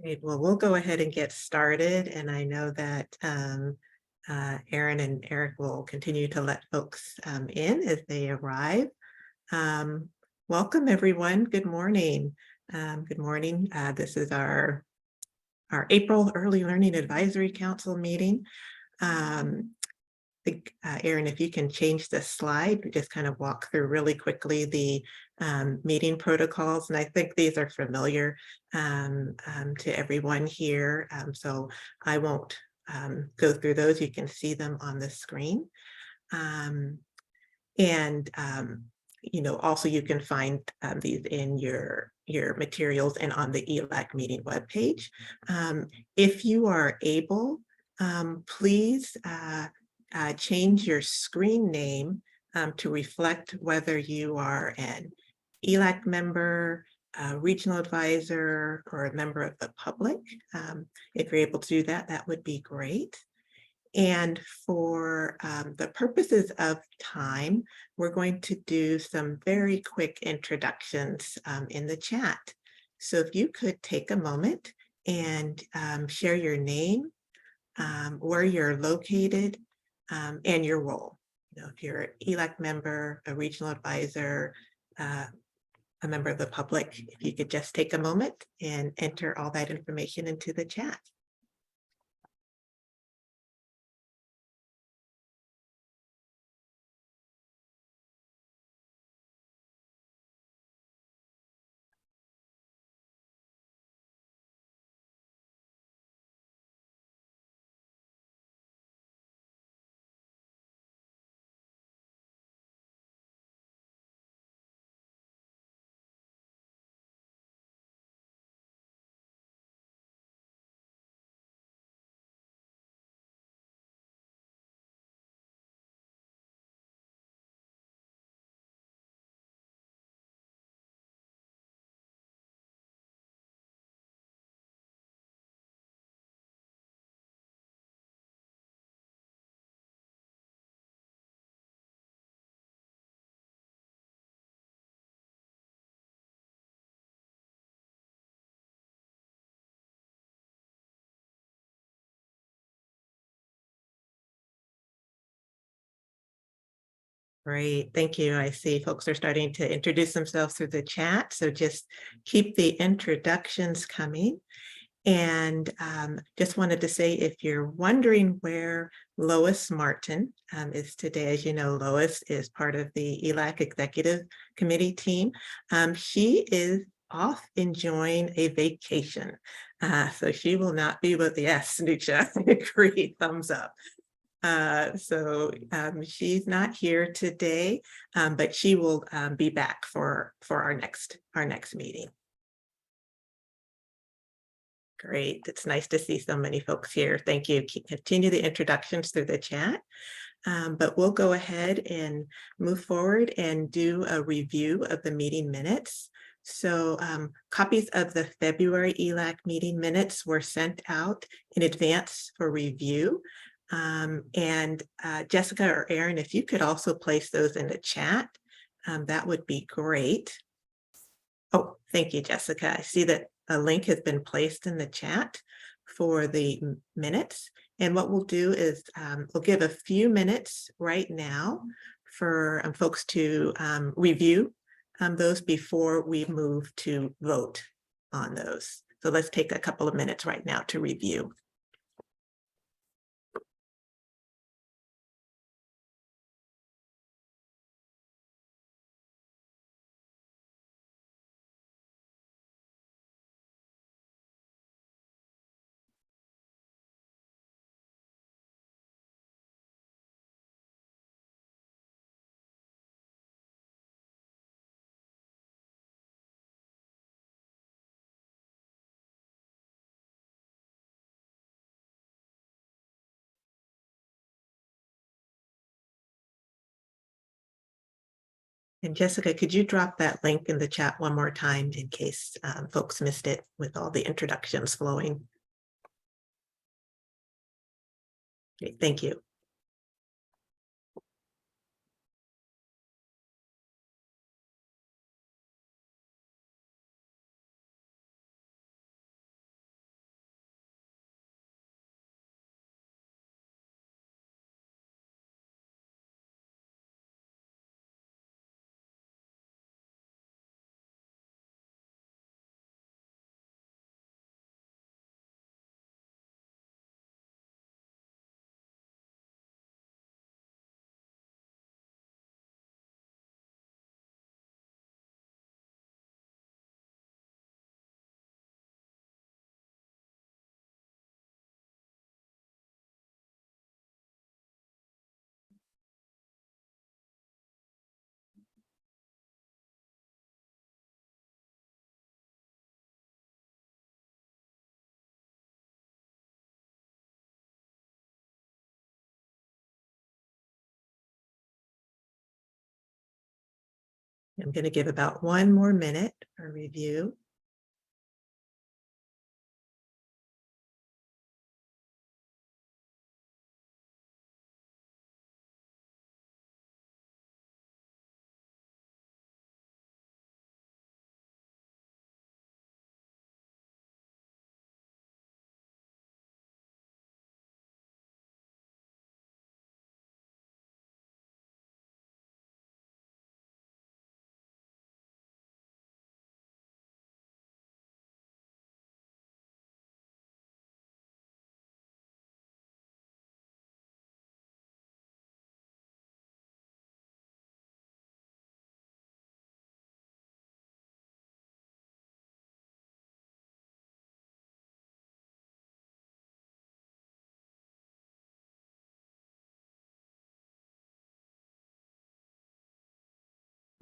Great. Well, we'll go ahead and get started. And I know that Aaron and Eric will continue to let folks in as they arrive. Um, Welcome, everyone. Good morning. Good morning. This is our April Early Learning Advisory Council meeting. Aaron, if you can change the slide, we just kind of walk through really quickly the meeting protocols. And I think these are familiar to everyone here. So I won't go through those. You can see them on the screen. Also you can find these in your materials and on the ELAC meeting webpage. If you are able, please change your screen name to reflect whether you are an ELAC member, a regional advisor, or a member of the public. If you're able to do that, that would be great. And for the purposes of time, we're going to do some very quick introductions in the chat. So if you could take a moment and share your name, where you're located, and your role. If you're an ELAC member, a regional advisor, a member of the public, if you could just take a moment and enter all that information into the chat. Great, thank you. I see folks are starting to introduce themselves through the chat, so just keep the introductions coming. And just wanted to say, if you're wondering where Lois Martin is today, as you know, Lois is part of the ELAC Executive Committee team. She is off enjoying a vacation. So she will not be with, yes, Nucha, agree, thumbs up. She's not here today, but she will be back for our next meeting. Great. It's nice to see so many folks here. Thank you. Continue the introductions through the chat, but we'll go ahead and move forward and do a review of the meeting minutes. So copies of the February ELAC meeting minutes were sent out in advance for review. Jessica or Aaron, if you could also place those in the chat, that would be great. Oh, thank you, Jessica. I see that a link has been placed in the chat for the minutes. And what we'll do is we'll give a few minutes right now for folks to review those before we move to vote on those. So let's take a couple of minutes right now to review. And Jessica, could you drop that link in the chat one more time in case folks missed it with all the introductions flowing? Okay, thank you. I'm going to give about 1 more minute for review.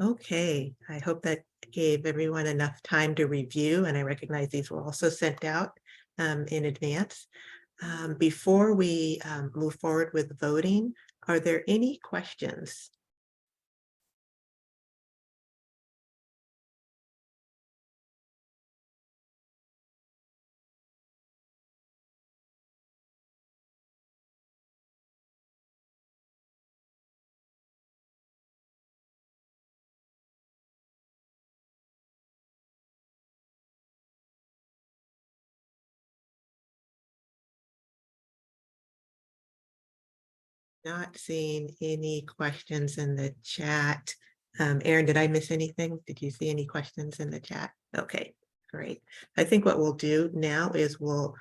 Okay, I hope that gave everyone enough time to review, and I recognize these were also sent out in advance. Before we move forward with voting, are there any questions? Not seeing any questions in the chat. Erin, did I miss anything? Did you see any questions in the chat? Okay, great. I think what we'll do now is we'll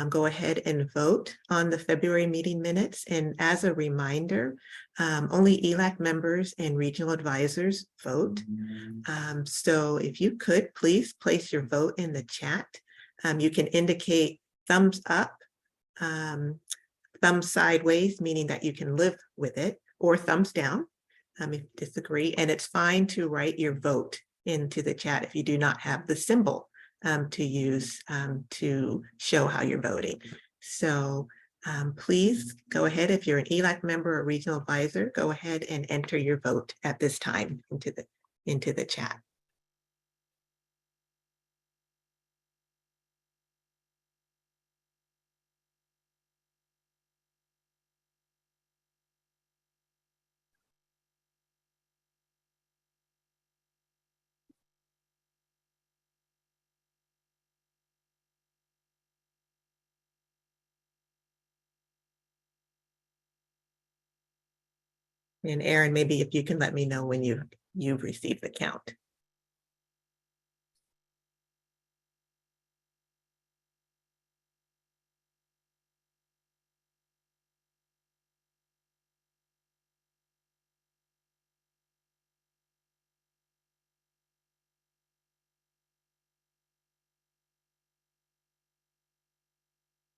go ahead and vote on the February meeting minutes. And as a reminder, only ELAC members and regional advisors vote. So if you could, please place your vote in the chat. You can indicate thumbs up, thumbs sideways, meaning that you can live with it, or thumbs down if you disagree. And it's fine to write your vote into the chat if you do not have the symbol to use to show how you're voting. So please go ahead. If you're an ELAC member or regional advisor, go ahead and enter your vote at this time into the chat. And Erin, maybe if you can let me know when you've received the count.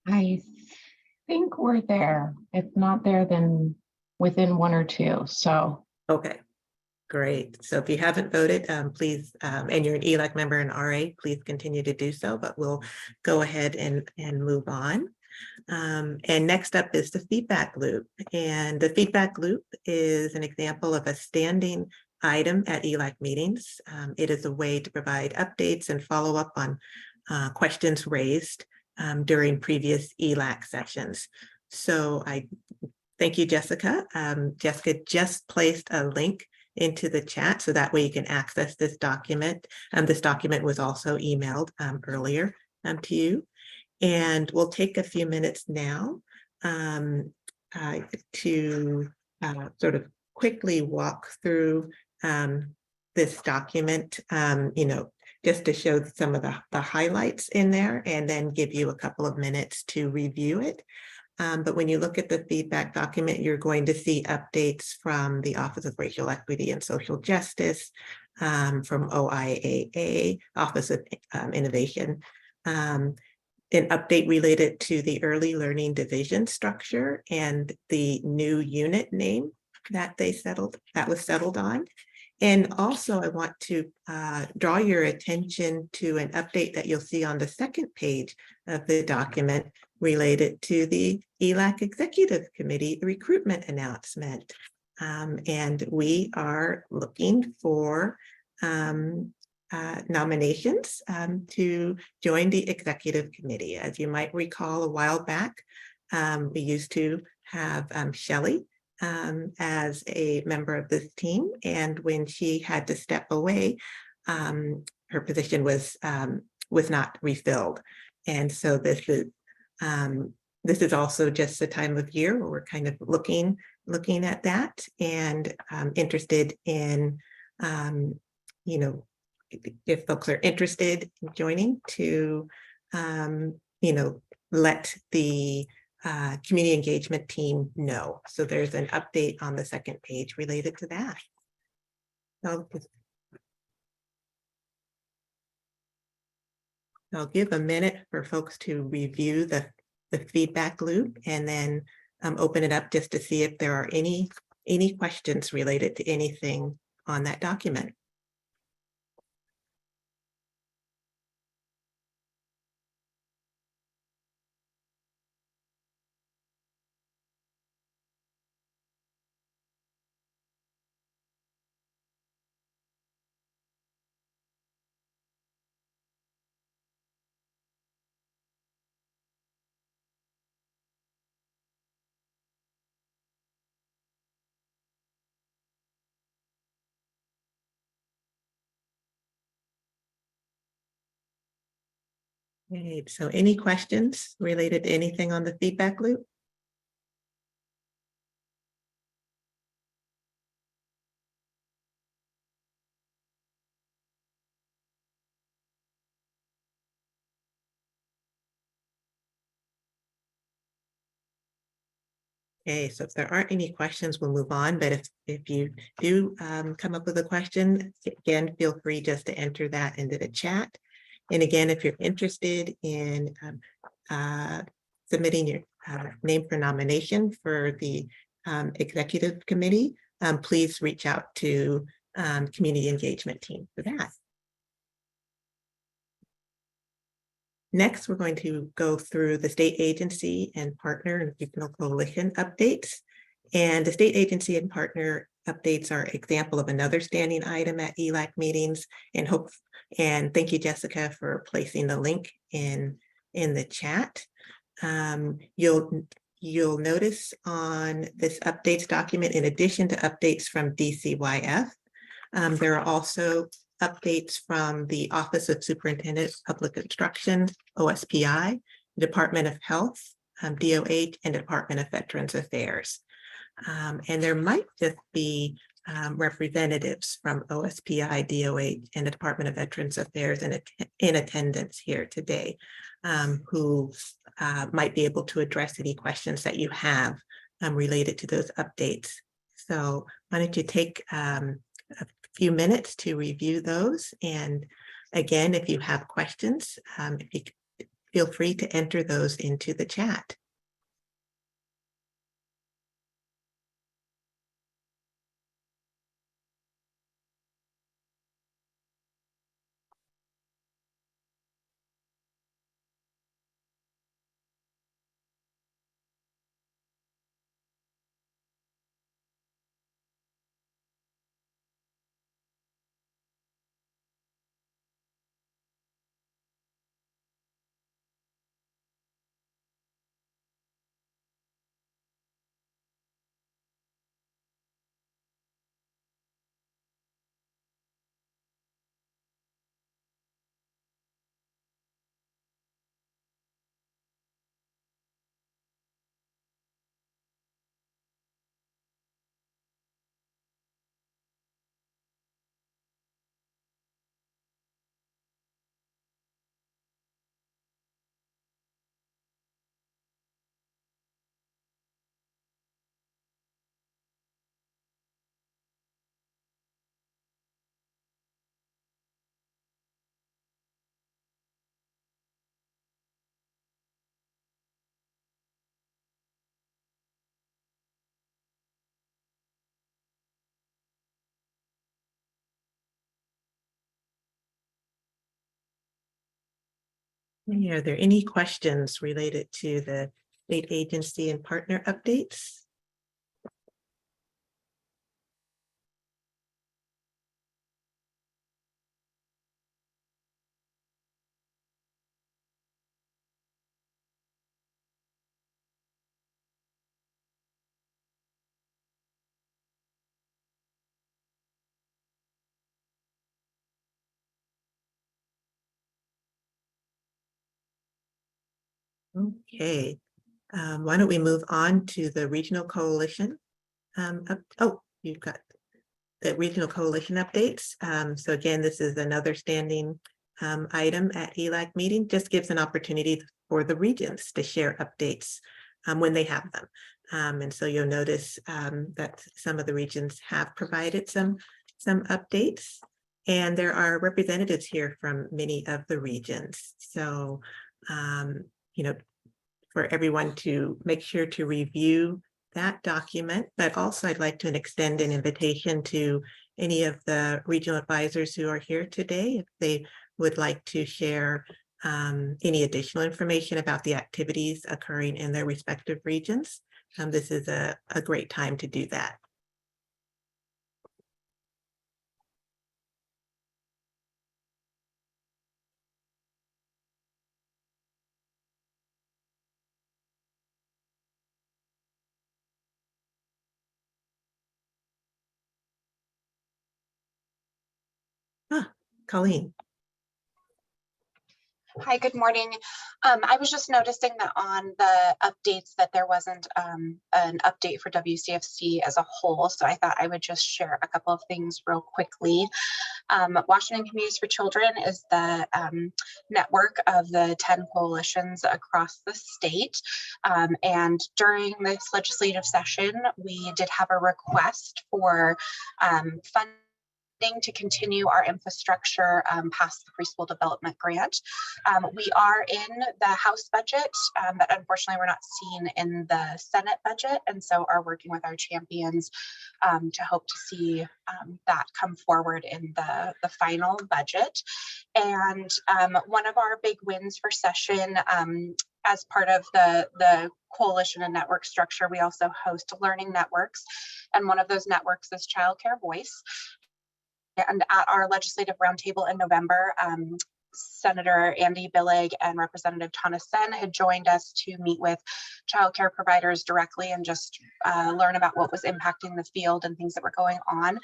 I think we're there. If not there, then within 1 or 2. So Okay, great. So if you haven't voted, please, and you're an ELAC member and RA, please continue to do so, but we'll go ahead and move on. And next up is the feedback loop. And the feedback loop is an example of a standing item at ELAC meetings. It is a way to provide updates and follow up on questions raised during previous ELAC sessions. So I thank you, Jessica. Jessica just placed a link into the chat so that way you can access this document. This document was also emailed earlier to you. And we'll take a few minutes now to sort of quickly walk through this document, just to show some of the highlights in there and then give you a couple of minutes to review it. But when you look at the feedback document, you're going to see updates from the Office of Racial Equity and Social Justice, from OIAA, Office of Innovation, an update related to the Early Learning Division structure and the new unit name that was settled on. And also I want to draw your attention to an update that you'll see on the second page of the document related to the ELAC Executive Committee recruitment announcement. And we are looking for nominations to join the executive committee. As you might recall, a while back, we used to have Shelley as a member of this team, and when she had to step away, her position was not refilled. And so this is also just the time of year where we're kind of looking at that and interested in, you know, if folks are interested in joining, to, you know, let the community engagement team know. So there's an update on the second page related to that. I'll give a minute for folks to review the feedback loop, and then open it up just to see if there are any questions related to anything on that document. Okay, so any questions related to anything on the feedback loop? Okay, so if there aren't any questions, we'll move on. But if you do come up with a question, again, feel free just to enter that into the chat. And again, if you're interested in submitting your name for nomination for the executive committee, please reach out to community engagement team for that. Next, we're going to go through the state agency and partner and regional coalition updates. And the state agency and partner updates are example of another standing item at ELAC meetings. And thank you, Jessica, for placing the link in the chat. You'll notice on this updates document, in addition to updates from DCYF, there are also updates from the Office of Superintendent of Public Instruction, OSPI, Department of Health, DOH, and Department of Veterans Affairs. And there might just be representatives from OSPI, DOH, and the Department of Veterans Affairs in attendance here today, who might be able to address any questions that you have related to those updates. So why don't you take a few minutes to review those. And again, if you have questions, if you feel free to enter those into the chat. Are there any questions related to the state agency and partner updates? Okay, why don't we move on to the regional coalition? Oh, you've got the regional coalition updates. So again, this is another standing item at ELAC meeting, just gives an opportunity for the regions to share updates when they have them. And so you'll notice that some of the regions have provided some updates, and there are representatives here from many of the regions. So, you know, for everyone to make sure to review that document, but also I'd like to extend an invitation to any of the regional advisors who are here today, if they would like to share any additional information about the activities occurring in their respective regions. This is a great time to do that. Colleen. Hi, good morning. I was just noticing that on the updates that there wasn't an update for WCFC as a whole, so I thought I would just share a couple of things real quickly. Washington Communities for Children is the network of the 10 coalitions across the state. And during this legislative session, we did have a request for funding to continue our infrastructure past the preschool development grant. We are in the House budget, but unfortunately we're not seen in the Senate budget, and so are working with our champions to hope to see that come forward in the final budget. And one of our big wins for session, as part of the coalition and network structure, we also host learning networks, and one of those networks is Childcare Voice. And at our legislative roundtable in November, Senator Andy Billig and Representative Tana Sen had joined us to meet with childcare providers directly and just learn about what was impacting the field and things that were going on.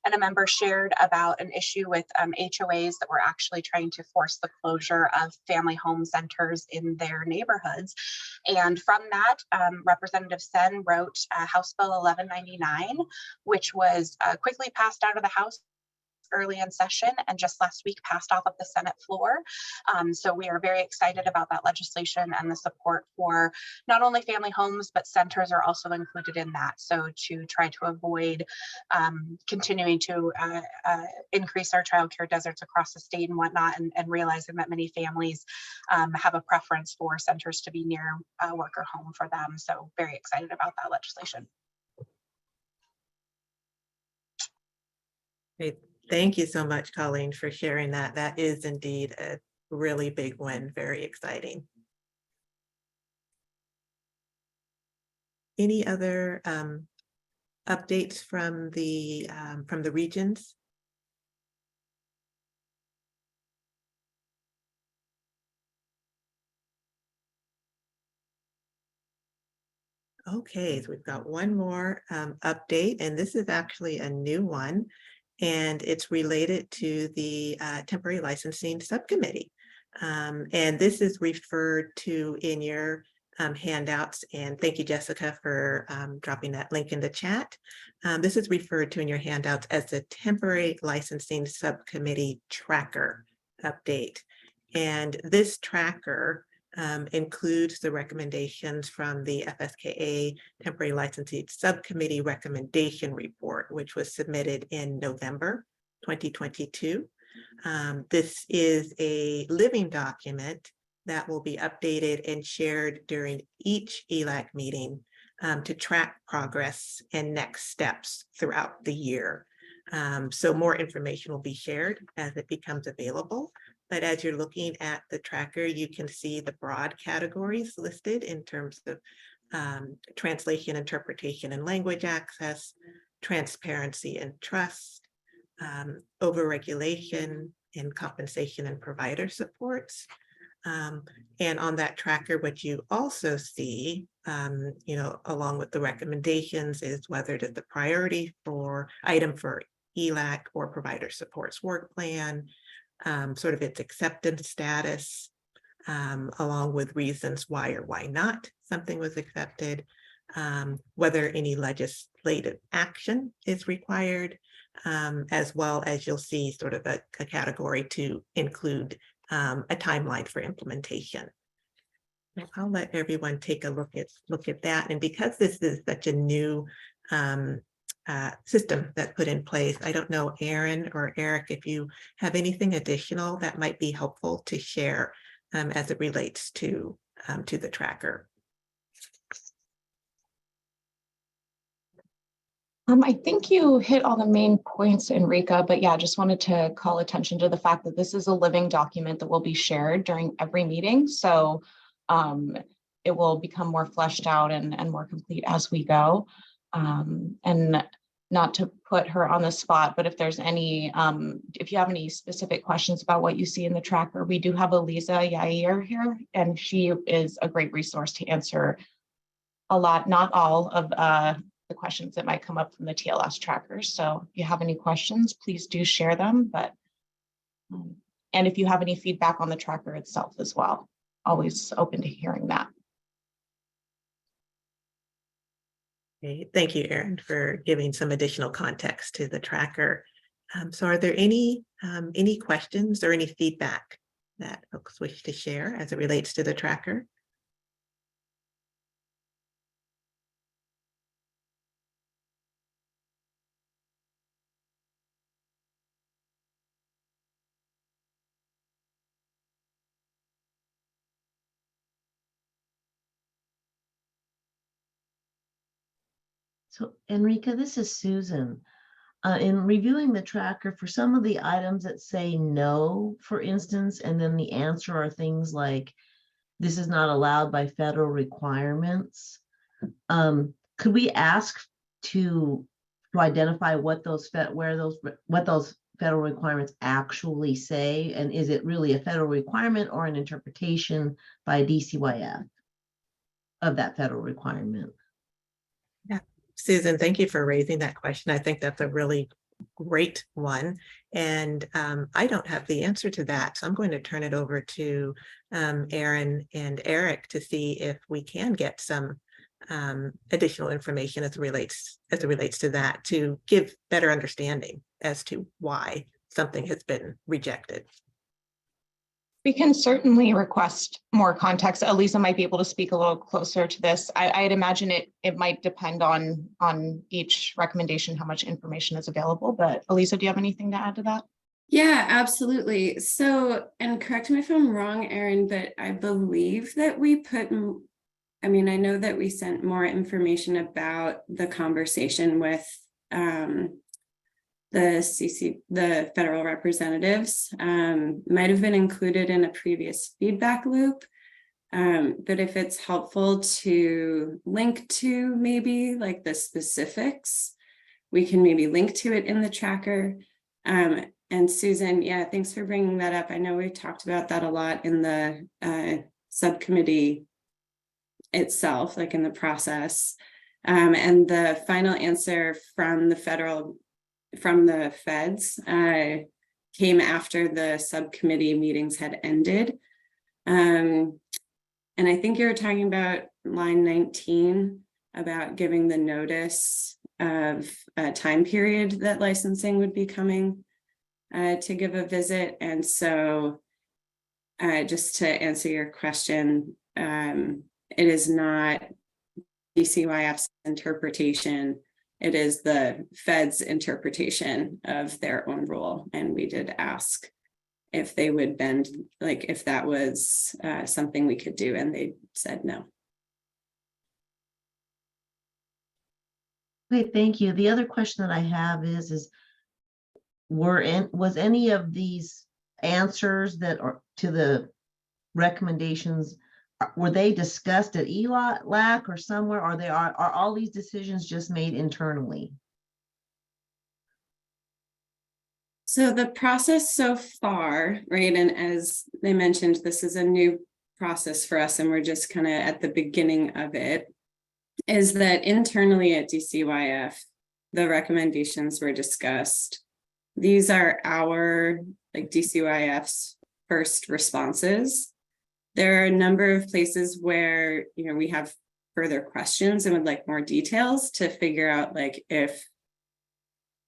And a member shared about an issue with HOAs that were actually trying to force the closure of family home centers in their neighborhoods. And from that, Representative Sen wrote House Bill 1199, which was quickly passed out of the House early in session and just last week passed off of the Senate floor. So we are very excited about that legislation, and the support for not only family homes, but centers are also included in that. So to try to avoid continuing to increase our childcare deserts across the state and whatnot, and realizing that many families have a preference for centers to be near work or home for them. So very excited about that legislation. Great. Thank you so much, Colleen, for sharing that. That is indeed a really big win, very exciting. Any other updates from the regions? Okay, so we've got one more update, and this is actually a new one, and it's related to the temporary licensing subcommittee. And this is referred to in your handouts, and thank you, Jessica, for dropping that link in the chat. This is referred to in your handouts as the temporary licensing subcommittee tracker update. And this tracker includes the recommendations from the FSKA Temporary Licensing Subcommittee Recommendation Report, which was submitted in November 2022. This is a living document that will be updated and shared during each ELAC meeting to track progress and next steps throughout the year. So more information will be shared as it becomes available. But as you're looking at the tracker, you can see the broad categories listed in terms of translation, interpretation, and language access, transparency and trust, overregulation, and compensation and provider supports. And on that tracker, what you also see, along with the recommendations, is whether it is the priority for item for ELAC or provider supports work plan, sort of its acceptance status, along with reasons why or why not something was accepted, whether any legislative action is required, as well as you'll see sort of a category to include a timeline for implementation. Now, I'll let everyone take a look at that. And because this is such a new system that's put in place, I don't know, Aaron or Eric, if you have anything additional that might be helpful to share as it relates to the tracker. I think you hit all the main points, Enrica, but yeah, just wanted to call attention to the fact that this is a living document that will be shared during every meeting. So it will become more fleshed out and more complete as we go. And not to put her on the spot, but if there's any, if you have any specific questions about what you see in the tracker, we do have Eliza Yair here, and she is a great resource to answer a lot, not all of the questions that might come up from the TLS trackers. So if you have any questions, please do share them. But and if you have any feedback on the tracker itself as well, always open to hearing that. Okay, thank you, Erin, for giving some additional context to the tracker. So are there any questions or any feedback that folks wish to share as it relates to the tracker? So Enrica, this is Susan. In reviewing the tracker, for some of the items that say no, for instance, and then the answer are things like, this is not allowed by federal requirements. Could we ask to identify what those federal requirements actually say? And is it really a federal requirement or an interpretation by DCYF of that federal requirement? Yeah, Susan, thank you for raising that question. I think that's a really great one. And I don't have the answer to that. So I'm going to turn it over to Aaron and Eric to see if we can get some additional information as it relates to that, to give better understanding as to why something has been rejected. We can certainly request more context. Elisa might be able to speak a little closer to this. I'd imagine it might depend on each recommendation, how much information is available. But Elisa, do you have anything to add to that? Yeah, absolutely. So, and correct me if I'm wrong, Erin, but I believe that we put, I mean, I know that we sent more information about the conversation with the federal representatives, might have been included in a previous feedback loop. But if it's helpful to link to maybe like the specifics, we can maybe link to it in the tracker. And Susan, yeah, thanks for bringing that up. I know we've talked about that a lot in the subcommittee itself, like in the process. And the final answer from the feds came after the subcommittee meetings had ended. And I think you were talking about line 19 about giving the notice of a time period that licensing would be coming to give a visit. And so just to answer your question, it is not DCYF's interpretation. It is the Fed's interpretation of their own rule. And we did ask if they would bend, like if that was something we could do, and they said no. Okay, thank you. The other question that I have is was any of these answers that are to the recommendations, were they discussed at ELAC or somewhere, or are all these decisions just made internally? So the process so far, right, and as they mentioned, this is a new process for us and we're just kind of at the beginning of it, is that internally at DCYF, the recommendations were discussed. These are our, like DCYF's first responses. There are a number of places where, we have further questions and would like more details to figure out like if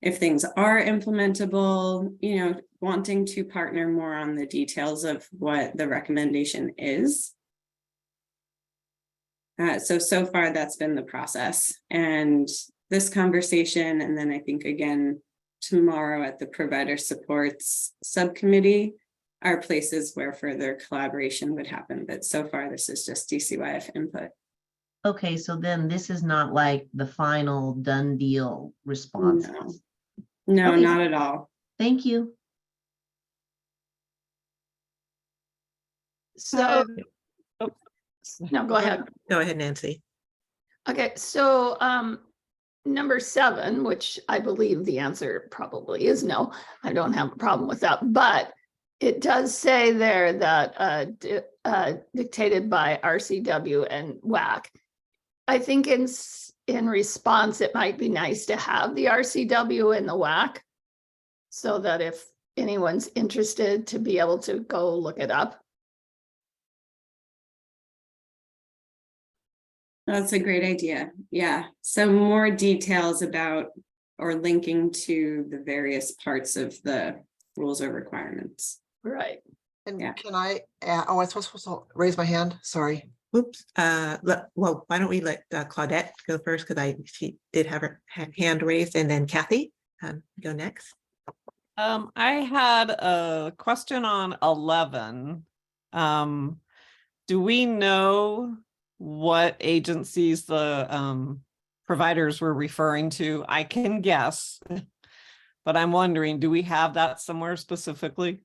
things are implementable, wanting to partner more on the details of what the recommendation is. So far that's been the process, and this conversation, and then I think again tomorrow at the provider supports subcommittee are places where further collaboration would happen. But so far this is just DCYF input. Okay, so then this is not like the final done deal response. No, Okay. not at all. Thank you. So, no, go ahead. Go ahead, Nancy. Okay, so number 7, which I believe the answer probably is no, I don't have a problem with that, but it does say there that dictated by RCW and WAC. I think in response, it might be nice to have the RCW and the WAC so that if anyone's interested to be able to go look it up. That's a great idea. Yeah. So more details about or linking to the various parts of the rules or requirements. Right. And Yeah. can I, oh, I was supposed to raise my hand, sorry. Oops. Well, why don't we let Claudette go first, because she did have her hand raised, and then Kathy go next. I had a question on 11. Do we know what agencies the providers were referring to? I can guess, but I'm wondering, do we have that somewhere specifically?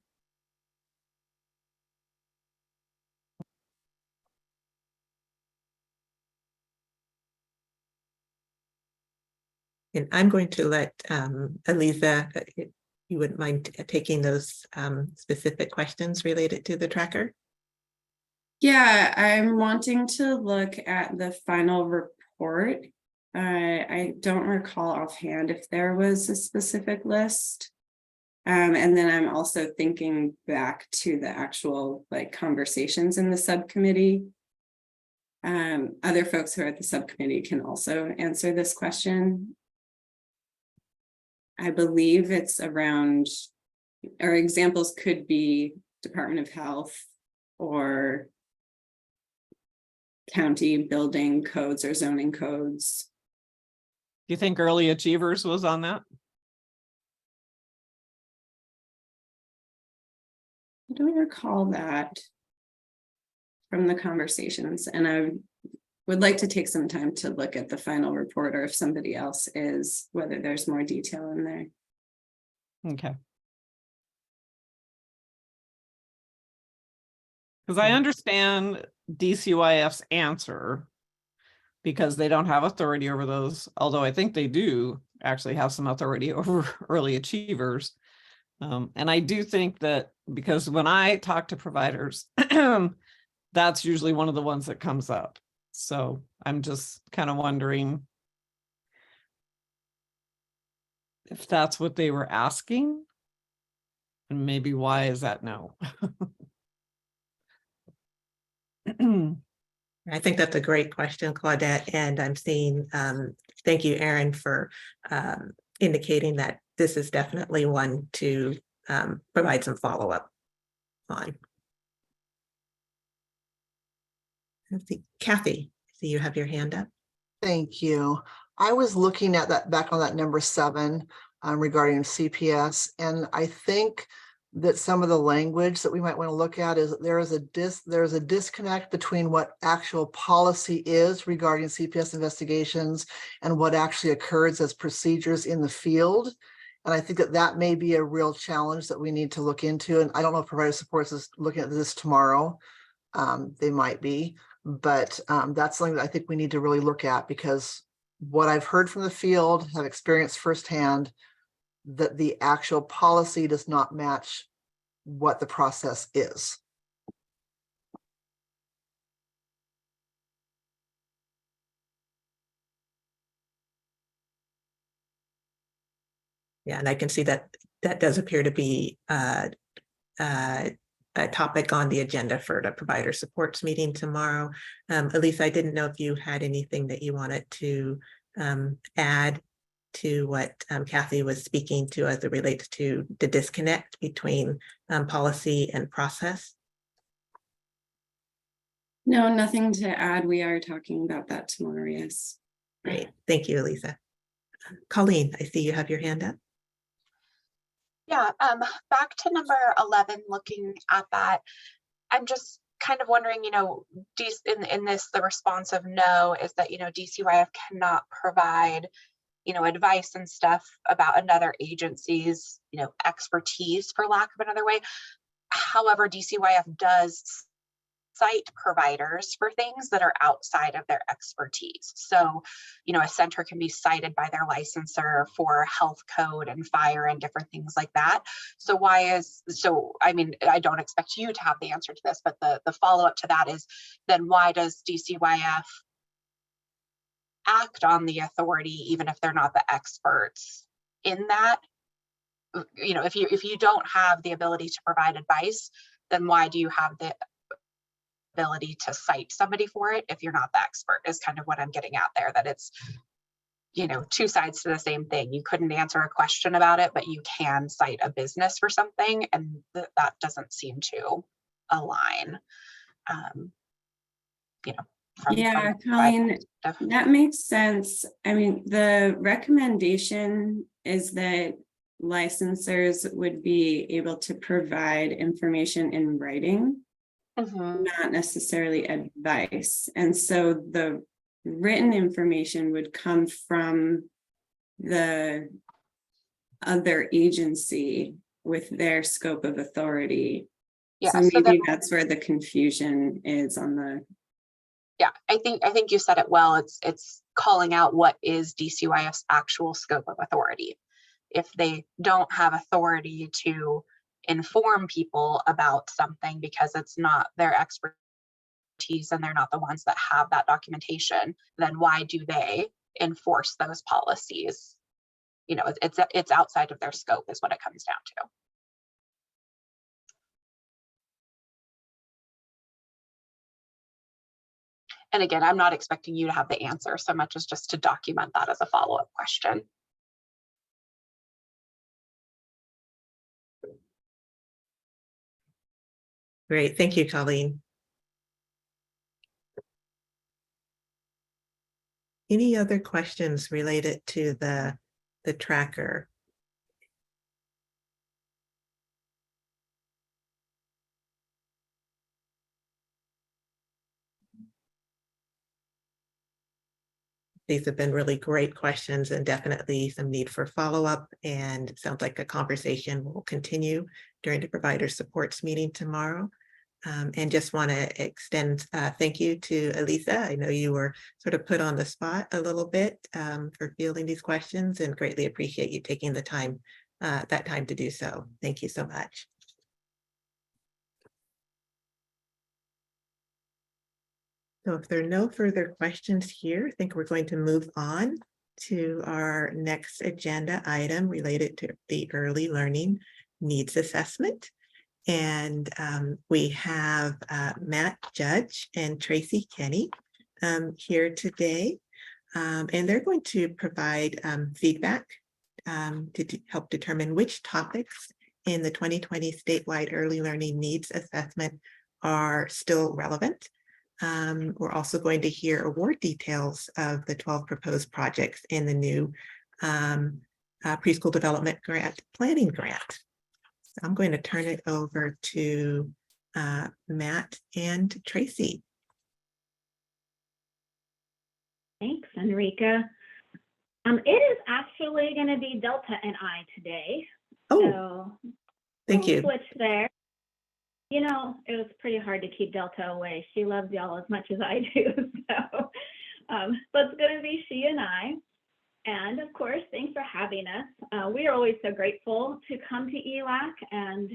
And I'm going to let Eliza, if you wouldn't mind taking those specific questions related to the tracker. Yeah, I'm wanting to look at the final report. I don't recall offhand if there was a specific list. And then I'm also thinking back to the actual like conversations in the subcommittee. Other folks who are at the subcommittee can also answer this question. I believe it's around, or examples could be Department of Health or county building codes or zoning codes. Do you think Early Achievers was on that? I don't recall that from the conversations, and I would like to take some time to look at the final report, or if somebody else is, whether there's more detail in there. Okay. Because I understand DCYF's answer because they don't have authority over those, although I think they do actually have some authority over early achievers. And I do think that because when I talk to providers, that's usually one of the ones that comes up. So I'm just kind of wondering if that's what they were asking, and maybe why is that no? I think that's a great question, Claudette, and I'm seeing, thank you, Erin, for indicating that this is definitely one to provide some follow-up on. Let's see, Kathy, I see you have your hand up. Thank you. I was looking at that back on that number 7 regarding CPS, and I think that some of the language that we might want to look at is there is a disconnect between what actual policy is regarding CPS investigations and what actually occurs as procedures in the field. And I think that that may be a real challenge that we need to look into. And I don't know if provider supports is looking at this tomorrow. They might be, but that's something that I think we need to really look at, because what I've heard from the field, have experienced firsthand, that the actual policy does not match what the process is. Yeah, and I can see that that does appear to be a topic on the agenda for the provider supports meeting tomorrow. Elisa, I didn't know if you had anything that you wanted to add to what Kathy was speaking to as it relates to the disconnect between policy and process. No, nothing to add. We are talking about that tomorrow, yes. Great, thank you, Elisa. Colleen, I see you have your hand up. Yeah, back to number 11, looking at that, I'm just kind of wondering, you know, in this, the response of no is that, you know, DCYF cannot provide, you know, advice and stuff about another agency's, you know, expertise, for lack of another way. However, DCYF does cite providers for things that are outside of their expertise. So, you know, a center can be cited by their licensor for health code and fire and different things like that. So I mean, I don't expect you to have the answer to this, but the follow-up to that is, then why does DCYF act on the authority, even if they're not the experts in that? You know, if you don't have the ability to provide advice, then why do you have the ability to cite somebody for it if you're not the expert, is kind of what I'm getting at there, that it's, you know, two sides to the same thing. You couldn't answer a question about it, but you can cite a business for something, and that doesn't seem to align. You know, Yeah, Colleen, that makes sense. I mean, the recommendation is that licensors would be able to provide information in writing, not necessarily advice. And so the written information would come from the other agency with their scope of authority. Yeah, so maybe that's where the confusion is on the. Yeah, I think you said it well. It's calling out what is DCYF's actual scope of authority. If they don't have authority to inform people about something because it's not their expertise and they're not the ones that have that documentation, then why do they enforce those policies? You know, it's outside of their scope is what it comes down to. And again, I'm not expecting you to have the answer so much as just to document that as a follow-up question. Great, thank you, Colleen. Any other questions related to the tracker? These have been really great questions and definitely some need for follow-up, and it sounds like a conversation will continue during the provider supports meeting tomorrow. And just want to extend thank you to Elisa. I know you were sort of put on the spot a little bit for fielding these questions, and greatly appreciate you taking the time, that time to do so. Thank you so much. So if there are no further questions here, I think we're going to move on to our next agenda item related to the early learning needs assessment. And we have Matt Judge and Tracy Kenny here today. And they're going to provide feedback to help determine which topics in the 2020 statewide early learning needs assessment are still relevant. We're also going to hear award details of the 12 proposed projects in the new preschool development grant planning grant. So I'm going to turn it over to Matt and Tracy. Thanks, Enrica. It is actually going to be Delta and I today. Oh, so thank you. Switch there. You know, it was pretty hard to keep Delta away. She loves y'all as much as I do. So, but it's going to be she and I. And of course, thanks for having us. We are always so grateful to come to ELAC, and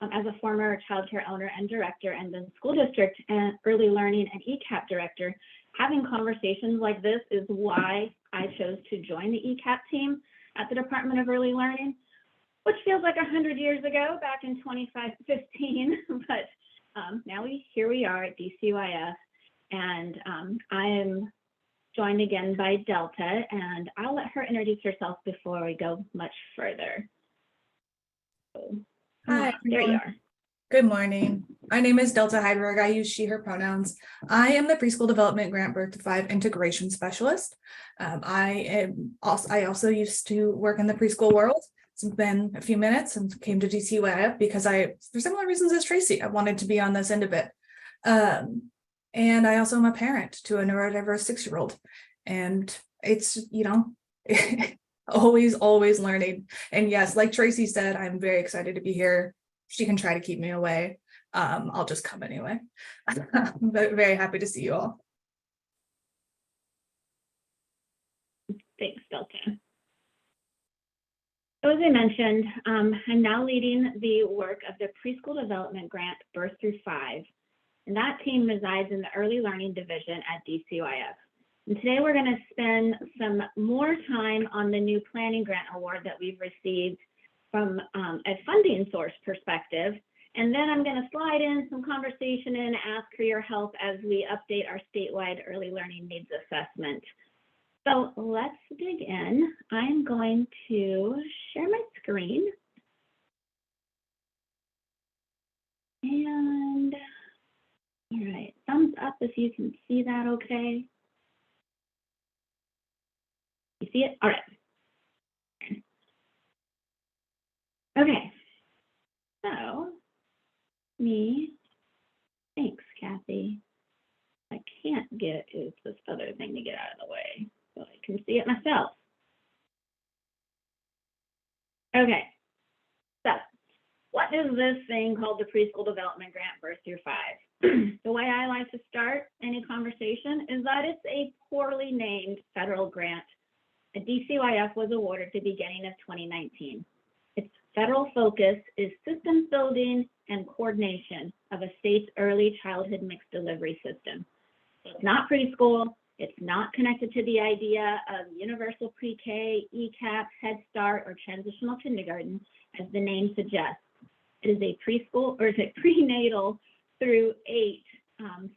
as a former child care owner and director, and then school district and early learning and ECAP director, having conversations like this is why I chose to join the ECAP team at the Department of Early Learning. which feels like 100 years ago, back in 2015, but now here we are at DCYF, and I am joined again by Delta, and I'll let her introduce herself before we go much further. So, Hi, there you everyone. are. Good morning. My name is Delta Heidelberg. I use she, her pronouns. I am the Preschool Development Grant Birth to 5 Integration Specialist. I also used to work in the preschool world. It's been a few minutes and came to DCYF because for similar reasons as Tracy, I wanted to be on this end of it. And I also am a parent to a neurodiverse 6-year-old. And it's, always learning. And yes, like Tracy said, I'm very excited to be here. She can try to keep me away. I'll just come anyway. But very happy to see you all. Thanks, Delta. So as I mentioned, I'm now leading the work of the Preschool Development Grant Birth Through 5. And that team resides in the Early Learning Division at DCYF. And today we're going to spend some more time on the new Planning Grant Award that we've received from a funding source perspective. And then I'm going to slide in some conversation and ask for your help as we update our statewide early learning needs assessment. So let's dig in. I'm going to share my screen. And all right, thumbs up if you can see that okay. You see it? All right. Okay. So, thanks, Kathy. I can't get is this other thing to get out of the way so I can see it myself. Okay. So, what is this thing called the Preschool Development Grant Birth Through 5? The way I like to start any conversation is that it's a poorly named federal grant that DCYF was awarded at the beginning of 2019. Its federal focus is systems building and coordination of a state's early childhood mixed delivery system. So it's not preschool, it's not connected to the idea of universal pre-K, ECAP, Head Start, or transitional kindergarten, as the name suggests. It is a preschool, or is a prenatal through 8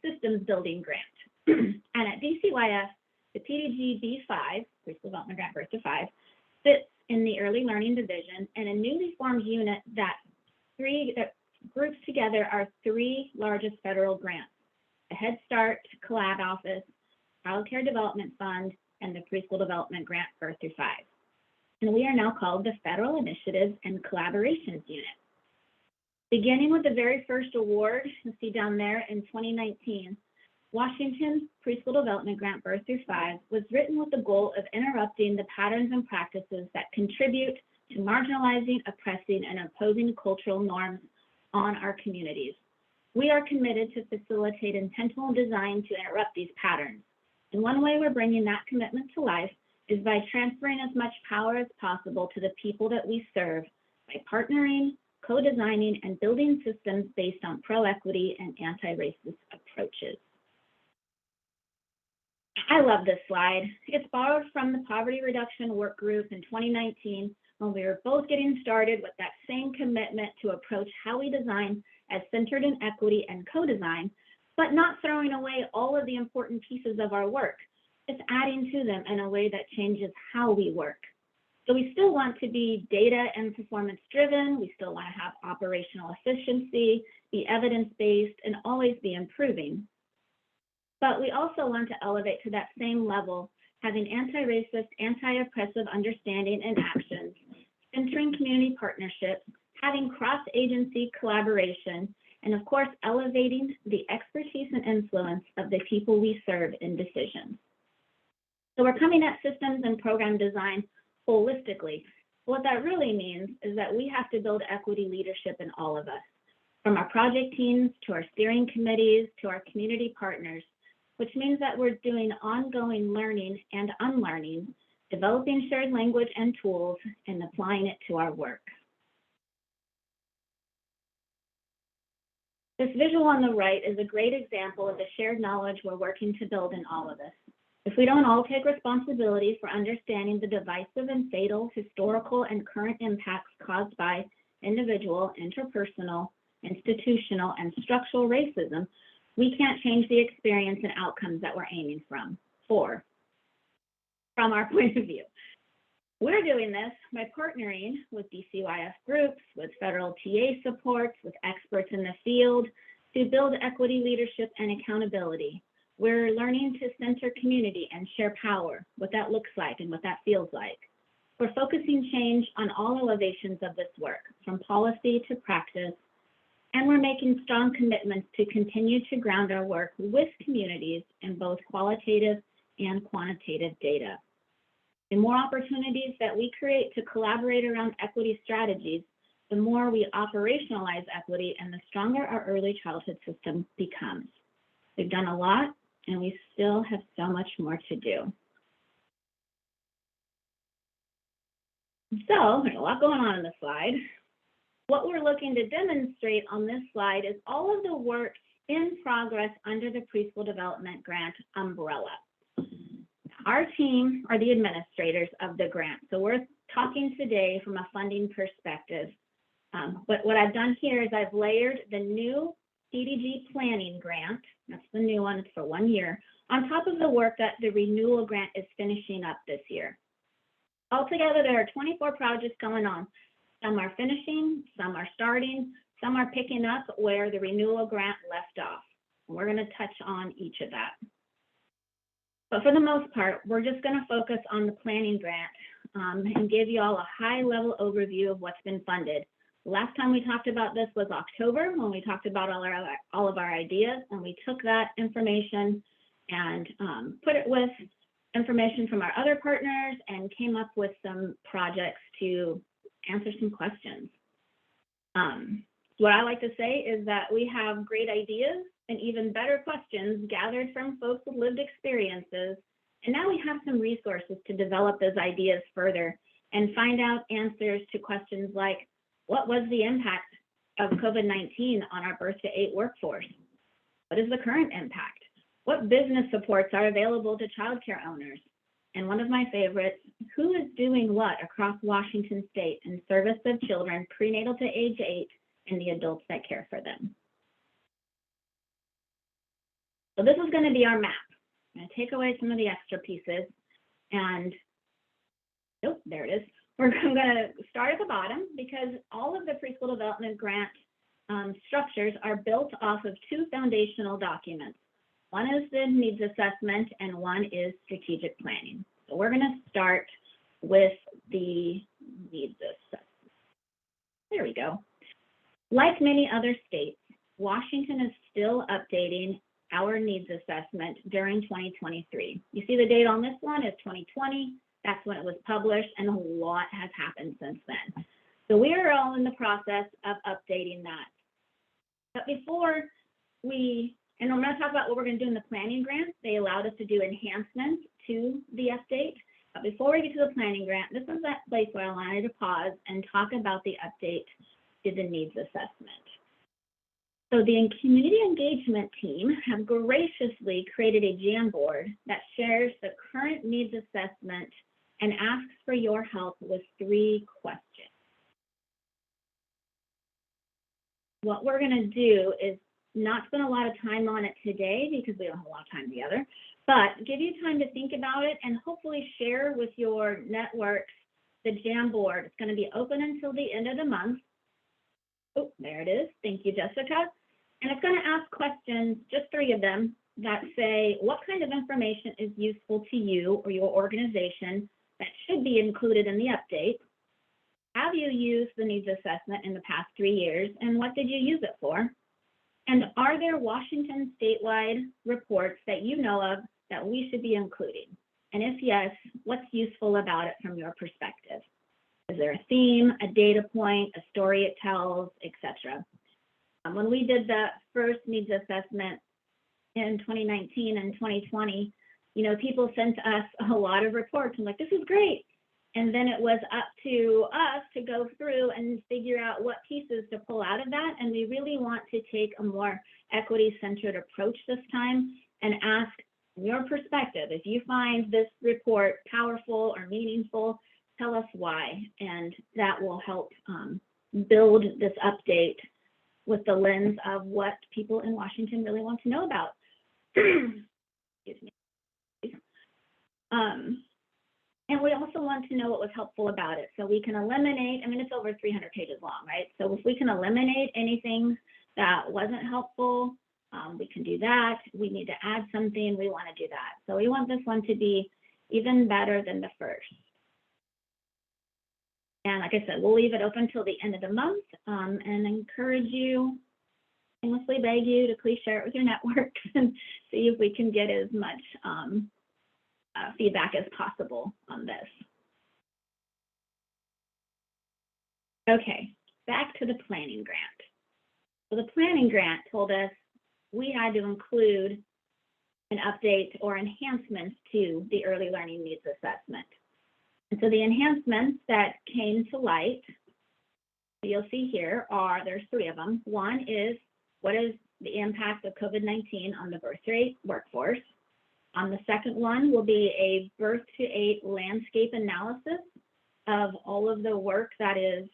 systems building grant. And at DCYF, the PDG B5, Preschool Development Grant Birth to 5, sits in the Early Learning Division and a newly formed unit that groups together our 3 largest federal grants: the Head Start Collab Office, Child Care Development Fund, and the Preschool Development Grant Birth Through 5. And we are now called the Federal Initiatives and Collaborations Unit. Beginning with the very first award, you see down there in 2019, Washington's Preschool Development Grant Birth Through 5 was written with the goal of interrupting the patterns and practices that contribute to marginalizing, oppressing, and opposing cultural norms on our communities. We are committed to facilitate intentional design to interrupt these patterns. And one way we're bringing that commitment to life is by transferring as much power as possible to the people that we serve by partnering, co-designing, and building systems based on pro-equity and anti-racist approaches. I love this slide. It's borrowed from the Poverty Reduction Work Group in 2019 when we were both getting started with that same commitment to approach how we design as centered in equity and co-design, but not throwing away all of the important pieces of our work, just adding to them in a way that changes how we work. So we still want to be data and performance driven. We still want to have operational efficiency, be evidence-based, and always be improving. But we also want to elevate to that same level, having anti-racist, anti-oppressive understanding and actions, centering community partnerships, having cross-agency collaboration, and of course, elevating the expertise and influence of the people we serve in decisions. So we're coming at systems and program design holistically. What that really means is that we have to build equity leadership in all of us, from our project teams to our steering committees to our community partners, which means that we're doing ongoing learning and unlearning, developing shared language and tools, and applying it to our work. This visual on the right is a great example of the shared knowledge we're working to build in all of us. If we don't all take responsibility for understanding the divisive and fatal historical and current impacts caused by individual, interpersonal, institutional, and structural racism, we can't change the experience and outcomes that we're aiming for, from our point of view. We're doing this by partnering with DCYF groups, with federal TA supports, with experts in the field to build equity leadership and accountability. We're learning to center community and share power, what that looks like and what that feels like. We're focusing change on all elevations of this work, from policy to practice, and we're making strong commitments to continue to ground our work with communities in both qualitative and quantitative data. The more opportunities that we create to collaborate around equity strategies, the more we operationalize equity and the stronger our early childhood system becomes. We've done a lot, and we still have so much more to do. So there's a lot going on in this slide. What we're looking to demonstrate on this slide is all of the work in progress under the Preschool Development Grant umbrella. Our team are the administrators of the grant, so we're talking today from a funding perspective. But what I've done here is I've layered the new CDG planning grant, that's the new one, it's for 1 year, on top of the work that the renewal grant is finishing up this year. Altogether, there are 24 projects going on. Some are finishing, some are starting, some are picking up where the renewal grant left off. We're going to touch on each of that. But for the most part, we're just going to focus on the planning grant and give you all a high-level overview of what's been funded. Last time we talked about this was October, when we talked about all of our ideas, and we took that information and put it with information from our other partners and came up with some projects to answer some questions. What I like to say is that we have great ideas and even better questions gathered from folks with lived experiences, and now we have some resources to develop those ideas further and find out answers to questions like, what was the impact of COVID-19 on our birth to 8 workforce? What is the current impact? What business supports are available to childcare owners? And one of my favorites, who is doing what across Washington state in service of children prenatal to age 8 and the adults that care for them? So this is going to be our map. I'm going to take away some of the extra pieces and, oh, there it is. I'm going to start at the bottom because all of the preschool development grant structures are built off of 2 foundational documents. One is the needs assessment and one is strategic planning. So we're going to start with the needs assessment. There we go. Like many other states, Washington is still updating our needs assessment during 2023. You see the date on this one is 2020. That's when it was published, and a lot has happened since then. So we are all in the process of updating that. But before and I'm going to talk about what we're going to do in the planning grant. They allowed us to do enhancements to the update. But before we get to the planning grant, this is that place where I wanted to pause and talk about the update to the needs assessment. So the community engagement team have graciously created a Jamboard that shares the current needs assessment and asks for your help with 3 questions. What we're going to do is not spend a lot of time on it today because we don't have a lot of time together, but give you time to think about it and hopefully share with your networks the Jamboard. It's going to be open until the end of the month. Oh, there it is. Thank you, Jessica. And it's going to ask questions, just 3 of them, that say what kind of information is useful to you or your organization that should be included in the update. Have you used the needs assessment in the past 3 years, and what did you use it for? And are there Washington statewide reports that you know of that we should be including? And if yes, what's useful about it from your perspective? Is there a theme, a data point, a story it tells, etc.? When we did the first needs assessment in 2019 and 2020, people sent us a lot of reports. I'm like, this is great. And then it was up to us to go through and figure out what pieces to pull out of that. And we really want to take a more equity-centered approach this time and ask From your perspective, if you find this report powerful or meaningful, tell us why, and that will help build this update with the lens of what people in Washington really want to know about. Excuse me. And we also want to know what was helpful about it. So we can eliminate, I mean, it's over 300 pages long, right? So if we can eliminate anything that wasn't helpful, we can do that. We need to add something, we want to do that. So we want this one to be even better than the first. And like I said, we'll leave it open till the end of the month, and encourage you, endlessly beg you to please share it with your networks and see if we can get as much feedback as possible on this. Okay, back to the planning grant. So the planning grant told us we had to include an update or enhancements to the early learning needs assessment. And so the enhancements that came to light, you'll see here there's 3 of them. One is, what is the impact of COVID-19 on the birth rate workforce? The second one will be a birth to 8 landscape analysis of all of the work that is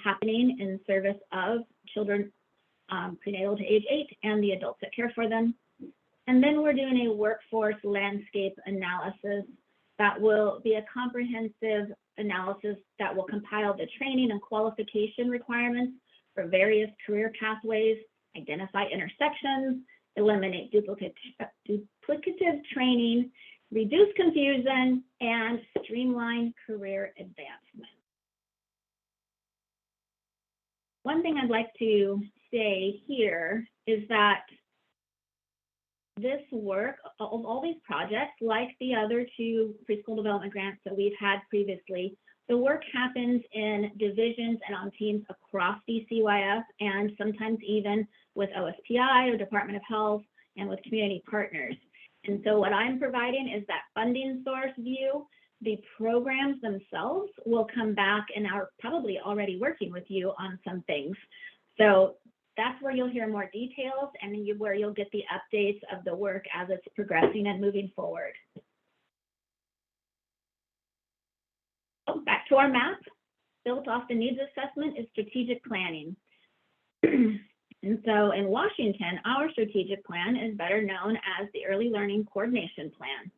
happening in service of children prenatal to age 8 and the adults that care for them. And then we're doing a workforce landscape analysis that will be a comprehensive analysis that will compile the training and qualification requirements for various career pathways, identify intersections, eliminate duplicative training, reduce confusion, and streamline career advancement. One thing I'd like to say here is that this work, all these projects, like the other 2 preschool development grants that we've had previously, the work happens in divisions and on teams across DCYF and sometimes even with OSPI or Department of Health and with community partners. And so what I'm providing is that funding source view. The programs themselves will come back and are probably already working with you on some things. So that's where you'll hear more details and where you'll get the updates of the work as it's progressing and moving forward. Back to our map, built off the needs assessment is strategic planning. And so in Washington, our strategic plan is better known as the Early Learning Coordination Plan.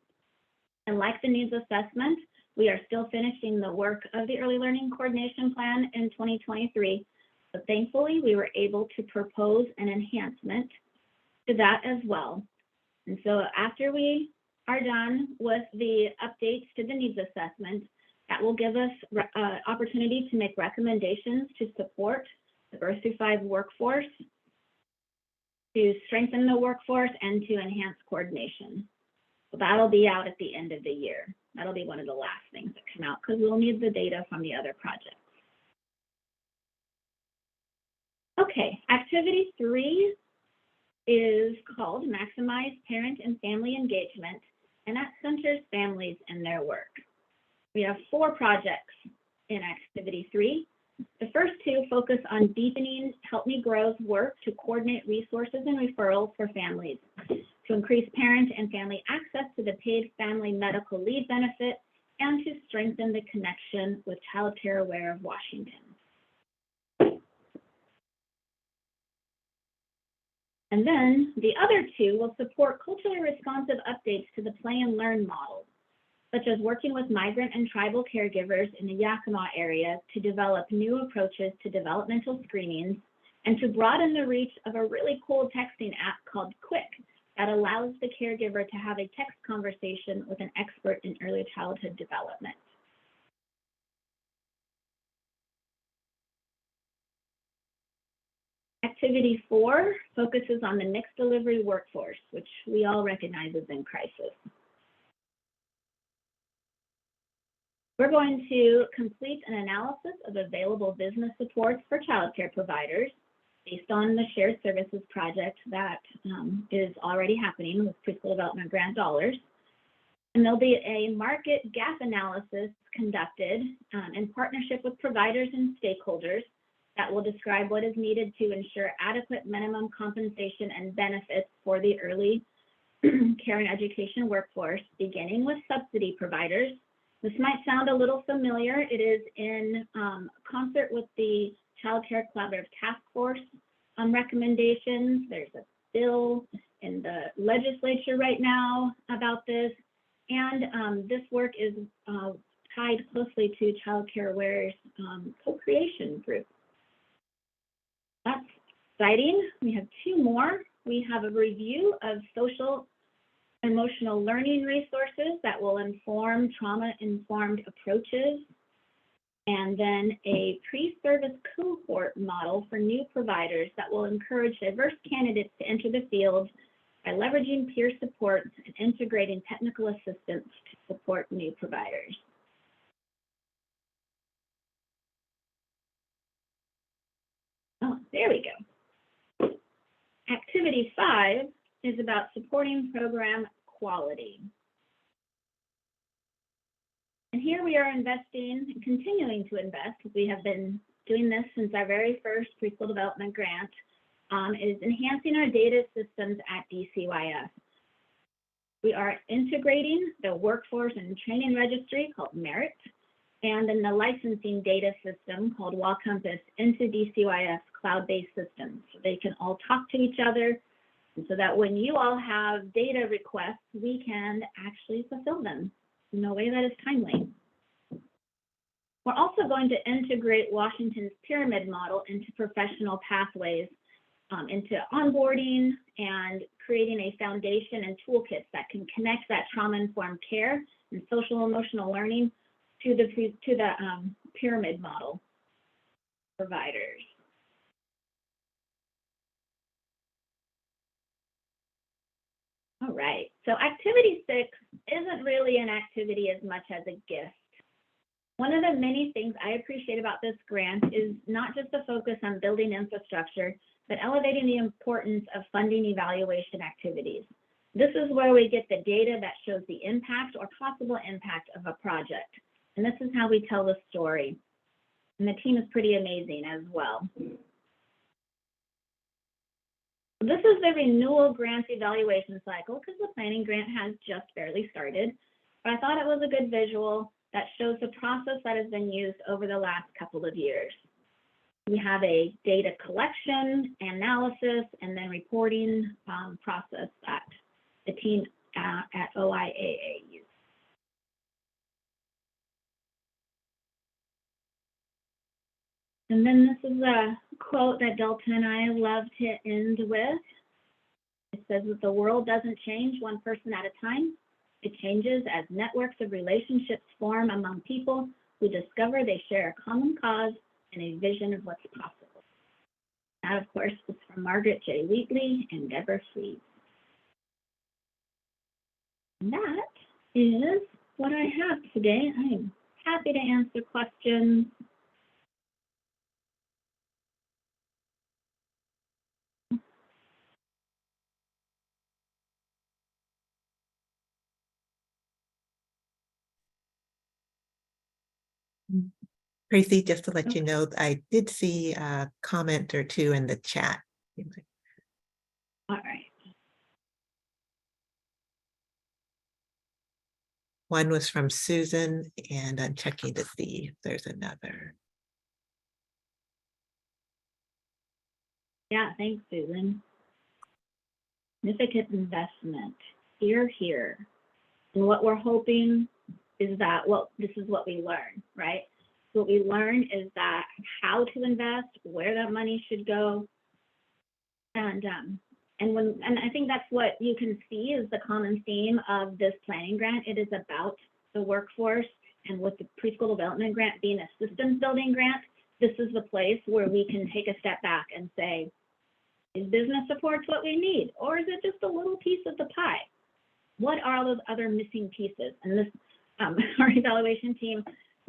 And like the needs assessment, we are still finishing the work of the Early Learning Coordination Plan in 2023. But thankfully, we were able to propose an enhancement to that as well. And so after we are done with the updates to the needs assessment, that will give us opportunity to make recommendations to support the birth through 5 workforce, to strengthen the workforce, and to enhance coordination. So that'll be out at the end of the year. That'll be one of the last things that come out because we'll need the data from the other projects. Okay, activity 3 is called Maximize Parent and Family Engagement, and that centers families and their work. We have 4 projects in activity 3. The first 2 focus on deepening Help Me Grow's work to coordinate resources and referrals for families, to increase parent and family access to the paid family medical leave benefit, and to strengthen the connection with Child Care Aware of Washington. And then the other 2 will support culturally responsive updates to the play and learn model, such as working with migrant and tribal caregivers in the Yakima area to develop new approaches to developmental screenings and to broaden the reach of a really cool texting app called Quick that allows the caregiver to have a text conversation with an expert in early childhood development. Activity 4 focuses on the mixed delivery workforce, which we all recognize is in crisis. We're going to complete an analysis of available business supports for childcare providers based on the shared services project that is already happening with preschool development grant dollars. And there'll be a market gap analysis conducted in partnership with providers and stakeholders that will describe what is needed to ensure adequate minimum compensation and benefits for the early care and education workforce, beginning with subsidy providers. This might sound a little familiar. It is in concert with the Child Care Collaborative Task Force recommendations. There's a bill in the legislature right now about this. And this work is tied closely to Child Care Aware's co-creation group. That's exciting. We have two more. We have a review of social emotional learning resources that will inform trauma-informed approaches, and then a pre-service cohort model for new providers that will encourage diverse candidates to enter the field by leveraging peer support and integrating technical assistance to support new providers. Oh, there we go. Activity 5 is about supporting program quality. And here we are investing and continuing to invest, because we have been doing this since our very first preschool development grant, is enhancing our data systems at DCYS. We are integrating the workforce and training registry called Merit, and then the licensing data system called WallCompass into DCYS cloud-based systems. So they can all talk to each other, and so that when you all have data requests, we can actually fulfill them in a way that is timely. We're also going to integrate Washington's pyramid model into professional pathways, into onboarding and creating a foundation and toolkits that can connect that trauma-informed care and social emotional learning to the pyramid model providers. All right, so activity 6 isn't really an activity as much as a gift. One of the many things I appreciate about this grant is not just the focus on building infrastructure, but elevating the importance of funding evaluation activities. This is where we get the data that shows the impact or possible impact of a project. And this is how we tell the story. And the team is pretty amazing as well. This is the renewal grant evaluation cycle, because the planning grant has just barely started. But I thought it was a good visual that shows the process that has been used over the last couple of years. We have a data collection, analysis, and then reporting process that the team at OIAA uses. And then this is a quote that Delta and I love to end with. It says that the world doesn't change one person at a time. It changes as networks of relationships form among people who discover they share a common cause and a vision of what's possible. That, of course, is from Margaret J. Wheatley and Deborah Freed. And that is what I have today. I am happy to answer questions. Tracy, just to let you know, I did see a comment or two in the chat. All right. One was from Susan, and I'm checking to see if there's another. Yeah, thanks, Susan. Significant investment. Here. And what we're hoping is that, well, this is what we learn, right? What we learn is that how to invest, where that money should go. And I think that's what you can see is the common theme of this planning grant. It is about the workforce, and with the preschool development grant being a systems building grant, this is the place where we can take a step back and say, is business support what we need? Or is it just a little piece of the pie? What are those other missing pieces? And this, our evaluation team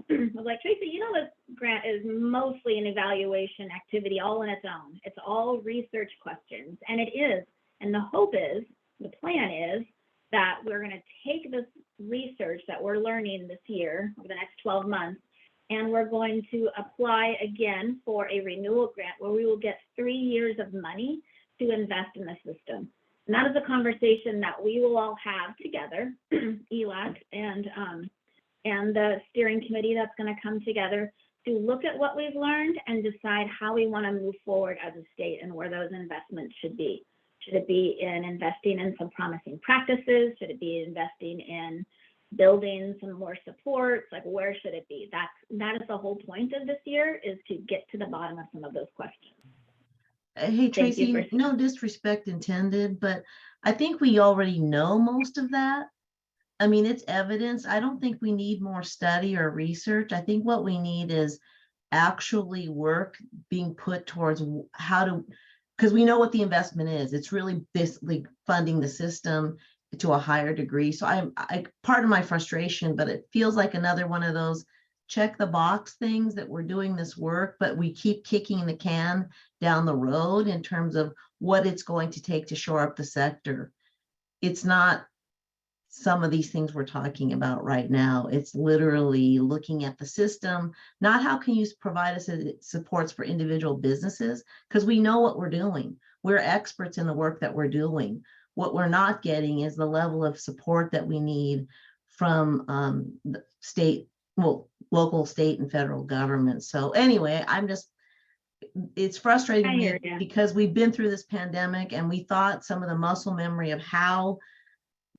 was like, Tracy, you know, this grant is mostly an evaluation activity all on its own. It's all research questions, and it is. And the hope is, the plan is, that we're going to take this research that we're learning this year, over the next 12 months, and we're going to apply again for a renewal grant where we will get 3 years of money to invest in the system. that is a conversation that we will all have together, ELAC and the steering committee that's going to come together to look at what we've learned and decide how we want to move forward as a state and where those investments should be. Should it be in investing in some promising practices? Should it be investing in building some more supports? Like, where should it be? That is the whole point of this year, is to get to the bottom of some of those questions. Hey, Tracy, no disrespect intended, but I think we already know most of that. I mean, it's evidence. I don't think we need more study or research. I think what we need is actually work being put towards how to, because we know what the investment is. It's really basically funding the system to a higher degree. So I part of my frustration, but it feels like another one of those check the box things that we're doing this work, but we keep kicking the can down the road in terms of what it's going to take to shore up the sector. It's not some of these things we're talking about right now. It's literally looking at the system, not how can you provide us supports for individual businesses, because we know what we're doing. We're experts in the work that we're doing. What we're not getting is the level of support that we need from the state, well, local, state, and federal government. So anyway, it's frustrating me because we've been through this pandemic and we thought some of the muscle memory of how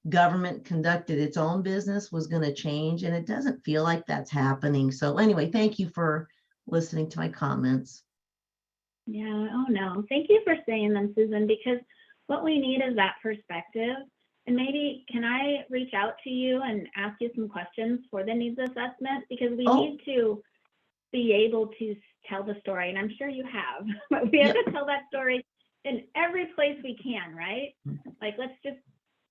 government conducted its own business was going to change, and it doesn't feel like that's happening. So anyway, thank you for listening to my comments. Yeah, oh no, thank you for saying them, Susan, because what we need is that perspective. And maybe can I reach out to you and ask you some questions for the needs assessment, because we need to be able to tell the story, and I'm sure you have, but we have to tell that story in every place we can, right? Like, let's just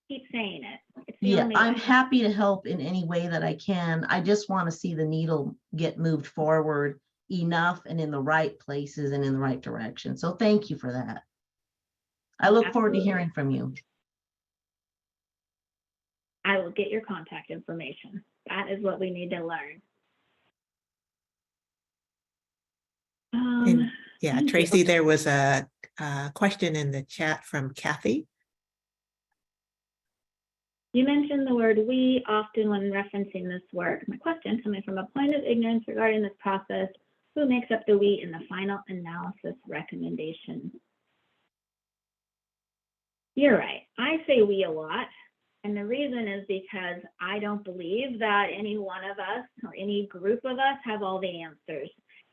keep saying it. Yeah, I'm happy to help in any way that I can. I just want to see the needle get moved forward enough and in the right places and in the right direction. So thank you for that. I look forward to hearing from you. I will get your contact information. That is what we need to learn. And yeah, Tracy, there was a question in the chat from Kathy. You mentioned the word "we" often when referencing this work. My question, coming from a point of ignorance regarding this process, who makes up the "we" in the final analysis recommendation? You're right. I say "we" a lot. And the reason is because I don't believe that any one of us or any group of us have all the answers.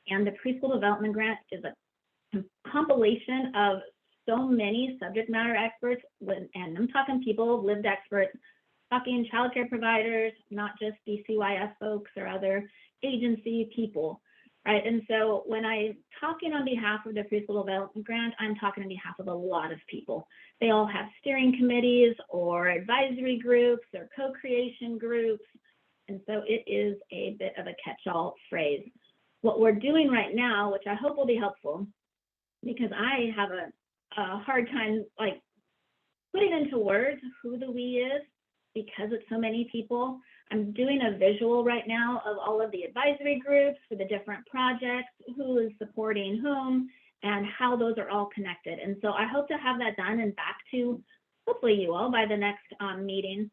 And the preschool development grant is a compilation of so many subject matter experts, and I'm talking people, lived experts, talking childcare providers, not just DCYF folks or other agency people, right? And so when I'm talking on behalf of the preschool development grant, I'm talking on behalf of a lot of people. They all have steering committees or advisory groups or co-creation groups. And so it is a bit of a catch-all phrase. What we're doing right now, which I hope will be helpful, because I have a hard time like putting into words who the "we" is, because it's so many people. I'm doing a visual right now of all of the advisory groups for the different projects, who is supporting whom, and how those are all connected. And so I hope to have that done and back to hopefully you all by the next meeting.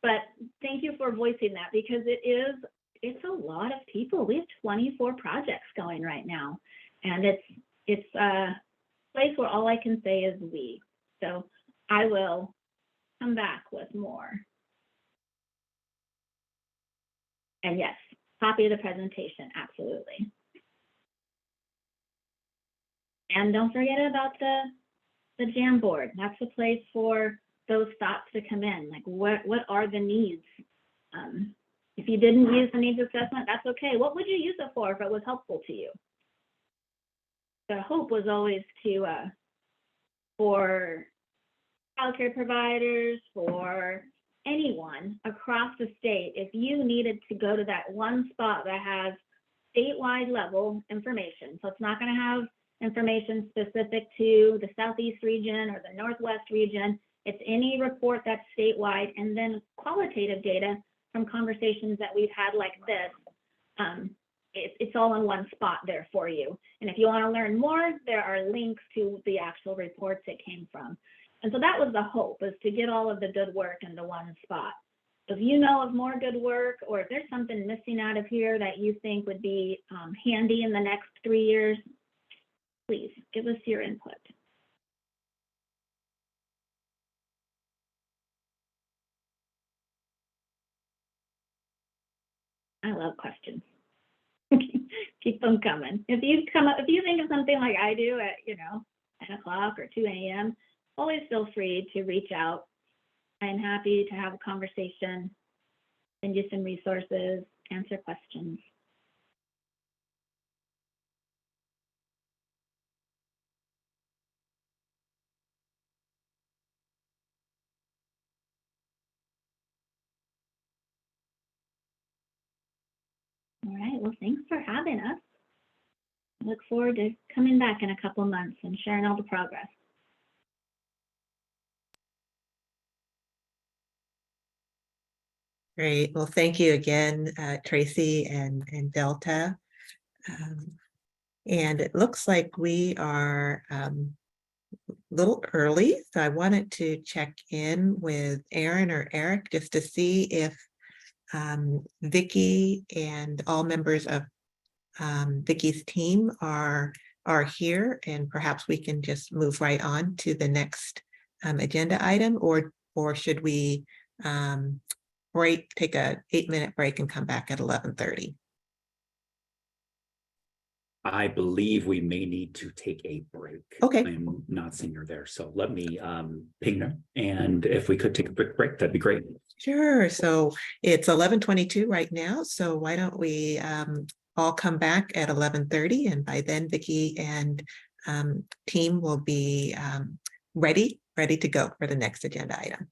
But thank you for voicing that, because it's a lot of people. We have 24 projects going right now, and it's a place where all I can say is "we." So I will come back with more. And yes, copy of the presentation, absolutely. And don't forget about the Jam board. That's the place for those thoughts to come in. Like, what are the needs? If you didn't use the needs assessment, that's okay. What would you use it for if it was helpful to you? The hope was always to, for childcare providers, for anyone across the state, if you needed to go to that one spot that has statewide level information, so it's not going to have information specific to the Southeast region or the Northwest region, it's any report that's statewide, and then qualitative data from conversations that we've had like this. It's all in one spot there for you. And if you want to learn more, there are links to the actual reports it came from. And so that was the hope, is to get all of the good work into one spot. If you know of more good work, or if there's something missing out of here that you think would be handy in the next 3 years, please give us your input. I love questions. Keep them coming. If you think of something like I do at 10 o'clock or 2 a.m., always feel free to reach out. I am happy to have a conversation, send you some resources, answer questions. All right, well, thanks for having us. I look forward to coming back in a couple months and sharing all the progress. Great. Well, thank you again, Tracy and Delta. And it looks like we are a little early, so I wanted to check in with Aaron or Eric just to see if Vicky and all members of Vicky's team are here, and perhaps we can just move right on to the next agenda item, or should we take a 8-minute break and come back at 11:30? I believe we may need to take a break. Okay. I'm not senior there, so let me ping them. And if we could take a quick break, that'd be great. Sure. So it's 11:22 right now. So why don't we all come back at 11:30, and by then Vicky and team will be ready to go for the next agenda item.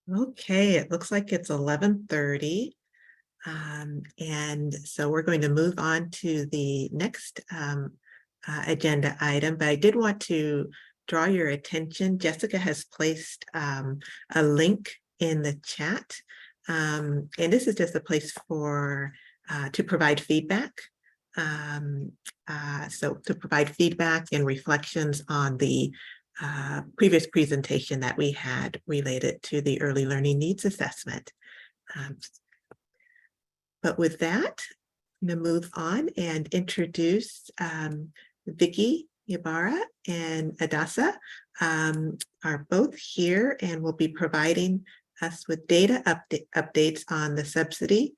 Okay, it looks like it's 11:30. And so we're going to move on to the next agenda item, but I did want to draw your attention. Jessica has placed a link in the chat, and this is just a place for to provide feedback. So to provide feedback and reflections on the previous presentation that we had related to the early learning needs assessment. But with that, I'm going to move on and introduce Vicky Ybarra and Adasa are both here and will be providing us with data updates on the subsidy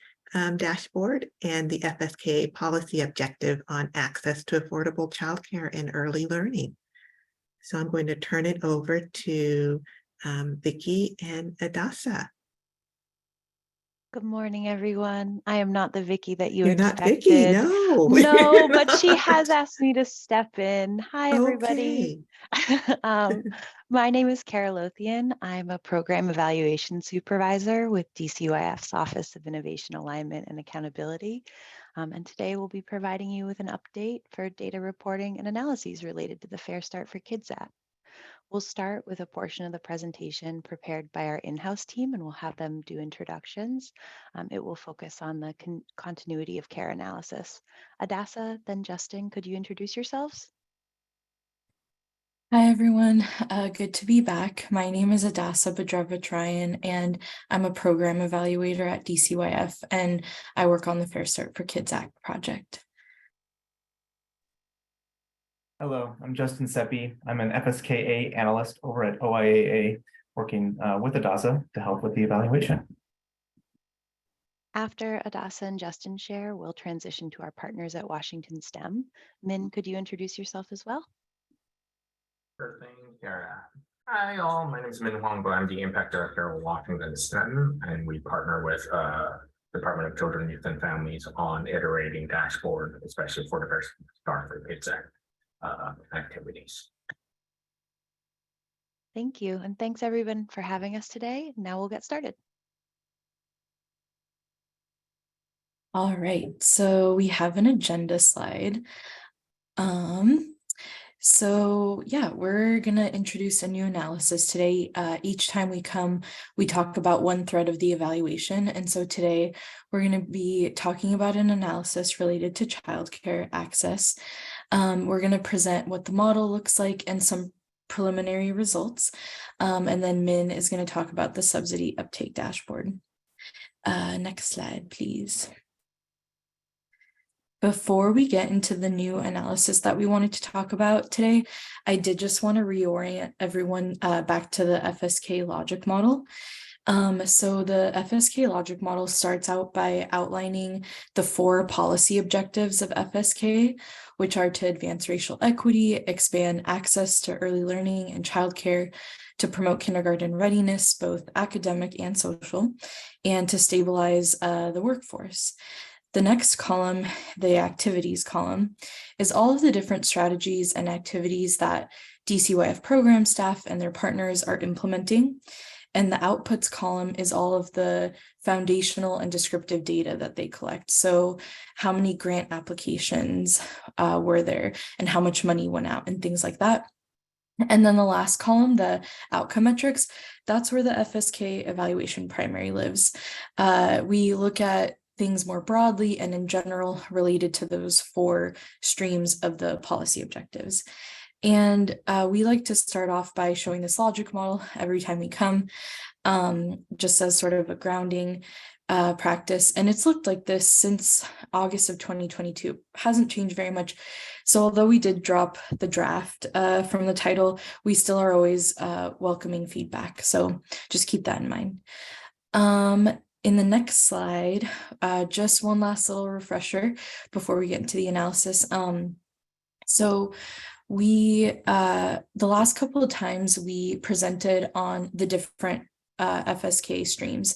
dashboard and the FSK policy objective on access to affordable childcare and early learning. So I'm going to turn it over to Vicky and Adasa. Good morning, everyone. I am not the Vicky that you You're not expected. Vicky, no. No, but she has asked me to step in. Hi, everybody. Okay. My name is Kara Lothian. I'm a program evaluation supervisor with DCYF's Office of Innovation Alignment and Accountability. And today we'll be providing you with an update for data reporting and analyses related to the Fair Start for Kids Act. We'll start with a portion of the presentation prepared by our in-house team, and we'll have them do introductions. It will focus on the continuity of care analysis. Adasa, then Justin, could you introduce yourselves? Hi, everyone. Good to be back. My name is Adasa Badravatrayan, and I'm a program evaluator at DCYF, and I work on the Fair Start for Kids Act project. Hello, I'm Justin Seppi. I'm an FSKA analyst over at OIAA, working with Adasa to help with the evaluation. After Adasa and Justin share, we'll transition to our partners at Washington STEM. Min, could you introduce yourself as well? Sure thing, Kara. Hi, all. My name is Min Huang, but I'm the Impact Director at Washington STEM, and we partner with Department of Children, Youth, and Families on iterating dashboard, especially for the Fair Start for Kids Act activities. Thank you, and thanks everyone for having us today. Now we'll get started. All right, so we have an agenda slide. So yeah, we're gonna introduce a new analysis today. Each time we come, we talk about one thread of the evaluation. And so today we're gonna be talking about an analysis related to childcare access. We're gonna present what the model looks like and some preliminary results. And then Min is gonna talk about the subsidy uptake dashboard. Next slide, please. Before we get into the new analysis that we wanted to talk about today, I did just want to reorient everyone back to the FSK logic model. So the FSK logic model starts out by outlining the 4 policy objectives of FSK, which are to advance racial equity, expand access to early learning and childcare, to promote kindergarten readiness, both academic and social, and to stabilize the workforce. The next column, the activities column, is all of the different strategies and activities that DCYF program staff and their partners are implementing. And the outputs column is all of the foundational and descriptive data that they collect. So how many grant applications were there and how much money went out and things like that. And then the last column, the outcome metrics, that's where the FSK evaluation primary lives. We look at things more broadly and in general related to those 4 streams of the policy objectives. And we like to start off by showing this logic model every time we come, just as sort of a grounding practice. And it's looked like this since August of 2022, hasn't changed very much. So although we did drop the draft from the title, we still are always welcoming feedback. So just keep that in mind. In the next slide, just one last little refresher before we get into the analysis. So we, the last couple of times we presented on the different FSK streams.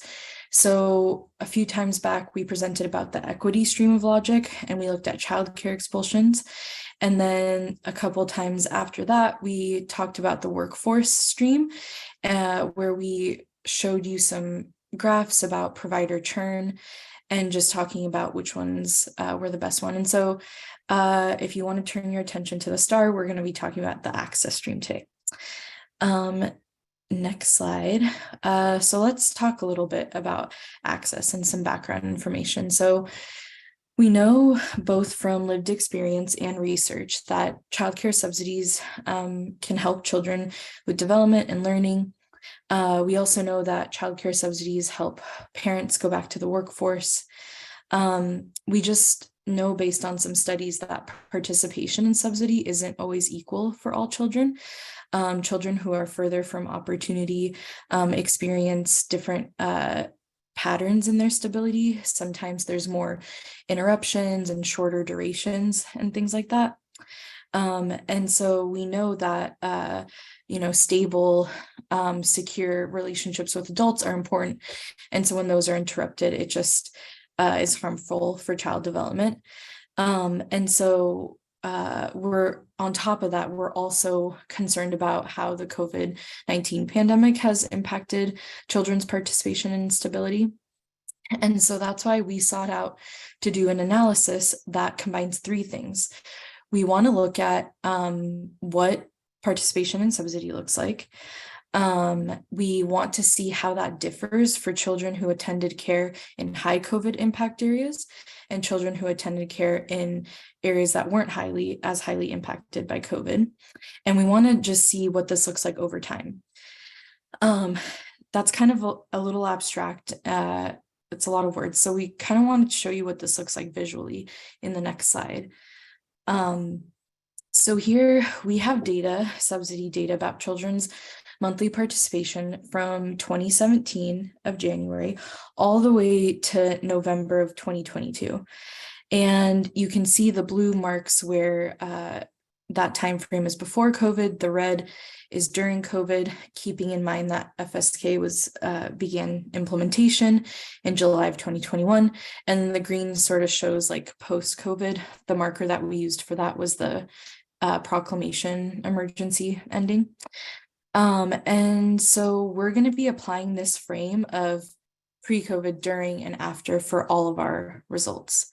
So a few times back, we presented about the equity stream of logic and we looked at childcare expulsions. And then a couple of times after that, we talked about the workforce stream, where we showed you some graphs about provider churn and just talking about which ones were the best one. And so if you want to turn your attention to the star, we're going to be talking about the access stream today. Next slide. So let's talk a little bit about access and some background information. So we know both from lived experience and research that childcare subsidies can help children with development and learning. We also know that childcare subsidies help parents go back to the workforce. We just know based on some studies that participation in subsidy isn't always equal for all children. Children who are further from opportunity experience different patterns in their stability. Sometimes there's more interruptions and shorter durations and things like that. And so we know that, stable, secure relationships with adults are important. And so when those are interrupted, it just is harmful for child development. And so we're on top of that, we're also concerned about how the COVID-19 pandemic has impacted children's participation and stability. And so that's why we sought out to do an analysis that combines 3 things. We want to look at what participation in subsidy looks like. We want to see how that differs for children who attended care in high COVID impact areas and children who attended care in areas that weren't as highly impacted by COVID. And we want to just see what this looks like over time. That's kind of a little abstract. It's a lot of words. So we kind of wanted to show you what this looks like visually in the next slide. So here we have data, subsidy data about children's monthly participation from 2017 of January all the way to November of 2022. And you can see the blue marks where that time frame is before COVID, the red is during COVID, keeping in mind that FSK began implementation in July of 2021. And the green sort of shows like post-COVID. The marker that we used for that was the proclamation emergency ending. And so we're going to be applying this frame of pre-COVID, during, and after for all of our results.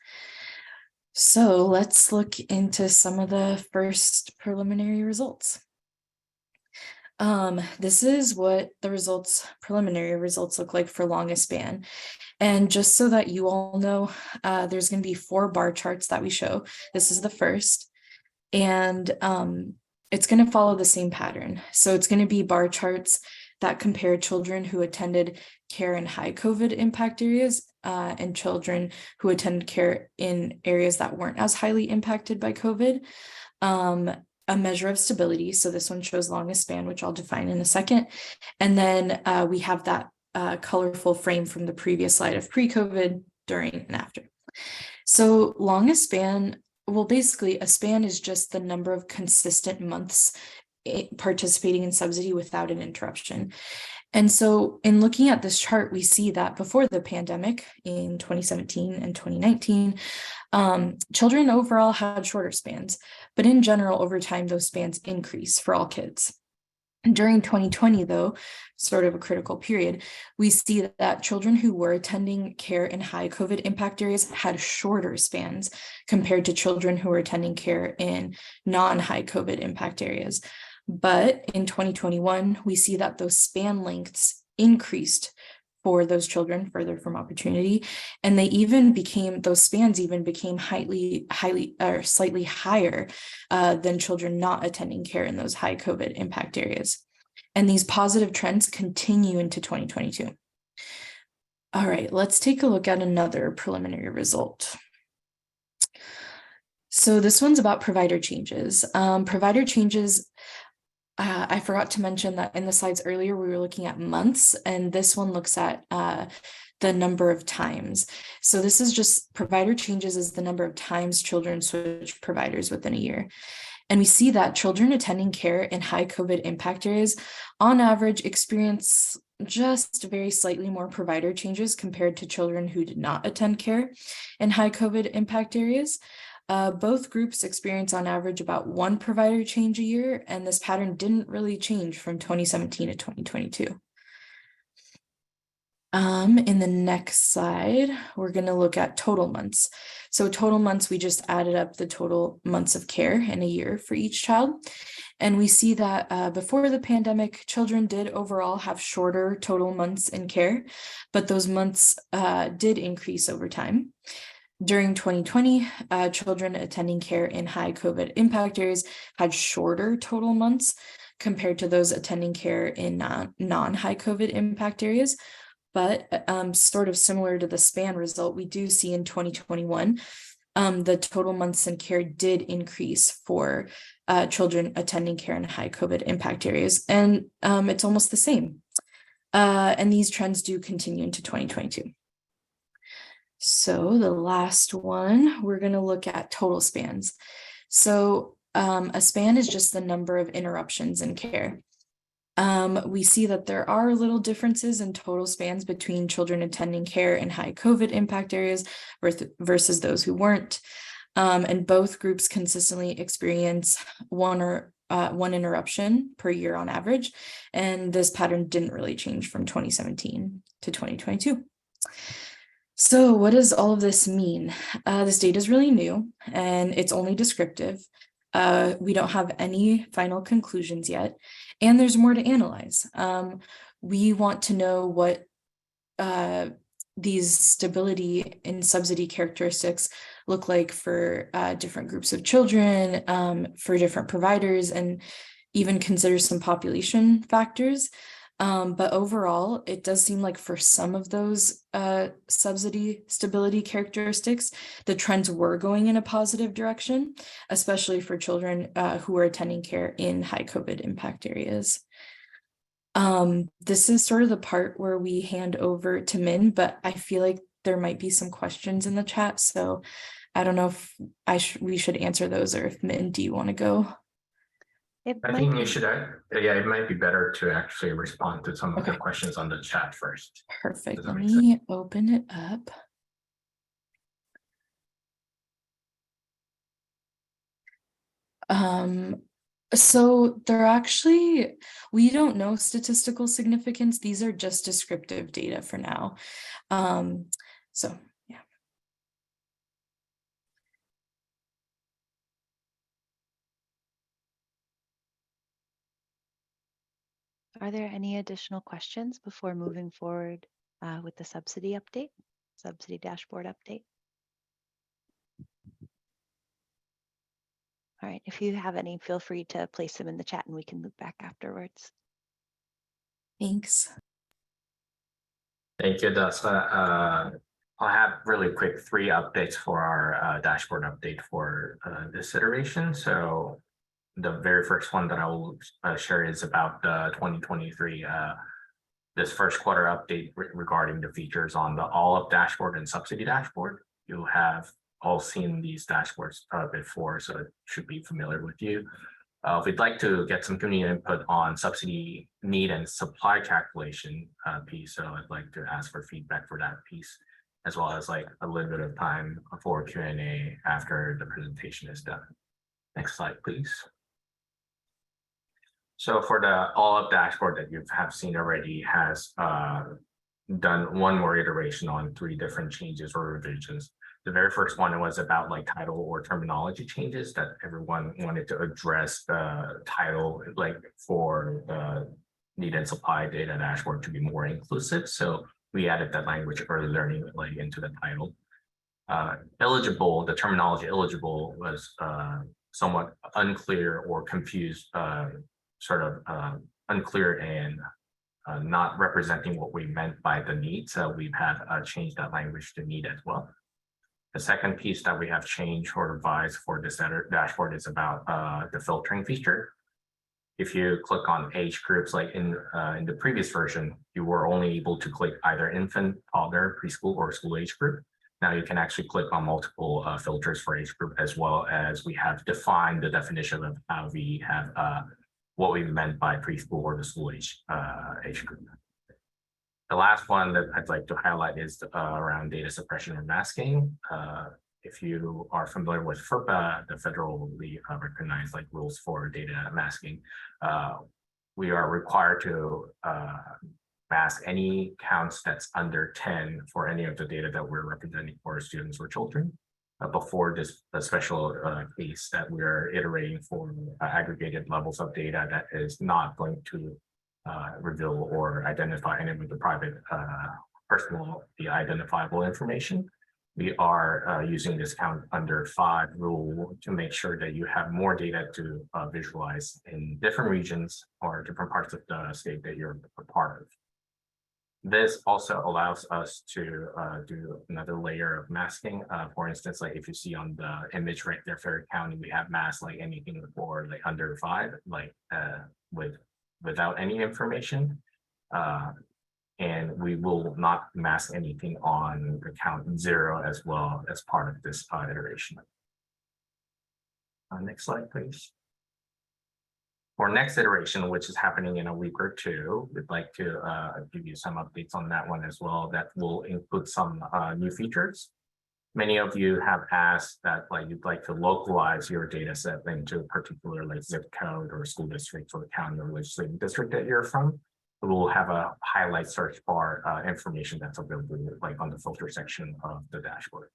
So let's look into some of the first preliminary results. This is what the preliminary results look like for longest span. And just so that you all know, there's going to be 4 bar charts that we show. This is the first, and it's going to follow the same pattern. So it's going to be bar charts that compare children who attended care in high COVID impact areas and children who attended care in areas that weren't as highly impacted by COVID. A measure of stability. So this one shows longest span, which I'll define in a second. And then we have that colorful frame from the previous slide of pre-COVID, during, and after. So longest span, well, basically a span is just the number of consistent months participating in subsidy without an interruption. And so in looking at this chart, we see that before the pandemic in 2017 and 2019, children overall had shorter spans, but in general, over time, those spans increase for all kids. During 2020, though, sort of a critical period, we see that children who were attending care in high COVID impact areas had shorter spans compared to children who were attending care in non-high COVID impact areas. But in 2021, we see that those span lengths increased for those children further from opportunity, and those spans even became highly or slightly higher than children not attending care in those high COVID impact areas. And these positive trends continue into 2022. All right, let's take a look at another preliminary result. So this one's about provider changes. Provider changes, I forgot to mention that in the slides earlier, we were looking at months, and this one looks at the number of times. So this is just provider changes is the number of times children switch providers within a year. And we see that children attending care in high COVID impact areas on average experience just very slightly more provider changes compared to children who did not attend care in high COVID impact areas. Both groups experience on average about 1 provider change a year, and this pattern didn't really change from 2017 to 2022. In the next slide, we're going to look at total months. So total months, we just added up the total months of care in a year for each child. And we see that before the pandemic, children did overall have shorter total months in care, but those months did increase over time. During 2020, children attending care in high COVID impact areas had shorter total months compared to those attending care in non-high COVID impact areas. But sort of similar to the span result, we do see in 2021, the total months in care did increase for children attending care in high COVID impact areas. And it's almost the same. And these trends do continue into 2022. So the last one, we're going to look at total spans. So a span is just the number of interruptions in care. We see that there are little differences in total spans between children attending care in high COVID impact areas versus those who weren't. And both groups consistently experience one interruption per year on average. And this pattern didn't really change from 2017 to 2022. So what does all of this mean? This data is really new and it's only descriptive. We don't have any final conclusions yet, and there's more to analyze. We want to know what these stability and subsidy characteristics look like for different groups of children, for different providers, and even consider some population factors. But overall, it does seem like for some of those subsidy stability characteristics, the trends were going in a positive direction, especially for children who are attending care in high COVID impact areas. This is sort of the part where we hand over to Min, but I feel like there might be some questions in the chat. So I don't know if we should answer those, or if Min, do you want to go? I think you should, yeah, it might be better to actually respond to some of the questions on the chat first. Perfect. Let me open it up. So they're actually, we don't know statistical significance. These are just descriptive data for now. So yeah. Are there any additional questions before moving forward with the subsidy dashboard update? All right, if you have any, feel free to place them in the chat and we can loop back afterwards. Thanks. Thank you, Dasa. I'll have really quick 3 updates for our dashboard update for this iteration. So the very first one that I will share is about the 2023 this first quarter update regarding the features on the all-up dashboard and subsidy dashboard. You have all seen these dashboards before, so it should be familiar with you. We'd like to get some community input on subsidy need and supply calculation piece, so I'd like to ask for feedback for that piece, as well as like a little bit of time for Q&A after the presentation is done. Next slide, please. So for the all-up dashboard that you have seen already has done one more iteration on 3 different changes or revisions. The very first one was about like title or terminology changes that everyone wanted to address the title like for the need and supply data dashboard to be more inclusive. So we added that language early learning like into the title. Eligible, the terminology eligible was somewhat unclear or confused, sort of unclear and not representing what we meant by the need. So we've had changed that language to need as well. The second piece that we have changed or revised for this dashboard is about the filtering feature. If you click on age groups, like in the previous version, you were only able to click either infant, toddler, preschool, or school age group. Now you can actually click on multiple filters for age group, as well as we have defined the definition of how we have what we meant by preschool or the school age group. The last one that I'd like to highlight is around data suppression or masking. If you are familiar with FERPA, the federally recognized like rules for data masking, we are required to mask any counts that's under 10 for any of the data that we're representing for students or children. Before this special case that we're iterating for aggregated levels of data that is not going to reveal or identify any of the private personal identifiable information. We are using this count under 5 rule to make sure that you have more data to visualize in different regions or different parts of the state that you're a part of. This also allows us to do another layer of masking. For instance, like if you see on the image right there, Fayette County, we have masked like anything for like under 5, like without any information. And we will not mask anything on the count 0 as well as part of this iteration. Next slide, please. For next iteration, which is happening in a week or 2, we'd like to give you some updates on that one as well. That will include some new features. Many of you have asked that like you'd like to localize your data set into a particular like zip code or school district or county or legislative district that you're from. We'll have a highlight search bar information that's available like on the filter section of the dashboard.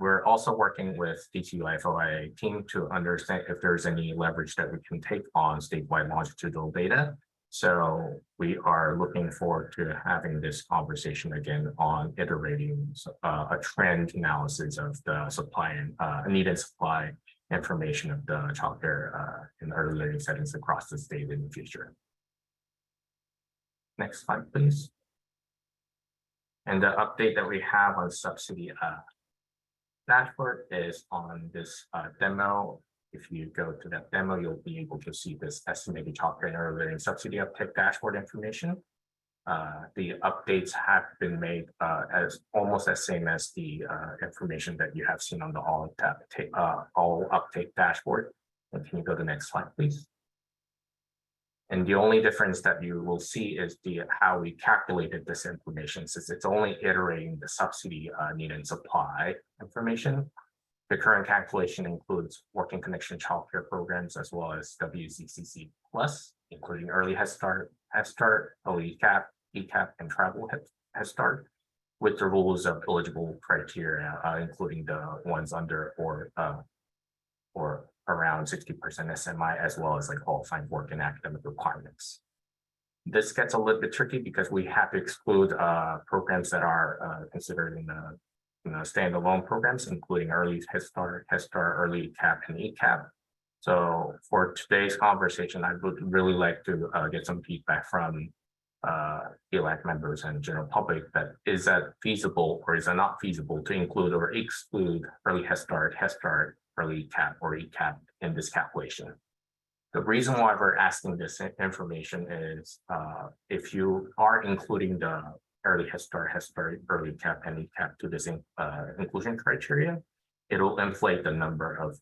We're also working with DCUI FOIA team to understand if there's any leverage that we can take on statewide longitudinal data. So we are looking forward to having this conversation again on iterating a trend analysis of the supply and need and supply information of the childcare in early learning settings across the state in the future. Next slide, please. And the update that we have on subsidy dashboard is on this demo. If you go to that demo, you'll be able to see this estimated childcare and early learning subsidy uptake dashboard information. The updates have been made as almost as same as the information that you have seen on the all uptake dashboard. And can you go to the next slide, please? And the only difference that you will see is how we calculated this information, since it's only iterating the subsidy need and supply information. The current calculation includes working connection childcare programs as well as WCCC plus, including early Head Start, OECAP, ECAP, and travel Head Start, with the rules of eligible criteria, including the ones under or around 60% SMI, as well as like qualifying work and academic requirements. This gets a little bit tricky because we have to exclude programs that are considered in the standalone programs, including early Head Start, early CAP, and ECAP. So for today's conversation, I would really like to get some feedback from ELAC members and general public that is that feasible or is it not feasible to include or exclude early Head Start, early CAP or ECAP in this calculation. The reason why we're asking this information is if you are including the early Head Start, early CAP, and ECAP to this inclusion criteria, it'll inflate the number of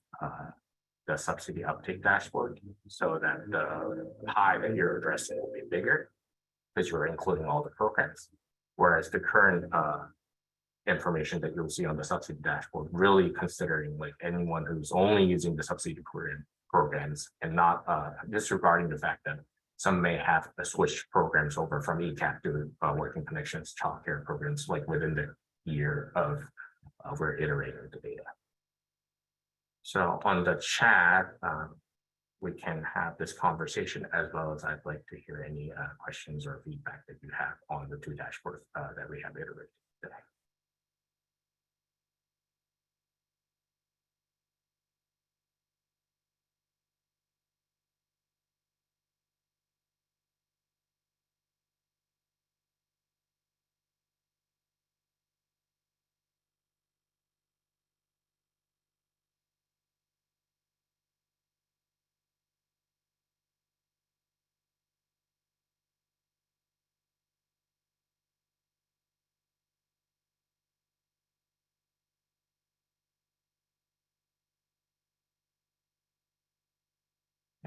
the subsidy uptake dashboard so that the pie that you're addressing will be bigger because you're including all the programs. Whereas the current information that you'll see on the subsidy dashboard, really considering like anyone who's only using the subsidy programs and not disregarding the fact that some may have switched programs over from ECAP to working connections childcare programs like within the year of we're iterating the data. So on the chat, we can have this conversation as well as I'd like to hear any questions or feedback that you have on the two dashboards that we have iterated today.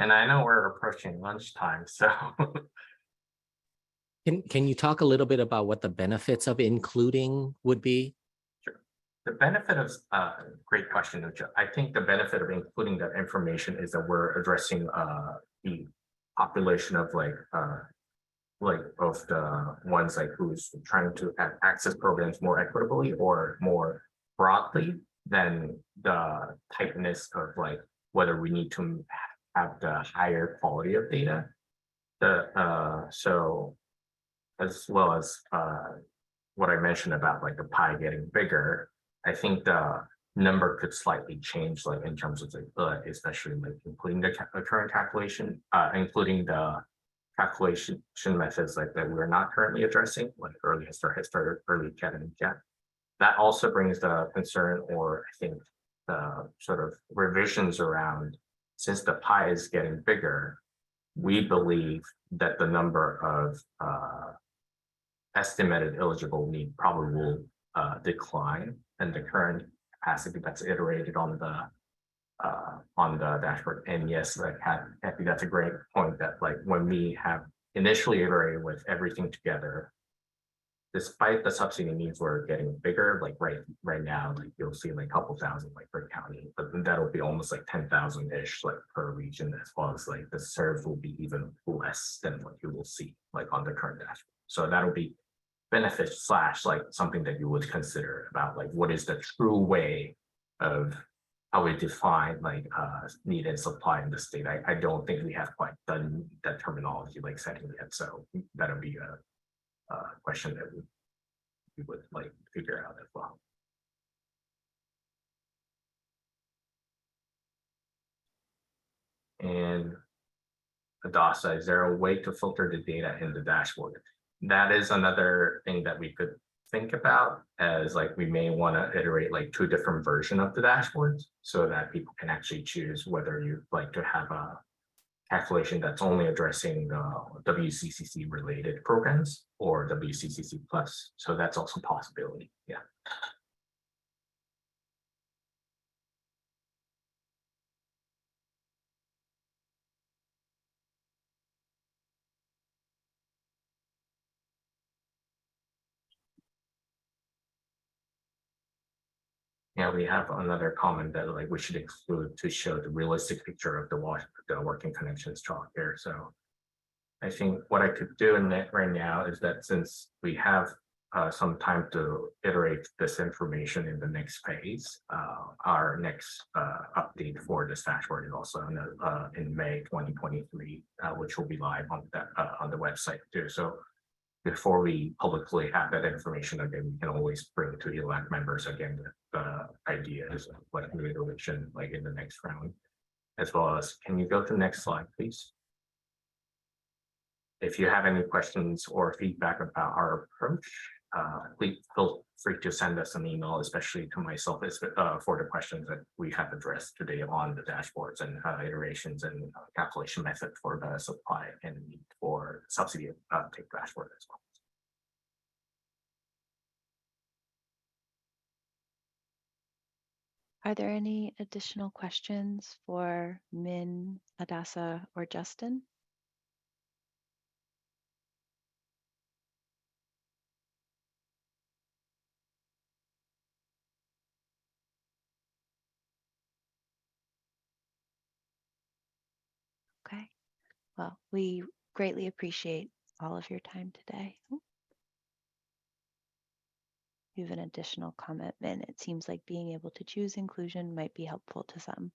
And I know we're approaching lunchtime, so. Can you talk a little bit about what the benefits of including would be? Sure. The benefit of, great question, Ucha. I think the benefit of including that information is that we're addressing the population of like of the ones like who's trying to access programs more equitably or more broadly than the tightness of like whether we need to have the higher quality of data. So as well as what I mentioned about like the pie getting bigger, I think the number could slightly change, like in terms of like, especially like including the current calculation, including the calculation methods like that we're not currently addressing, like early Head Start, early CAP and ECAP. That also brings the concern, or I think the sort of revisions around, since the pie is getting bigger, we believe that the number of estimated eligible need probably will decline, and the current capacity that's iterated on the dashboard. And yes, like I think that's a great point that like when we have initially iterated with everything together, despite the subsidy needs were getting bigger, like right now, like you'll see like a couple thousand like per county, but then that'll be almost like 10,000-ish like per region, as well as like the serve will be even less than what you will see like on the current dashboard. So that'll be benefit / like something that you would consider about like what is the true way of how we define like need and supply in the state. I don't think we have quite done that terminology like setting yet. So that'll be a question that we would like figure out as well. And Adasa, is there a way to filter the data in the dashboard? That is another thing that we could think about, as like we may want to iterate like 2 different versions of the dashboards so that people can actually choose whether you'd like to have a calculation that's only addressing WCCC related programs or WCCC plus. So that's also a possibility. Yeah. Yeah, we have another comment that like we should include to show the realistic picture of the working connections childcare. So I think what I could do in that right now is that since we have some time to iterate this information in the next phase, our next update for this dashboard is also in May 2023, which will be live on the website too. So before we publicly have that information again, we can always bring to ELAC members again the ideas of what new iteration like in the next round, as well as, can you go to the next slide, please? If you have any questions or feedback about our approach, please feel free to send us an email, especially to myself, for the questions that we have addressed today on the dashboards and iterations and calculation method for the supply and need for subsidy uptake dashboard as well. Are there any additional questions for Min, Adasa, or Justin? Okay, well, we greatly appreciate all of your time today. You have an additional comment, Min. It seems like being able to choose inclusion might be helpful to some.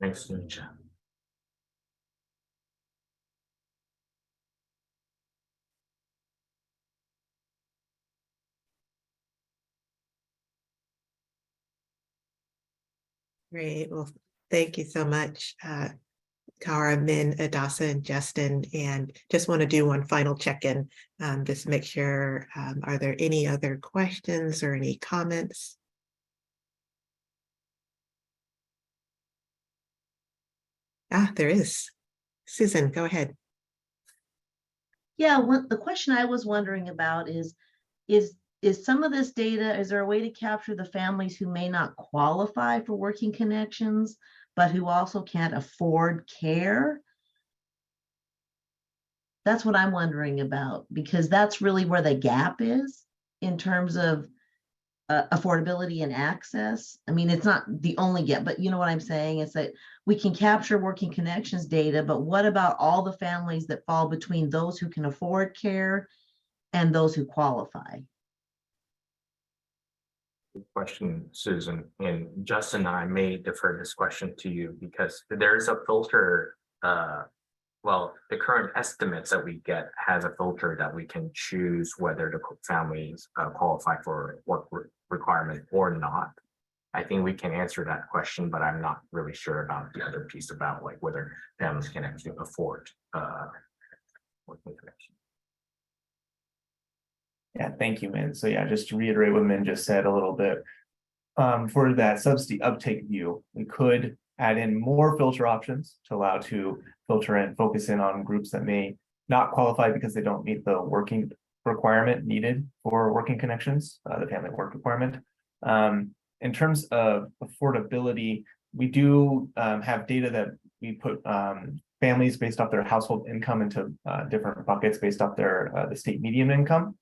Thanks, Ninja. Great. Well, thank you so much, Tara, Min, Adasa, and Justin. And just want to do one final check-in, just make sure, are there any other questions or any comments? There is. Susan, go ahead. Yeah, the question I was wondering about is some of this data, is there a way to capture the families who may not qualify for working connections, but who also can't afford care? That's what I'm wondering about, because that's really where the gap is in terms of affordability and access. I mean, it's not the only gap, but you know what I'm saying? Is that we can capture working connections data, but what about all the families that fall between those who can afford care and those who qualify? Good question, Susan. And Justin and I may defer this question to you because there is a filter. Well, the current estimates that we get has a filter that we can choose whether the families qualify for work requirement or not. I think we can answer that question, but I'm not really sure about the other piece about like whether families can actually afford working connection. Yeah, thank you, Min. So yeah, just to reiterate what Min just said a little bit, for that subsidy uptake view, we could add in more filter options to allow to filter and focus in on groups that may not qualify because they don't meet the working requirement needed for working connections, the family work requirement. In terms of affordability, we do have data that we put families based off their household income into different buckets based off their the state median income.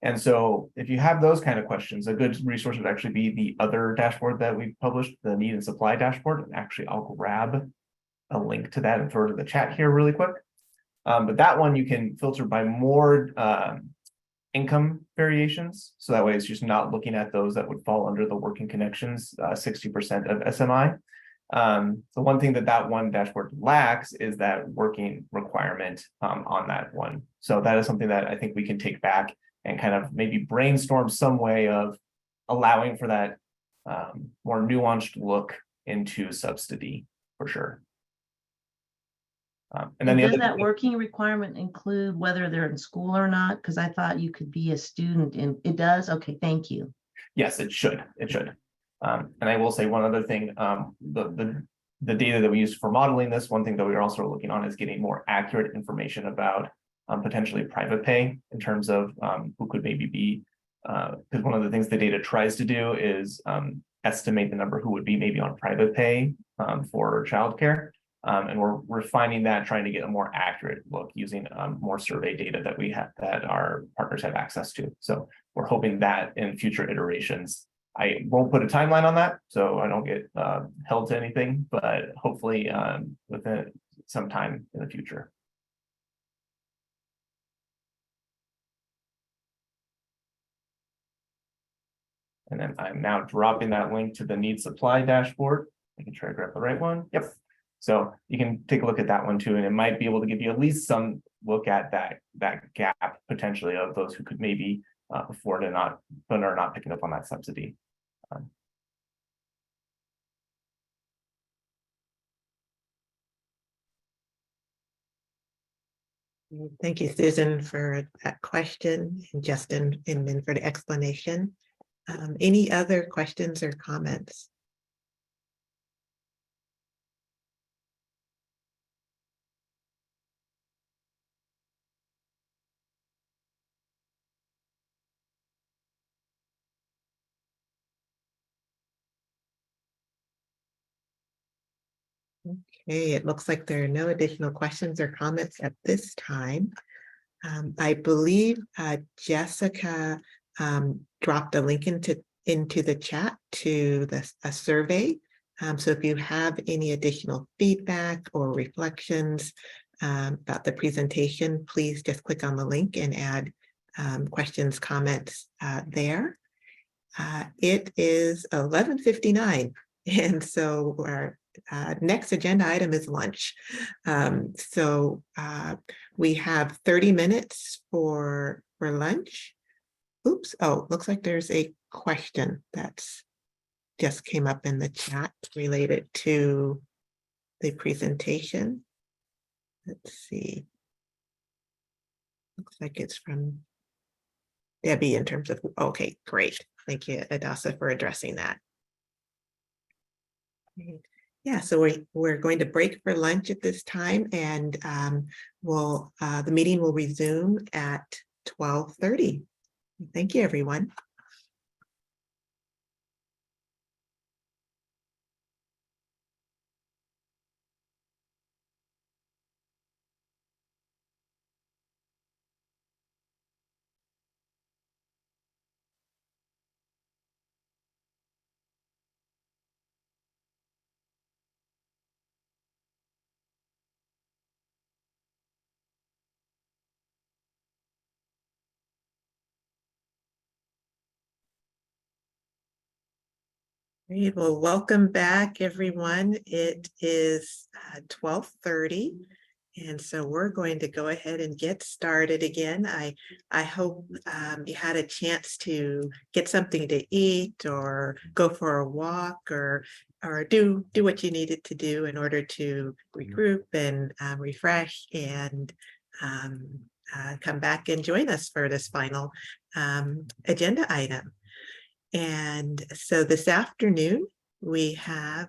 And so if you have those kind of questions, a good resource would actually be the other dashboard that we published, the need and supply dashboard. And actually, I'll grab a link to that and throw it to the chat here really quick. But that one you can filter by more income variations. So that way it's just not looking at those that would fall under the working connections, 60% of SMI. The one thing that one dashboard lacks is that working requirement on that one. So that is something that I think we can take back and kind of maybe brainstorm some way of allowing for that more nuanced look into subsidy for sure. And then does that working requirement include whether they're in school or not? Because I thought you could be a student and it does. Okay, thank you. Yes, it should. It should. And I will say one other thing, the data that we use for modeling this, one thing that we are also looking on is getting more accurate information about potentially private pay in terms of who could maybe be, because one of the things the data tries to do is estimate the number who would be maybe on private pay for childcare. And we're finding that, trying to get a more accurate look using more survey data that we have, that our partners have access to. So we're hoping that in future iterations, I won't put a timeline on that, so I don't get held to anything, but hopefully within some time in the future. And then I'm now dropping that link to the need supply dashboard. I can try to grab the right one. Yep. So you can take a look at that one too, and it might be able to give you at least some look at that gap potentially of those who could maybe afford and not, but are not picking up on that subsidy. Thank you, Susan, for that question, and Justin and Min for the explanation. Any other questions or comments? Okay, it looks like there are no additional questions or comments at this time. I believe Jessica dropped a link into the chat to a survey. So if you have any additional feedback or reflections about the presentation, please just click on the link and add questions, comments there. It is 11:59, and so our next agenda item is lunch. So we have 30 minutes for lunch. Oops, oh, looks like there's a question that's just came up in the chat related to the presentation. Let's see. Looks like it's from Debbie in terms of, okay, great. Thank you, Adasa, for addressing that. Yeah, so we're going to break for lunch at this time, and the meeting will resume at 12:30. Thank you, everyone. Great. Well, welcome back, everyone. It is 12:30, and so we're going to go ahead and get started again. I hope you had a chance to get something to eat or go for a walk or do what you needed to do in order to regroup and refresh and come back and join us for this final agenda item. And so this afternoon, we have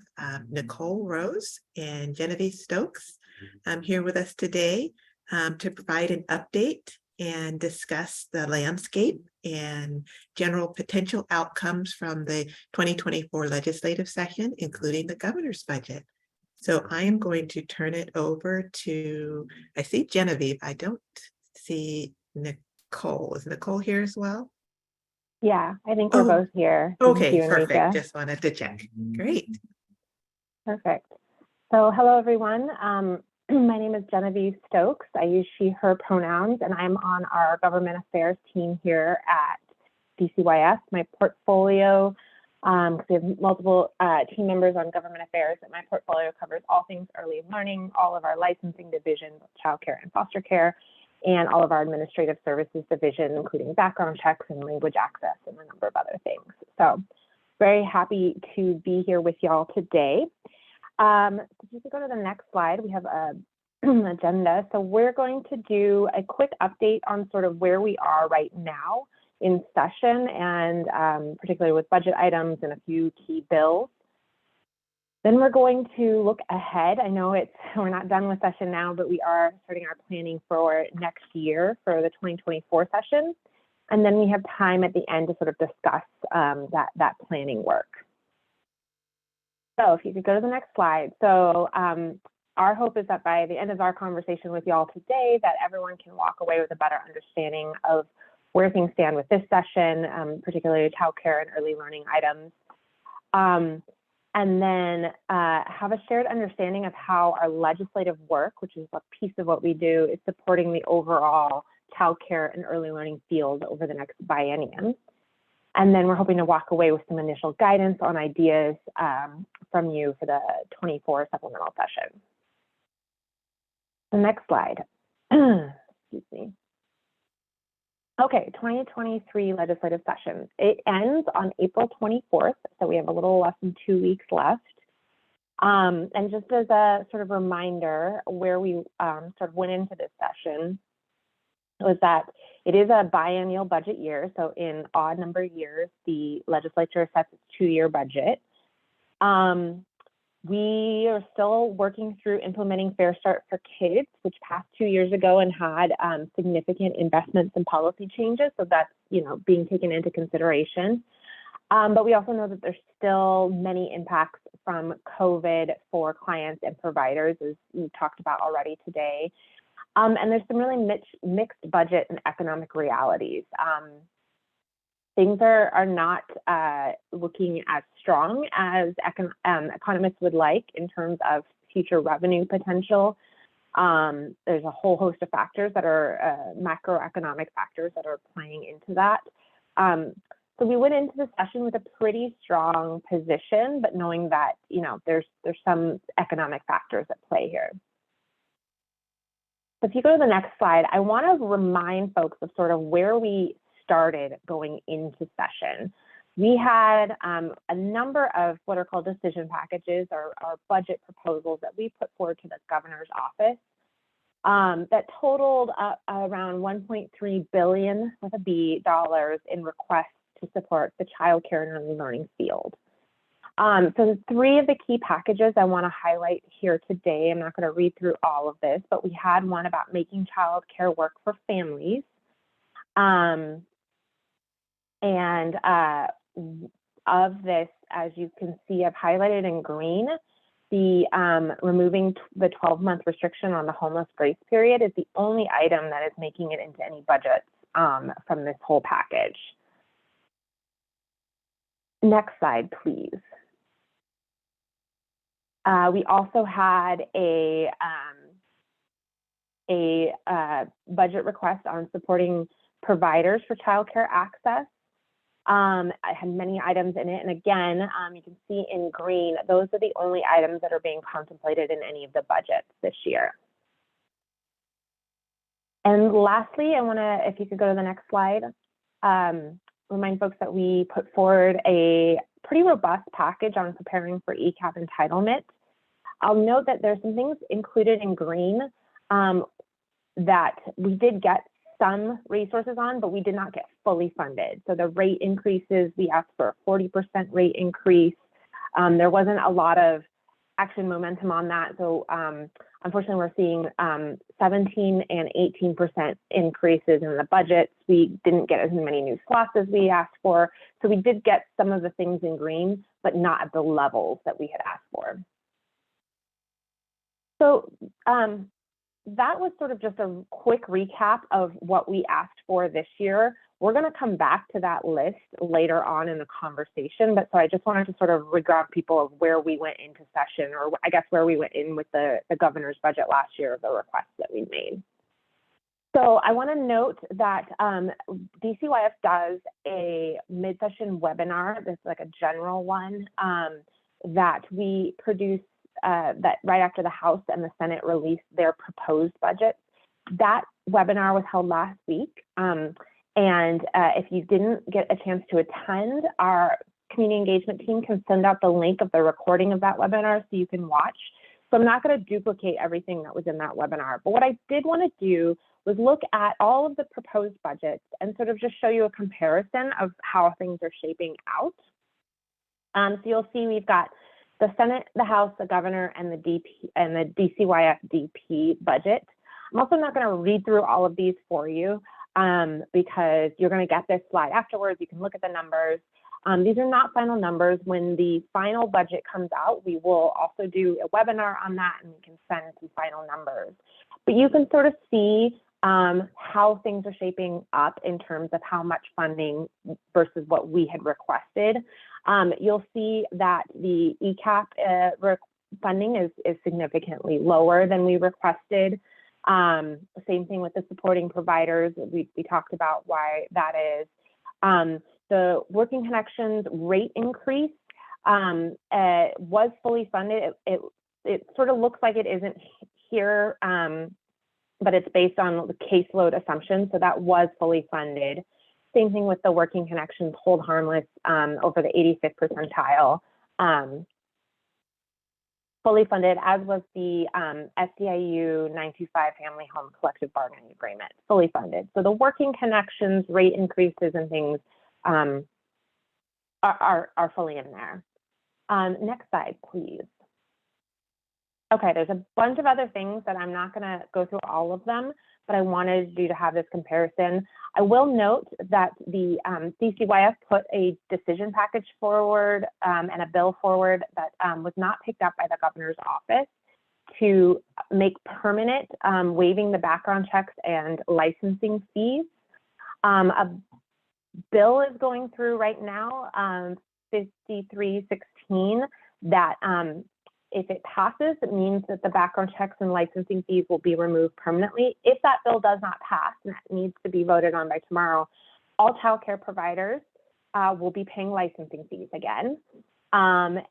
Nicole Rose and Genevieve Stokes here with us today to provide an update and discuss the landscape and general potential outcomes from the 2024 legislative session, including the governor's budget. So I am going to turn it over to, I see Genevieve, I don't see Nicole. Is Nicole here as well? Yeah, I think we're both here. Thank Okay, you, perfect. Enrica. Just wanted to check. Great. Perfect. So hello, everyone. My name is Genevieve Stokes. I use she, her pronouns, and I'm on our government affairs team here at DCYS. My portfolio, because we have multiple team members on government affairs, and my portfolio covers all things early learning, all of our licensing divisions, childcare and foster care, and all of our administrative services division, including background checks and language access and a number of other things. So very happy to be here with y'all today. If you could go to the next slide, we have an agenda. So we're going to do a quick update on sort of where we are right now in session, and particularly with budget items and a few key bills. Then we're going to look ahead. I know we're not done with session now, but we are starting our planning for next year for the 2024 session. And then we have time at the end to sort of discuss that planning work. So if you could go to the next slide. So our hope is that by the end of our conversation with y'all today, that everyone can walk away with a better understanding of where things stand with this session, particularly childcare and early learning items. And then have a shared understanding of how our legislative work, which is a piece of what we do, is supporting the overall childcare and early learning field over the next biennium. And then we're hoping to walk away with some initial guidance on ideas from you for the 24 supplemental session. The next slide. Excuse me. Okay, 2023 legislative session. It ends on April 24th, so we have a little less than 2 weeks left. And just as a sort of reminder, where we sort of went into this session was that it is a biennial budget year. So in odd number years, the legislature sets its 2-year budget. We are still working through implementing Fair Start for Kids, which passed 2 years ago and had significant investments and policy changes. So that's, being taken into consideration. But we also know that there's still many impacts from COVID for clients and providers, as we talked about already today. And there's some really mixed budget and economic realities. Things are not looking as strong as economists would like in terms of future revenue potential. There's a whole host of factors that are macroeconomic factors that are playing into that. So we went into the session with a pretty strong position, but knowing that there's some economic factors at play here. So if you go to the next slide, I want to remind folks of sort of where we started going into session. We had a number of what are called decision packages or budget proposals that we put forward to the governor's office that totaled around $1.3 billion with a B dollars in requests to support the child care and early learning field. So the 3 of the key packages I want to highlight here today, I'm not going to read through all of this, but we had one about making child care work for families. And of this, as you can see, I've highlighted in green, the removing the 12-month restriction on the homeless grace period is the only item that is making it into any budgets from this whole package. Next slide, please. We also had a budget request on supporting providers for childcare access. I had many items in it, and again, you can see in green, those are the only items that are being contemplated in any of the budgets this year. And lastly, I want to, if you could go to the next slide, remind folks that we put forward a pretty robust package on preparing for ECAP entitlement. I'll note that there's some things included in green that we did get some resources on, but we did not get fully funded. So the rate increases, we asked for a 40% rate increase. There wasn't a lot of action momentum on that. So unfortunately, we're seeing 17 and 18% increases in the budgets. We didn't get as many new slots as we asked for. So we did get some of the things in green, but not at the levels that we had asked for. So that was sort of just a quick recap of what we asked for this year. We're going to come back to that list later on in the conversation, but so I just wanted to sort of re-grab people of where we went into session, or I guess where we went in with the governor's budget last year of the requests that we made. So I want to note that DCYF does a mid-session webinar. That's like a general one that we produce that right after the House and the Senate released their proposed budget. That webinar was held last week. And if you didn't get a chance to attend, our community engagement team can send out the link of the recording of that webinar so you can watch. So I'm not going to duplicate everything that was in that webinar. But what I did want to do was look at all of the proposed budgets and sort of just show you a comparison of how things are shaping out. So you'll see we've got the Senate, the House, the governor, and the DP and the DCYF DP budget. I'm also not going to read through all of these for you because you're going to get this slide afterwards. You can look at the numbers. These are not final numbers. When the final budget comes out, we will also do a webinar on that and we can send some final numbers. But you can sort of see how things are shaping up in terms of how much funding versus what we had requested. You'll see that the ECAP funding is significantly lower than we requested. Same thing with the supporting providers. We talked about why that is. The Working Connections rate increase was fully funded. It sort of looks like it isn't here, but it's based on the caseload assumptions, so that was fully funded. Same thing with the Working Connections hold harmless over the 85th percentile. Fully funded, as was the SEIU 925 Family Home Collective Bargaining Agreement, fully funded. So the Working Connections rate increases and things are fully in there. Next slide, please. Okay, there's a bunch of other things that I'm not gonna go through all of them, but I wanted you to have this comparison. I will note that the DCYF put a decision package forward and a bill forward that was not picked up by the governor's office to make permanent waiving the background checks and licensing fees. A bill is going through right now, 5316, that if it passes, it means that the background checks and licensing fees will be removed permanently. If that bill does not pass, and that needs to be voted on by tomorrow, all child care providers will be paying licensing fees again. Then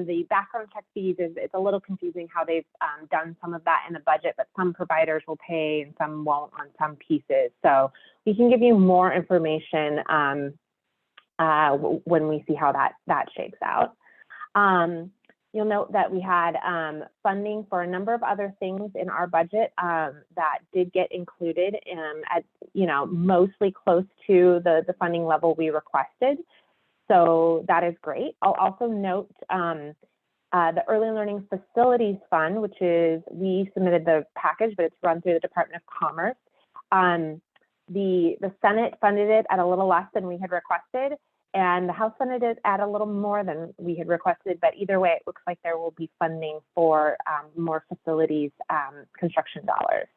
the background check fees, it's a little confusing how they've done some of that in the budget, but some providers will pay and some won't on some pieces. So we can give you more information when we see how that shakes out. You'll note that we had funding for a number of other things in our budget that did get included at, mostly close to the funding level we requested. So that is great. I'll also note the Early Learning Facilities Fund, which is, we submitted the package, but it's run through the Department of Commerce. The Senate funded it at a little less than we had requested, and the House funded it at a little more than we had requested, but either way, it looks like there will be funding for more facilities construction dollars.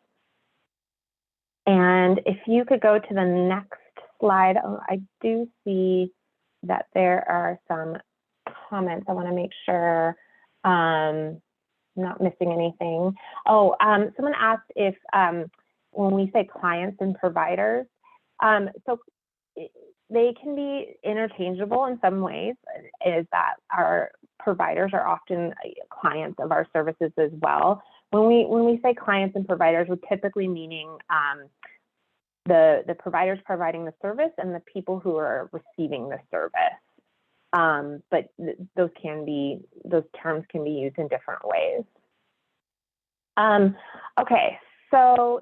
And if you could go to the next slide, I do see that there are some comments. I want to make sure I'm not missing anything. Oh, someone asked if when we say clients and providers, so they can be interchangeable in some ways, is that our providers are often clients of our services as well. When we say clients and providers, we're typically meaning the providers providing the service and the people who are receiving the service. But those terms can be used in different ways. Okay, so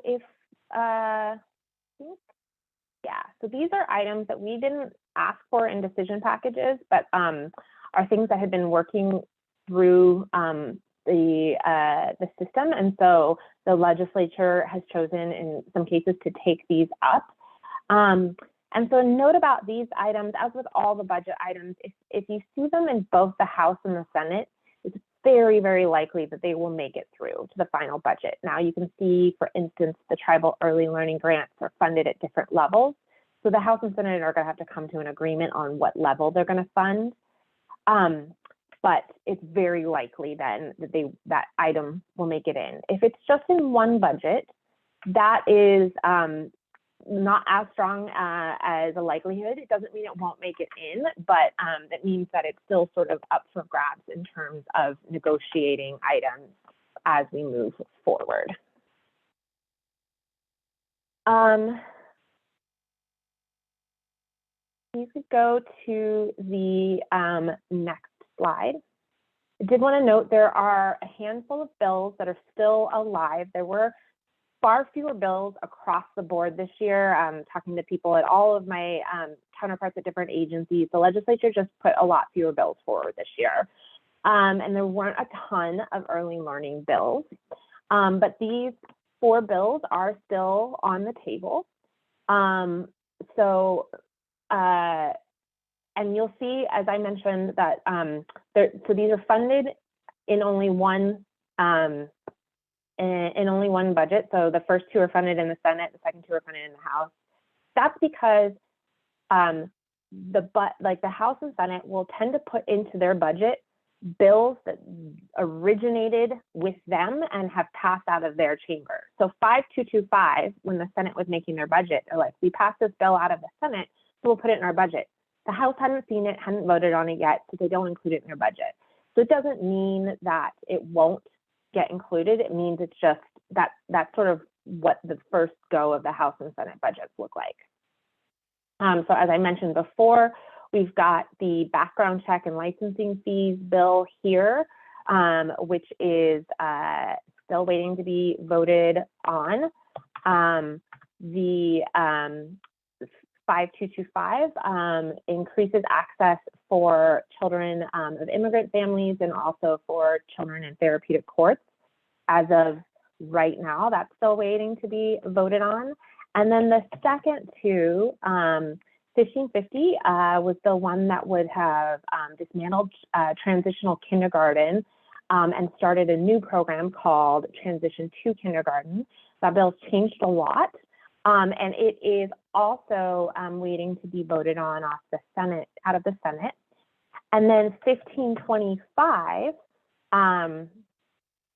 so these are items that we didn't ask for in decision packages, but are things that have been working through the system. And so the legislature has chosen in some cases to take these up. And so a note about these items, as with all the budget items, if you see them in both the House and the Senate, it's very, very likely that they will make it through to the final budget. Now you can see, for instance, the tribal early learning grants are funded at different levels. So the House and Senate are going to have to come to an agreement on what level they're going to fund. But it's very likely then that that item will make it in. If it's just in one budget, that is not as strong as a likelihood. It doesn't mean it won't make it in, but that means that it's still sort of up for grabs in terms of negotiating items as we move forward. You could go to the next slide. I did want to note there are a handful of bills that are still alive. There were far fewer bills across the board this year. Talking to people at all of my counterparts at different agencies, the legislature just put a lot fewer bills forward this year. And there weren't a ton of early learning bills. But these 4 bills are still on the table. and you'll see, as I mentioned, that so these are funded in only one in only one budget. So the first two are funded in the Senate, the second two are funded in the House. That's because the House and Senate will tend to put into their budget bills that originated with them and have passed out of their chamber. So 5225, when the Senate was making their budget, they're like, we passed this bill out of the Senate, so we'll put it in our budget. The House hadn't seen it, hadn't voted on it yet, so they don't include it in their budget. So it doesn't mean that it won't get included. It means it's just that's sort of what the first go of the House and Senate budgets look like. So as I mentioned before, we've got the background check and licensing fees bill here, which is still waiting to be voted on. The 5225 increases access for children of immigrant families and also for children in therapeutic courts. As of right now, that's still waiting to be voted on. And then the second two, 1550 was the one that would have dismantled transitional kindergarten and started a new program called Transition to Kindergarten. That bill's changed a lot, and it is also waiting to be voted on out of the Senate. And then 1525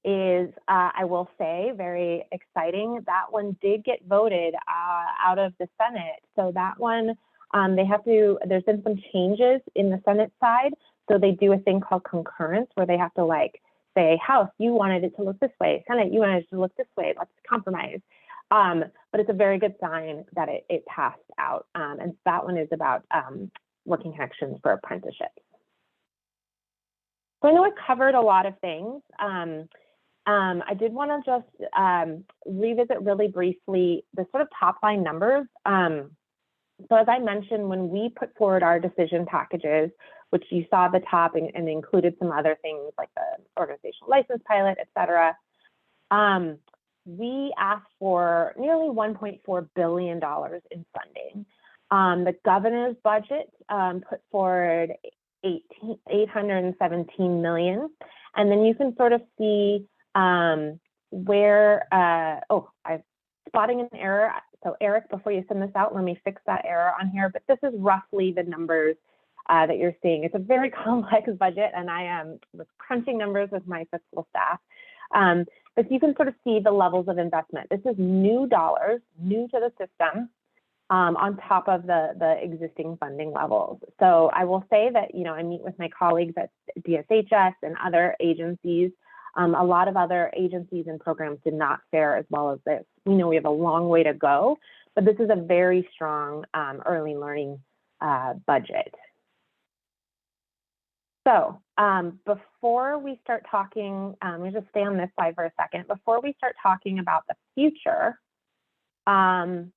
is, I will say, very exciting. That one did get voted out of the Senate. So that one, there's been some changes in the Senate side. So they do a thing called concurrence where they have to like say, House, you wanted it to look this way. Senate, you wanted it to look this way. Let's compromise. But it's a very good sign that it passed out. And that one is about working connections for apprenticeships. So I know I covered a lot of things. I did want to just revisit really briefly the sort of top line numbers. So as I mentioned, when we put forward our decision packages, which you saw at the top and included some other things like the organizational license pilot, et cetera, we asked for nearly $1.4 billion in funding. The governor's budget put forward $817 million. And then you can sort of see where, I'm spotting an error. So Eric, before you send this out, let me fix that error on here. But this is roughly the numbers that you're seeing. It's a very complex budget, and I was crunching numbers with my fiscal staff. But you can sort of see the levels of investment. This is new dollars, new to the system, on top of the existing funding levels. So I will say that, I meet with my colleagues at DSHS and other agencies. A lot of other agencies and programs did not fare as well as this. We know we have a long way to go, but this is a very strong early learning budget. So before we start talking, let me just stay on this slide for a second. Before we start talking about the future, I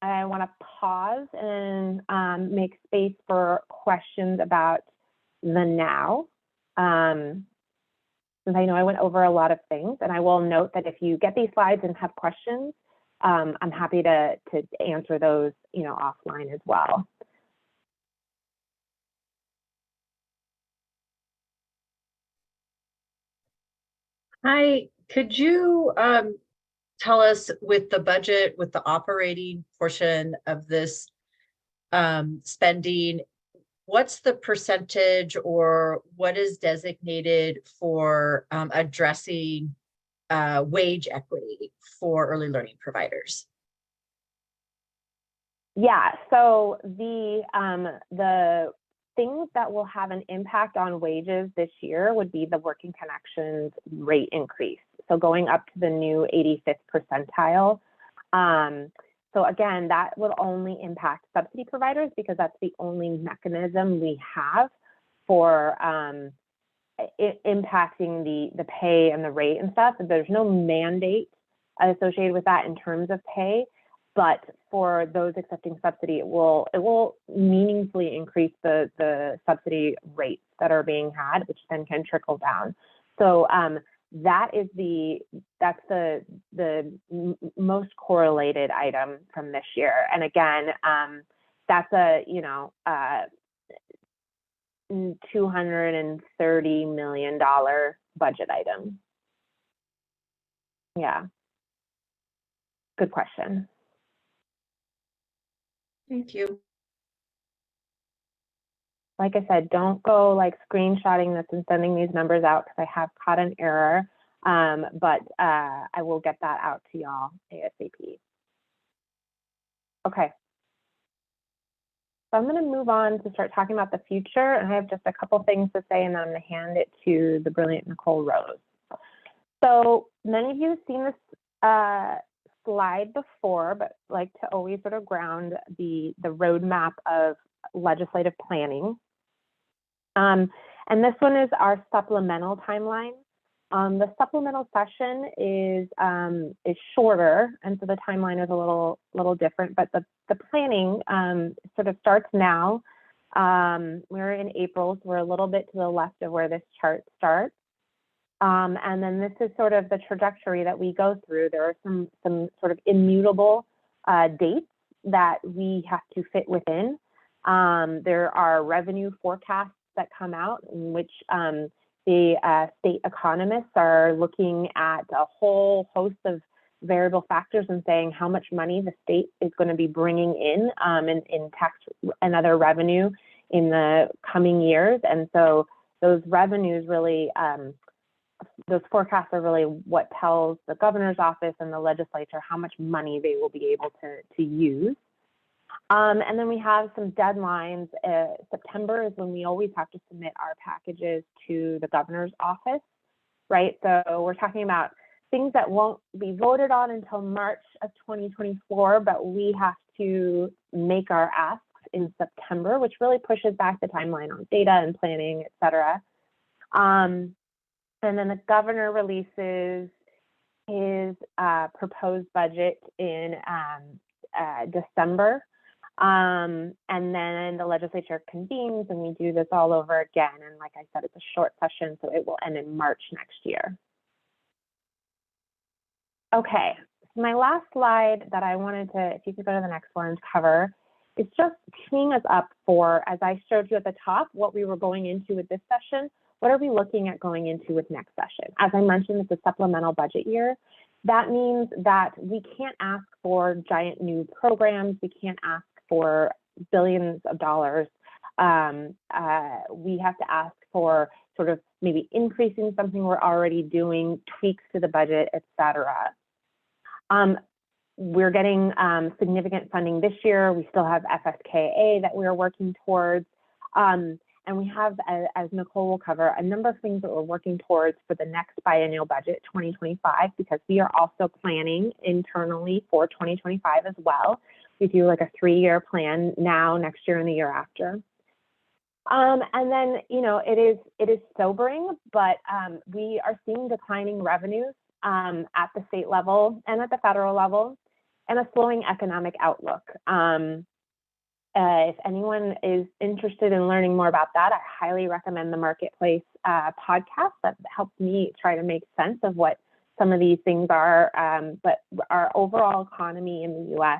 want to pause and make space for questions about the now. Since I know I went over a lot of things, and I will note that if you get these slides and have questions, I'm happy to answer those, offline as well. Hi, could you tell us with the budget, with the operating portion of this spending, what's the percentage or what is designated for addressing wage equity for early learning providers? Yeah, so the things that will have an impact on wages this year would be the working connections rate increase. So going up to the new 85th percentile. So again, that will only impact subsidy providers because that's the only mechanism we have for impacting the pay and the rate and stuff. There's no mandate associated with that in terms of pay, but for those accepting subsidy, it will meaningfully increase the subsidy rates that are being had, which then can trickle down. So that's the most correlated item from this year. And again, that's $230 million budget item? Yeah. Good question. Thank you. Like I said, don't go like screenshotting this and sending these numbers out because I have caught an error, but I will get that out to y'all ASAP. Okay. So I'm going to move on to start talking about the future, and I have just a couple things to say, and then I'm going to hand it to the brilliant Nicole Rose. So many of you have seen this slide before, but like to always sort of ground the roadmap of legislative planning. And this one is our supplemental timeline. The supplemental session is shorter, and so the timeline is a little different, but the planning sort of starts now. We're in April, so we're a little bit to the left of where this chart starts. And then this is sort of the trajectory that we go through. There are some sort of immutable dates that we have to fit within. There are revenue forecasts that come out in which the state economists are looking at a whole host of variable factors and saying how much money the state is going to be bringing in tax and other revenue in the coming years. And so those revenues really, those forecasts are really what tells the governor's office and the legislature how much money they will be able to use. And then we have some deadlines. September is when we always have to submit our packages to the governor's office, right? So we're talking about things that won't be voted on until March of 2024, but we have to make our asks in September, which really pushes back the timeline on data and planning, et cetera. And then the governor releases his proposed budget in December. And then the legislature convenes and we do this all over again. And like I said, it's a short session, so it will end in March next year. Okay, so my last slide that I wanted to, if you could go to the next one, cover, is just teeing us up for, as I showed you at the top, what we were going into with this session. What are we looking at going into with next session? As I mentioned, it's a supplemental budget year. That means that we can't ask for giant new programs. We can't ask for billions of dollars. We have to ask for sort of maybe increasing something we're already doing, tweaks to the budget, et cetera. We're getting significant funding this year. We still have FSKA that we're working towards. And we have, as Nicole will cover, a number of things that we're working towards for the next biennial budget, 2025, because we are also planning internally for 2025 as well. We do like a 3-year plan now, next year, and the year after. And then, you know, it is sobering, but we are seeing declining revenues at the state level and at the federal level, and a slowing economic outlook. If anyone is interested in learning more about that, I highly recommend the Marketplace podcast that helps me try to make sense of what some of these things are. But our overall economy in the US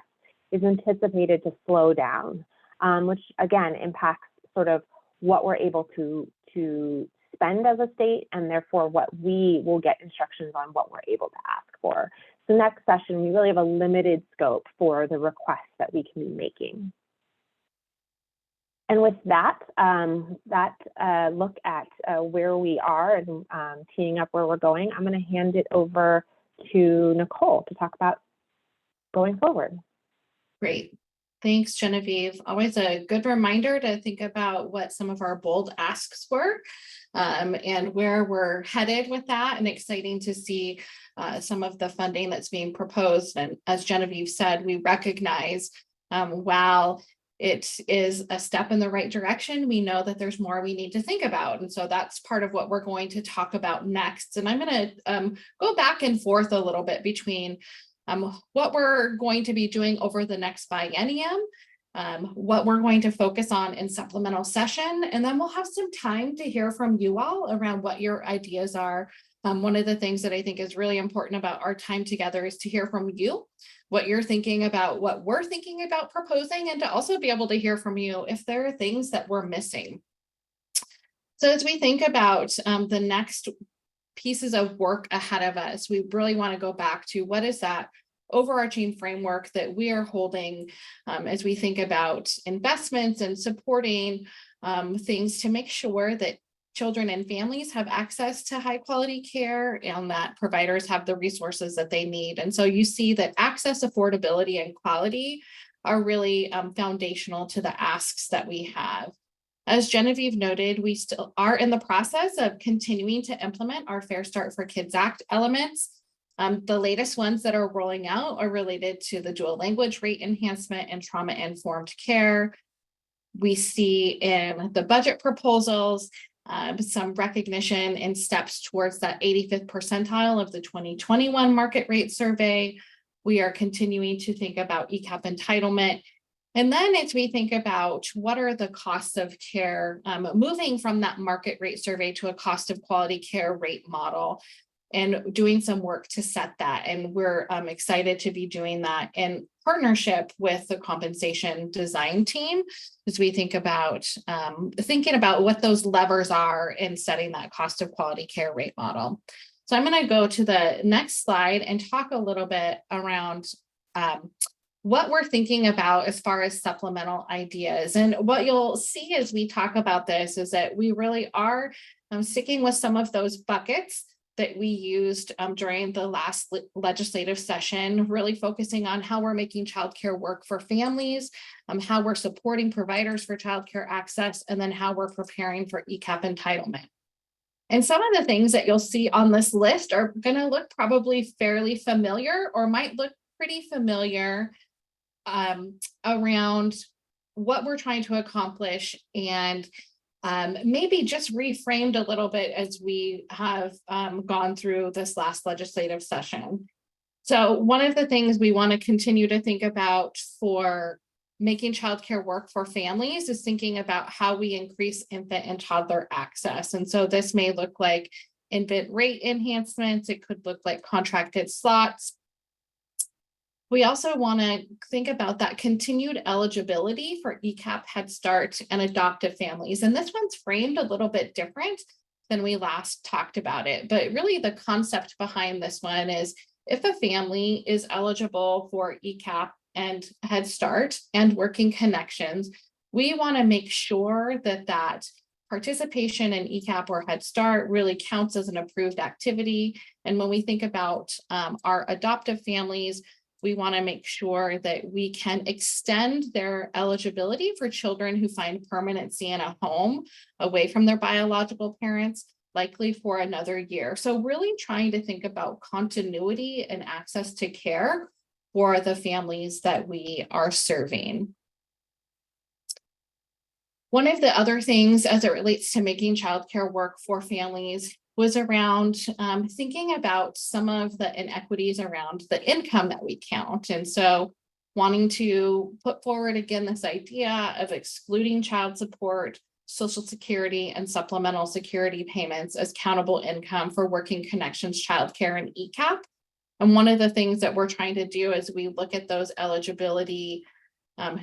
is anticipated to slow down, which again impacts sort of what we're able to spend as a state, and therefore what we will get instructions on what we're able to ask for. So next session, we really have a limited scope for the requests that we can be making. And with that, look at where we are and teeing up where we're going, I'm going to hand it over to Nicole to talk about going forward. Great. Thanks, Genevieve. Always a good reminder to think about what some of our bold asks were and where we're headed with that, and exciting to see some of the funding that's being proposed. And as Genevieve said, we recognize while it is a step in the right direction, we know that there's more we need to think about. And so that's part of what we're going to talk about next. And I'm going to go back and forth a little bit between what we're going to be doing over the next biennium, what we're going to focus on in supplemental session, and then we'll have some time to hear from you all around what your ideas are. One of the things that I think is really important about our time together is to hear from you, what you're thinking about, what we're thinking about proposing, and to also be able to hear from you if there are things that we're missing. So as we think about the next pieces of work ahead of us, we really want to go back to what is that overarching framework that we are holding as we think about investments and supporting things to make sure that children and families have access to high quality care and that providers have the resources that they need. And so you see that access, affordability, and quality are really foundational to the asks that we have. As Genevieve noted, we still are in the process of continuing to implement our Fair Start for Kids Act elements. The latest ones that are rolling out are related to the dual language rate enhancement and trauma-informed care. We see in the budget proposals some recognition and steps towards that 85th percentile of the 2021 market rate survey. We are continuing to think about ECAP entitlement. And then as we think about what are the costs of care, moving from that market rate survey to a cost of quality care rate model and doing some work to set that. And we're excited to be doing that in partnership with the compensation design team as we think about thinking about what those levers are in setting that cost of quality care rate model. So I'm going to go to the next slide and talk a little bit around what we're thinking about as far as supplemental ideas. And what you'll see as we talk about this is that we really are sticking with some of those buckets that we used during the last legislative session, really focusing on how we're making childcare work for families, how we're supporting providers for childcare access, and then how we're preparing for ECAP entitlement. And some of the things that you'll see on this list are going to look probably fairly familiar or might look pretty familiar around what we're trying to accomplish and maybe just reframed a little bit as we have gone through this last legislative session. So one of the things we want to continue to think about for making childcare work for families is thinking about how we increase infant and toddler access. And so this may look like infant rate enhancements. It could look like contracted slots. We also want to think about that continued eligibility for ECAP, Head Start, and adoptive families. And this one's framed a little bit different than we last talked about it. But really the concept behind this one is if a family is eligible for ECAP and Head Start and Working Connections, we want to make sure that that participation in ECAP or Head Start really counts as an approved activity. And when we think about our adoptive families, we want to make sure that we can extend their eligibility for children who find permanency in a home away from their biological parents, likely for another year. So really trying to think about continuity and access to care for the families that we are serving. One of the other things as it relates to making childcare work for families was around thinking about some of the inequities around the income that we count. And so wanting to put forward again this idea of excluding child support, Social Security, and supplemental security payments as countable income for Working Connections childcare and ECAP. And one of the things that we're trying to do as we look at those eligibility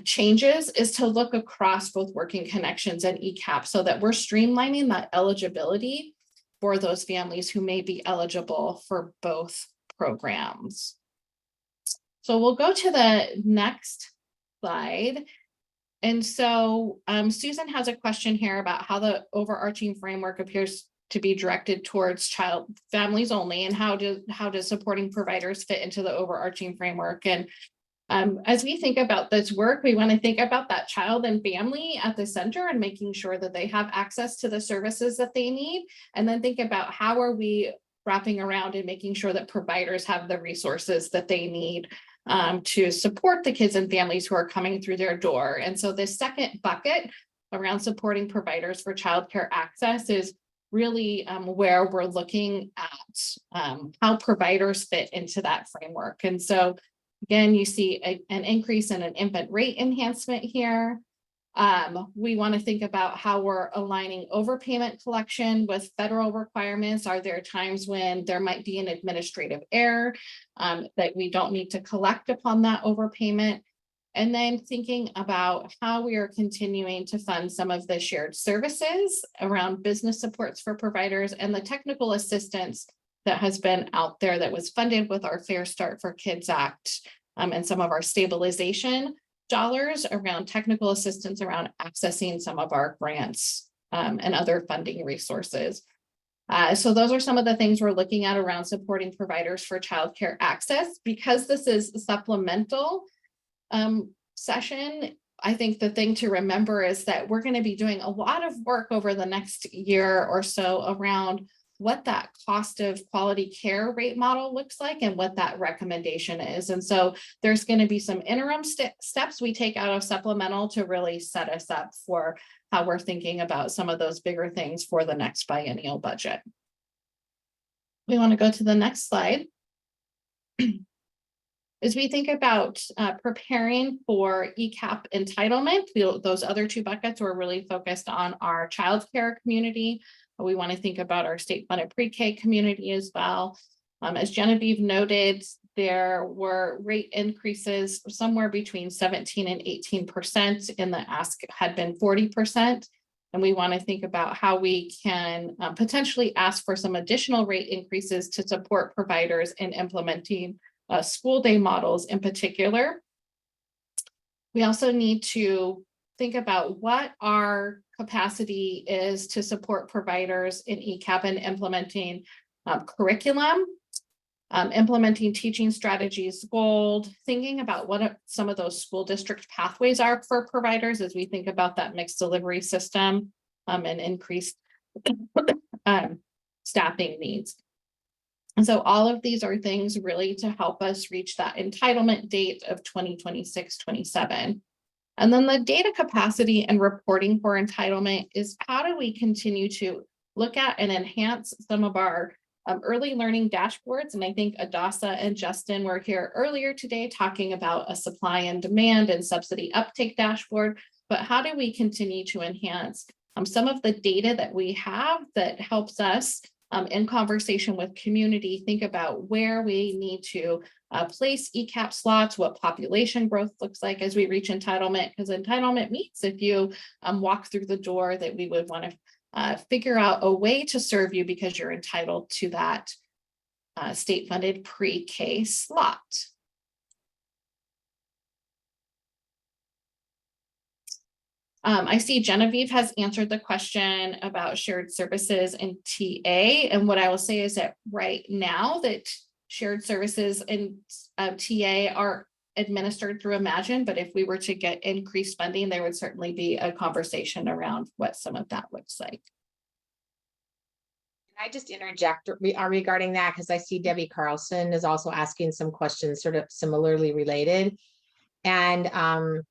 changes is to look across both Working Connections and ECAP so that we're streamlining that eligibility for those families who may be eligible for both programs. So we'll go to the next slide. And so Susan has a question here about how the overarching framework appears to be directed towards families only, and how does supporting providers fit into the overarching framework. And as we think about this work, we want to think about that child and family at the center and making sure that they have access to the services that they need. And then think about how are we wrapping around and making sure that providers have the resources that they need to support the kids and families who are coming through their door. And so this second bucket around supporting providers for childcare access is really where we're looking at how providers fit into that framework. And so again, you see an increase in an infant rate enhancement here. We want to think about how we're aligning overpayment collection with federal requirements. Are there times when there might be an administrative error that we don't need to collect upon that overpayment? And then thinking about how we are continuing to fund some of the shared services around business supports for providers and the technical assistance that has been out there that was funded with our Fair Start for Kids Act and some of our stabilization dollars around technical assistance around accessing some of our grants and other funding resources. So those are some of the things we're looking at around supporting providers for childcare access. Because this is a supplemental session, I think the thing to remember is that we're going to be doing a lot of work over the next year or so around what that cost of quality care rate model looks like and what that recommendation is. And so there's going to be some interim steps we take out of supplemental to really set us up for how we're thinking about some of those bigger things for the next biennial budget. We want to go to the next slide. As we think about preparing for ECAP entitlement, those other two buckets were really focused on our childcare community. We want to think about our state-funded pre-K community as well. As Genevieve noted, there were rate increases somewhere between 17 and 18%, and the ask had been 40%. And we want to think about how we can potentially ask for some additional rate increases to support providers in implementing school day models in particular. We also need to think about what our capacity is to support providers in ECAP and implementing curriculum, implementing teaching strategies, GOLD, thinking about what some of those school district pathways are for providers as we think about that mixed delivery system and increased staffing needs. And so all of these are things really to help us reach that entitlement date of 2026-27. And then the data capacity and reporting for entitlement is how do we continue to look at and enhance some of our early learning dashboards. And I think Adasa and Justin were here earlier today talking about a supply and demand and subsidy uptake dashboard. But how do we continue to enhance some of the data that we have that helps us in conversation with community, think about where we need to place ECAP slots, what population growth looks like as we reach entitlement, because entitlement means if you walk through the door that we would want to figure out a way to serve you because you're entitled to that state-funded pre-K slot. I see Genevieve has answered the question about shared services and TA. And what I will say is that right now that shared services and TA are administered through Imagine, but if we were to get increased funding, there would certainly be a conversation around what some of that looks like. Can I just interject regarding that? Because I see Debbie Carlson is also asking some questions sort of similarly related. And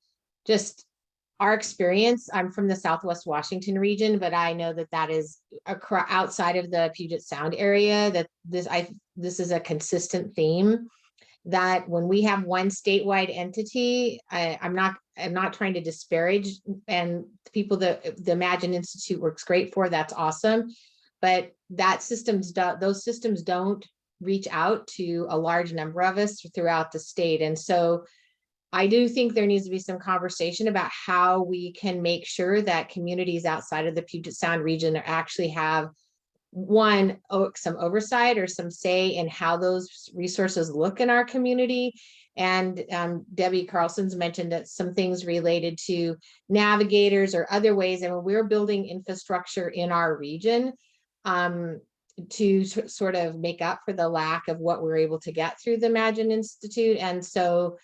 just our experience, I'm from the Southwest Washington region, but I know that that is outside of the Puget Sound area, that this is a consistent theme, that when we have one statewide entity, I'm not trying to disparage, and people that the Imagine Institute works great for, that's awesome. But those systems don't reach out to a large number of us throughout the state. And so I do think there needs to be some conversation about how we can make sure that communities outside of the Puget Sound region actually have some oversight or some say in how those resources look in our community. And Debbie Carlson's mentioned that some things related to navigators or other ways, and when we're building infrastructure in our region to sort of make up for the lack of what we're able to get through the Imagine Institute. And so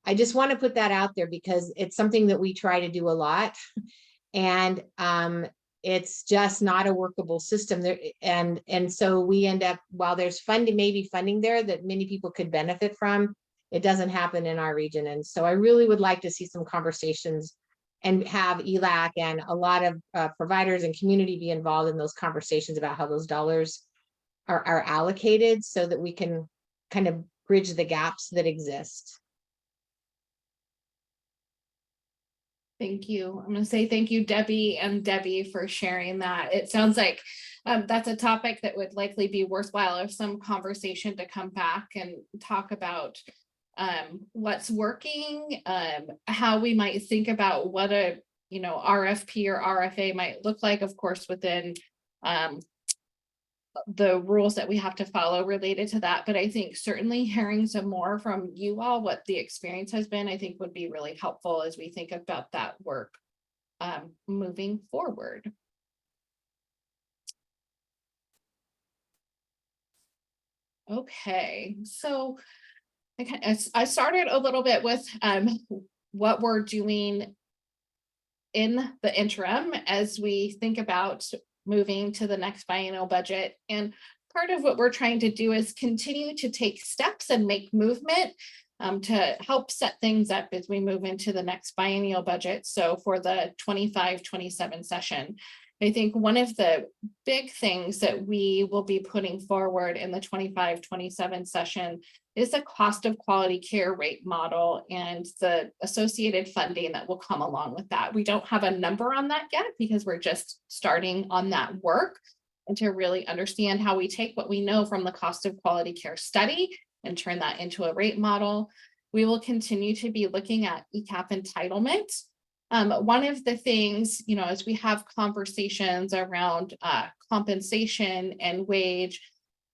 I just want to put that out there because it's something that we try to do a lot, and it's just not a workable system there. And so we end up, while there's maybe funding there that many people could benefit from, it doesn't happen in our region. And so I really would like to see some conversations and have ELAC and a lot of providers and community be involved in those conversations about how those dollars are allocated so that we can kind of bridge the gaps that exist. Thank you. I'm going to say thank you, Debbie and Debbie, for sharing that. It sounds like that's a topic that would likely be worthwhile of some conversation to come back and talk about what's working, how we might think about what a RFP or RFA might look like, of course, within the rules that we have to follow related to that. But I think certainly hearing some more from you all, what the experience has been, I think would be really helpful as we think about that work moving forward. Okay, so I started a little bit with what we're doing in the interim as we think about moving to the next biennial budget. And part of what we're trying to do is continue to take steps and make movement to help set things up as we move into the next biennial budget. So for the 25-27 session, I think one of the big things that we will be putting forward in the 25-27 session is the cost of quality care rate model and the associated funding that will come along with that. We don't have a number on that yet because we're just starting on that work and to really understand how we take what we know from the cost of quality care study and turn that into a rate model. We will continue to be looking at ECAP entitlement. One of the things, as we have conversations around compensation and wage,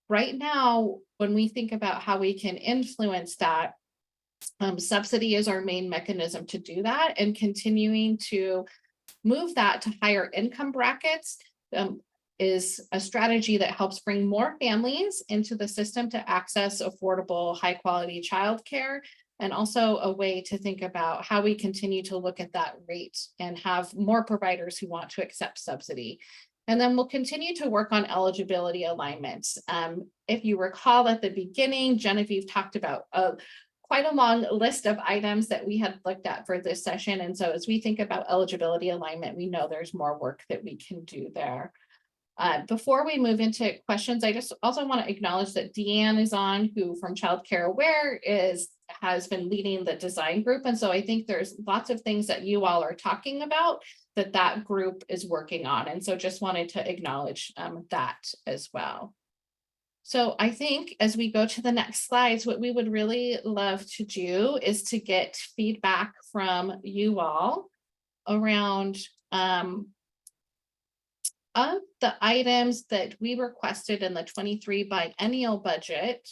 right now, when we think about how we can influence that, subsidy is our main mechanism to do that, and continuing to move that to higher income brackets is a strategy that helps bring more families into the system to access affordable, high quality childcare. And also a way to think about how we continue to look at that rate and have more providers who want to accept subsidy. And then we'll continue to work on eligibility alignments. If you recall at the beginning, Genevieve talked about quite a long list of items that we had looked at for this session. And so as we think about eligibility alignment, we know there's more work that we can do there. Before we move into questions, I just also want to acknowledge that Deanne is on, who from Child Care Aware has been leading the design group. And so I think there's lots of things that you all are talking about that group is working on. And so just wanted to acknowledge that as well. So I think as we go to the next slides, what we would really love to do is to get feedback from you all around of the items that we requested in the 23 biennial budget,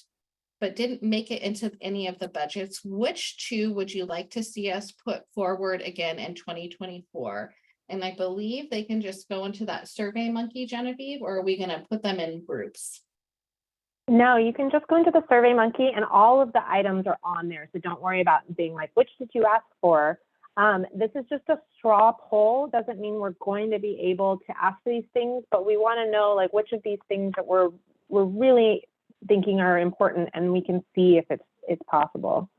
but didn't make it into any of the budgets. Which two would you like to see us put forward again in 2024? And I believe they can just go into that Survey Monkey, Genevieve, or are we going to put them in groups? No, you can just go into the Survey Monkey and all of the items are on there. So don't worry about being like, which did you ask for? This is just a straw poll. Doesn't mean we're going to be able to ask these things, but we want to know like which of these things that we're really thinking are important, and we can see if it's possible.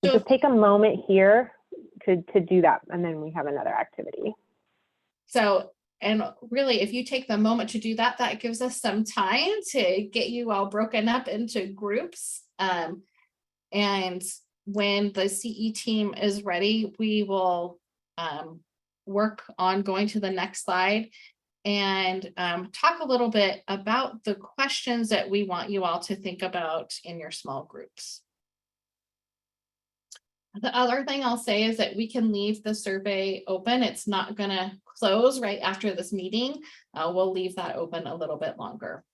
So just take a moment here to do that, and then we have another activity. So, and really, if you take the moment to do that, that gives us some time to get you all broken up into groups. And when the CE team is ready, we will work on going to the next slide and talk a little bit about the questions that we want you all to think about in your small groups. The other thing I'll say is that we can leave the survey open. It's not going to close right after this meeting. We'll leave that open a little bit longer.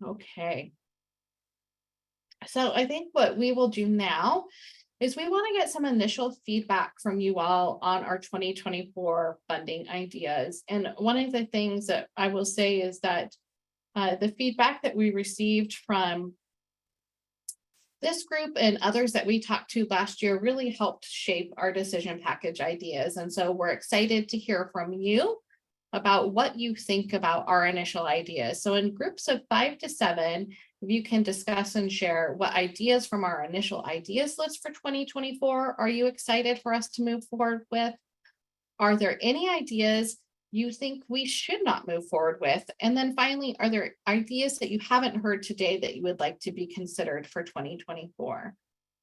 Okay. So I think what we will do now is we want to get some initial feedback from you all on our 2024 funding ideas. And one of the things that I will say is that the feedback that we received from this group and others that we talked to last year really helped shape our decision package ideas. And so we're excited to hear from you about what you think about our initial ideas. So in groups of 5 to 7, if you can discuss and share what ideas from our initial ideas list for 2024 are you excited for us to move forward with? Are there any ideas you think we should not move forward with? And then finally, are there ideas that you haven't heard today that you would like to be considered for 2024?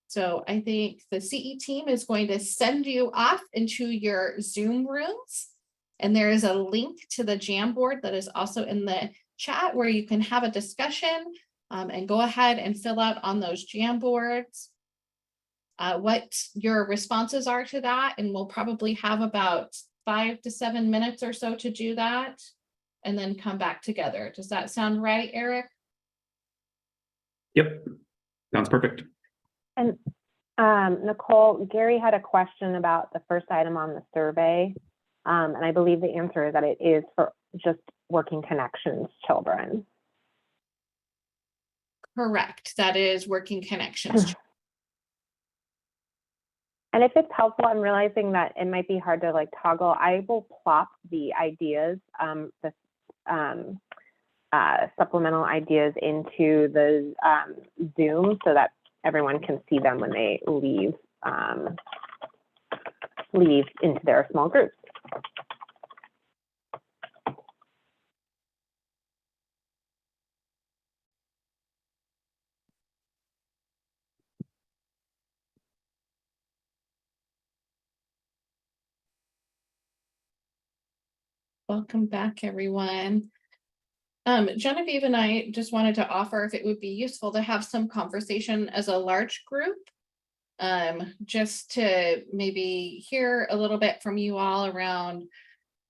So I think the CE team is going to send you off into your Zoom rooms. And there is a link to the Jamboard that is also in the chat where you can have a discussion and go ahead and fill out on those Jamboards what your responses are to that. And we'll probably have about 5 to 7 minutes or so to do that and then come back together. Does that sound right, Eric? Yep, sounds perfect. And Nicole, Gary had a question about the first item on the survey. And I believe the answer is that it is for just working connections children. Correct. That is working connections. And if it's helpful, I'm realizing that it might be hard to like toggle. I will plop the ideas, supplemental ideas into the Zoom so that everyone can see them when they leave into their small groups. Welcome back, everyone. Genevieve and I just wanted to offer if it would be useful to have some conversation as a large group, just to maybe hear a little bit from you all around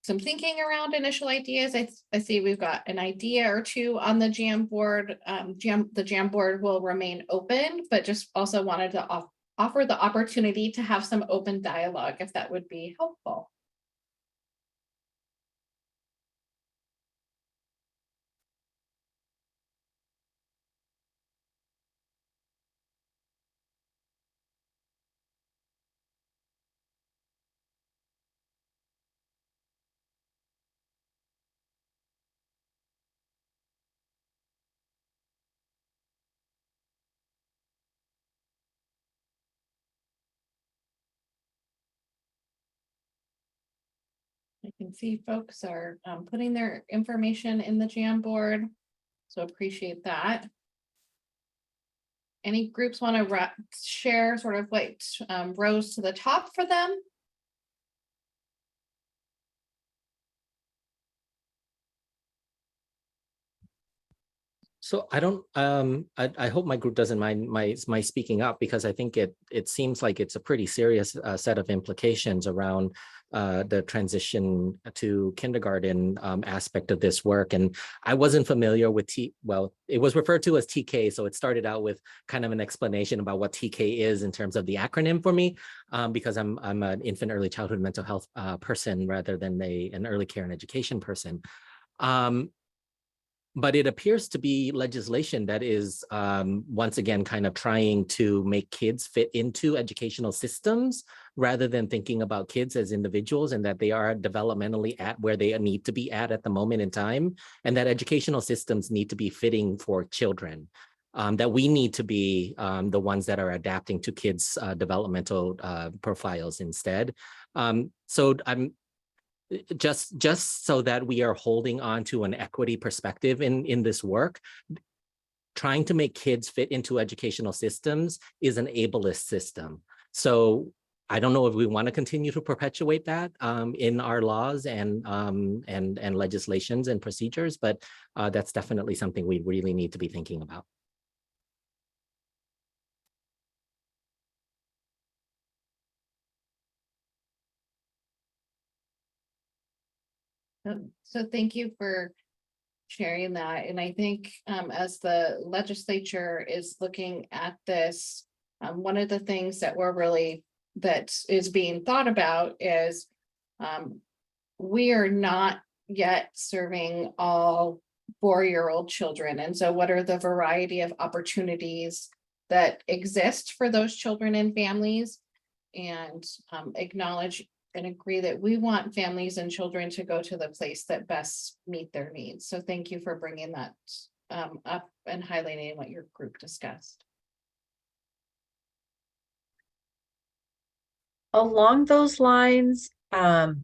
some thinking around initial ideas. I see we've got an idea or two on the Jamboard. The Jamboard will remain open, but just also wanted to offer the opportunity to have some open dialogue if that would be helpful. I can see folks are putting their information in the Jamboard, so appreciate that. Any groups want to share sort of what rose to the top for them? So I don't, I hope my group doesn't mind my speaking up, because I think it seems like it's a pretty serious set of implications around the transition to kindergarten aspect of this work. And I wasn't familiar with well, it was referred to as TK. So it started out with kind of an explanation about what TK is in terms of the acronym for me, because I'm an infant early childhood mental health person rather than an early care and education person. But it appears to be legislation that is, once again, kind of trying to make kids fit into educational systems rather than thinking about kids as individuals, and that they are developmentally at where they need to be at the moment in time, and that educational systems need to be fitting for children. That we need to be the ones that are adapting to kids' developmental profiles instead. So I'm just so that we are holding on to an equity perspective in this work. Trying to make kids fit into educational systems is an ableist system. So I don't know if we want to continue to perpetuate that in our laws and legislations and procedures, but that's definitely something we really need to be thinking about. So thank you for sharing that. And I think as the legislature is looking at this, one of the things that that is being thought about is we are not yet serving all 4-year-old children. And so what are the variety of opportunities that exist for those children and families, and acknowledge and agree that we want families and children to go to the place that best meet their needs. So thank you for bringing that up and highlighting what your group discussed. Along those lines, that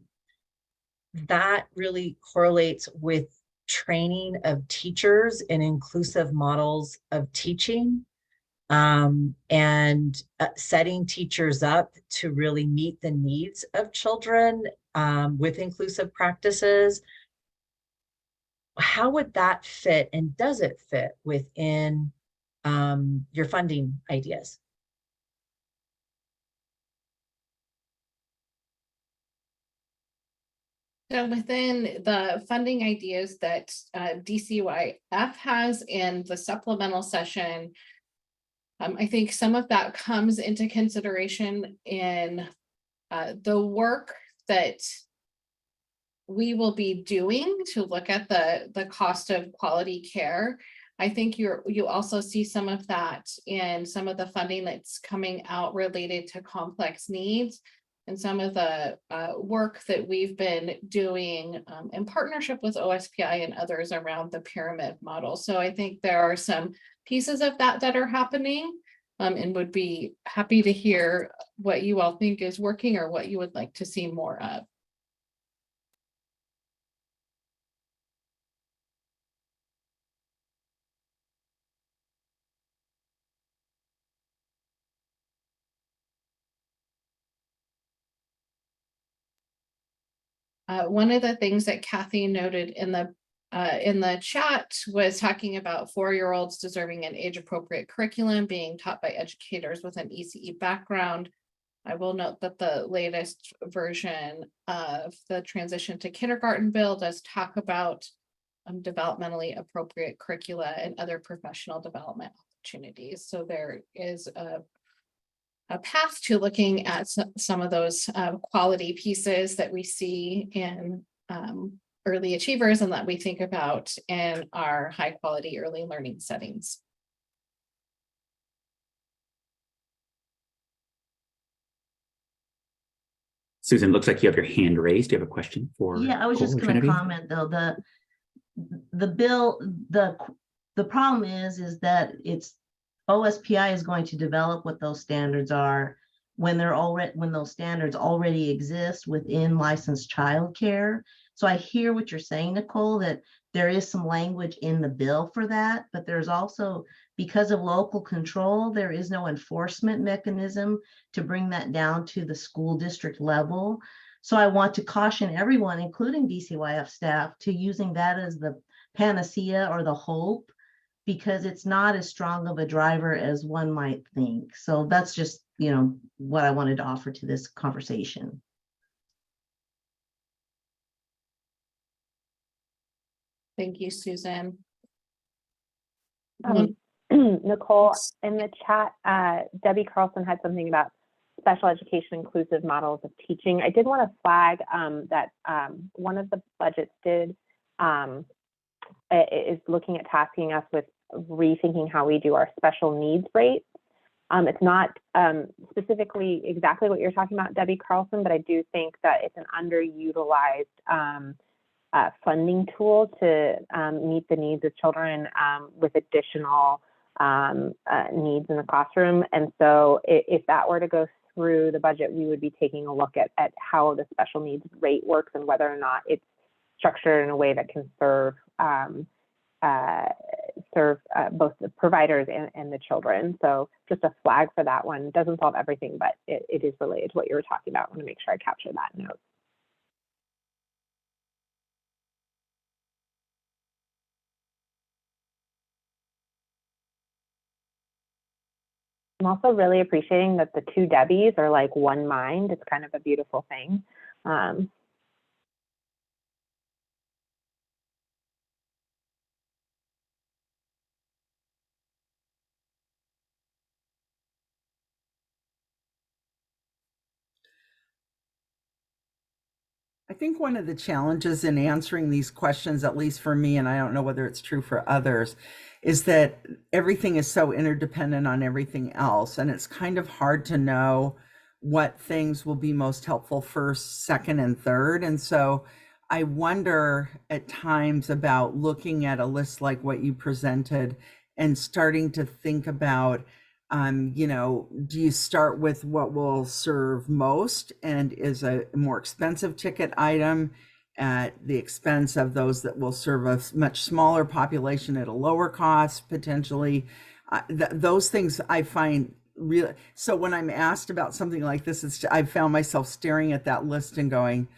really correlates with training of teachers in inclusive models of teaching, and setting teachers up to really meet the needs of children with inclusive practices. How would that fit, and does it fit within your funding ideas? So within the funding ideas that DCYF has in the supplemental session, I think some of that comes into consideration in the work that we will be doing to look at the cost of quality care. I think you also see some of that in some of the funding that's coming out related to complex needs, and some of the work that we've been doing in partnership with OSPI and others around the pyramid model. So I think there are some pieces of that that are happening, and would be happy to hear what you all think is working or what you would like to see more of. One of the things that Kathy noted in the chat was talking about 4-year-olds deserving an age-appropriate curriculum being taught by educators with an ECE background. I will note that the latest version of the transition to kindergarten bill does talk about developmentally appropriate curricula and other professional development opportunities. So there is a path to looking at some of those quality pieces that we see in early achievers and that we think about in our high quality early learning settings. Susan, looks like you have your hand raised. Do you have a question for? Yeah, I was just going to comment though, the bill, the problem is that it's OSPI is going to develop what those standards are when those standards already exist within licensed childcare. So I hear what you're saying, Nicole, that there is some language in the bill for that, but there's also, because of local control, there is no enforcement mechanism to bring that down to the school district level. So I want to caution everyone, including DCYF staff, to using that as the panacea or the hope, because it's not as strong of a driver as one might think. So that's just, what I wanted to offer to this conversation. Thank you, Susan. Nicole, in the chat, Debbie Carlson had something about special education inclusive models of teaching. I did want to flag that one of the budgets is looking at tasking us with rethinking how we do our special needs rates. It's not specifically exactly what you're talking about, Debbie Carlson, but I do think that it's an underutilized funding tool to meet the needs of children with additional needs in the classroom. And so if that were to go through the budget, we would be taking a look at how the special needs rate works and whether or not it's structured in a way that can serve both the providers and the children. So just a flag for that one. Doesn't solve everything, but it is related to what you were talking about. I want to make sure I capture that note. I'm also really appreciating that the two Debbies are like one mind. It's kind of a beautiful thing. I think one of the challenges in answering these questions, at least for me, and I don't know whether it's true for others, is that everything is so interdependent on everything else. And it's kind of hard to know what things will be most helpful first, second, and third. And so I wonder at times about looking at a list like what you presented and starting to think about, you know, do you start with what will serve most and is a more expensive ticket item at the expense of those that will serve a much smaller population at a lower cost potentially? Those things I find really, so when I'm asked about something like this, I found myself staring at that list and going,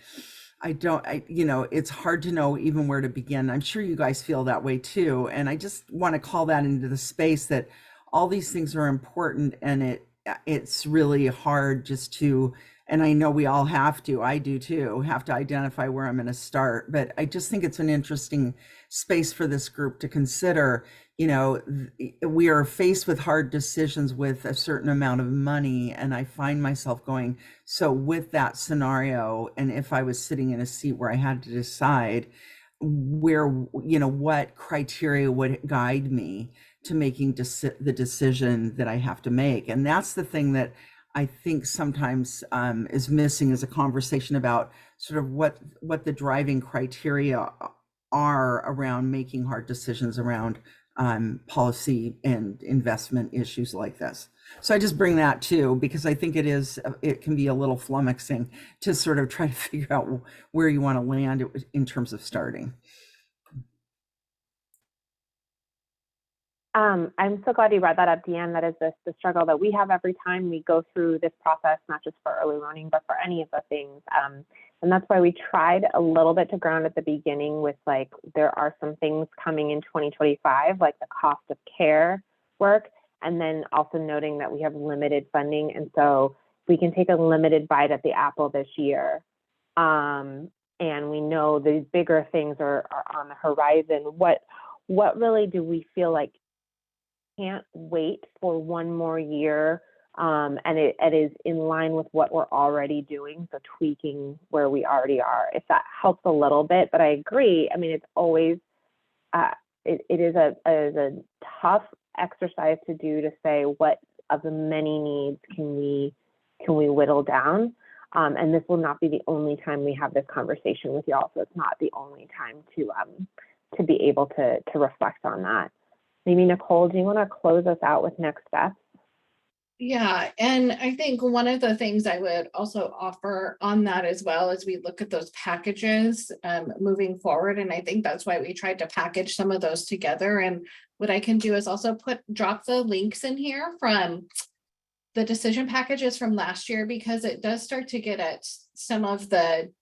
you know, it's hard to know even where to begin. I'm sure you guys feel that way too. And I just want to call that into the space that all these things are important, and it's really hard just to, and I know we all have to, I do too, have to identify where I'm going to start. But I just think it's an interesting space for this group to consider. You know, we are faced with hard decisions with a certain amount of money. And I find myself going, so with that scenario, and if I was sitting in a seat where I had to decide where, you know, what criteria would guide me to making the decision that I have to make. And that's the thing that I think sometimes is missing, is a conversation about sort of what the driving criteria are around making hard decisions around policy and investment issues like this. So I just bring that too, because I think it can be a little flummoxing to sort of try to figure out where you want to land in terms of starting. I'm so glad you brought that up, Deanne. That is the struggle that we have every time we go through this process, not just for early learning, but for any of the things. And that's why we tried a little bit to ground at the beginning with, like, there are some things coming in 2025, like the cost of care work, and then also noting that we have limited funding. And so we can take a limited bite at the apple this year. And we know these bigger things are on the horizon. What really do we feel like can't wait for one more year, and it is in line with what we're already doing, so tweaking where we already are, if that helps a little bit. But I agree, I mean, it's always it is a tough exercise to do, to say what of the many needs can we whittle down, and this will not be the only time we have this conversation with y'all, so it's not the only time to be able to reflect on that. Maybe Nicole, do you want to close us out with next steps? Yeah, and I think one of the things I would also offer on that as well as we look at those packages moving forward, and I think that's why we tried to package some of those together. And what I can do is also drop the links in here from the decision packages from last year, because it does start to get at some of the,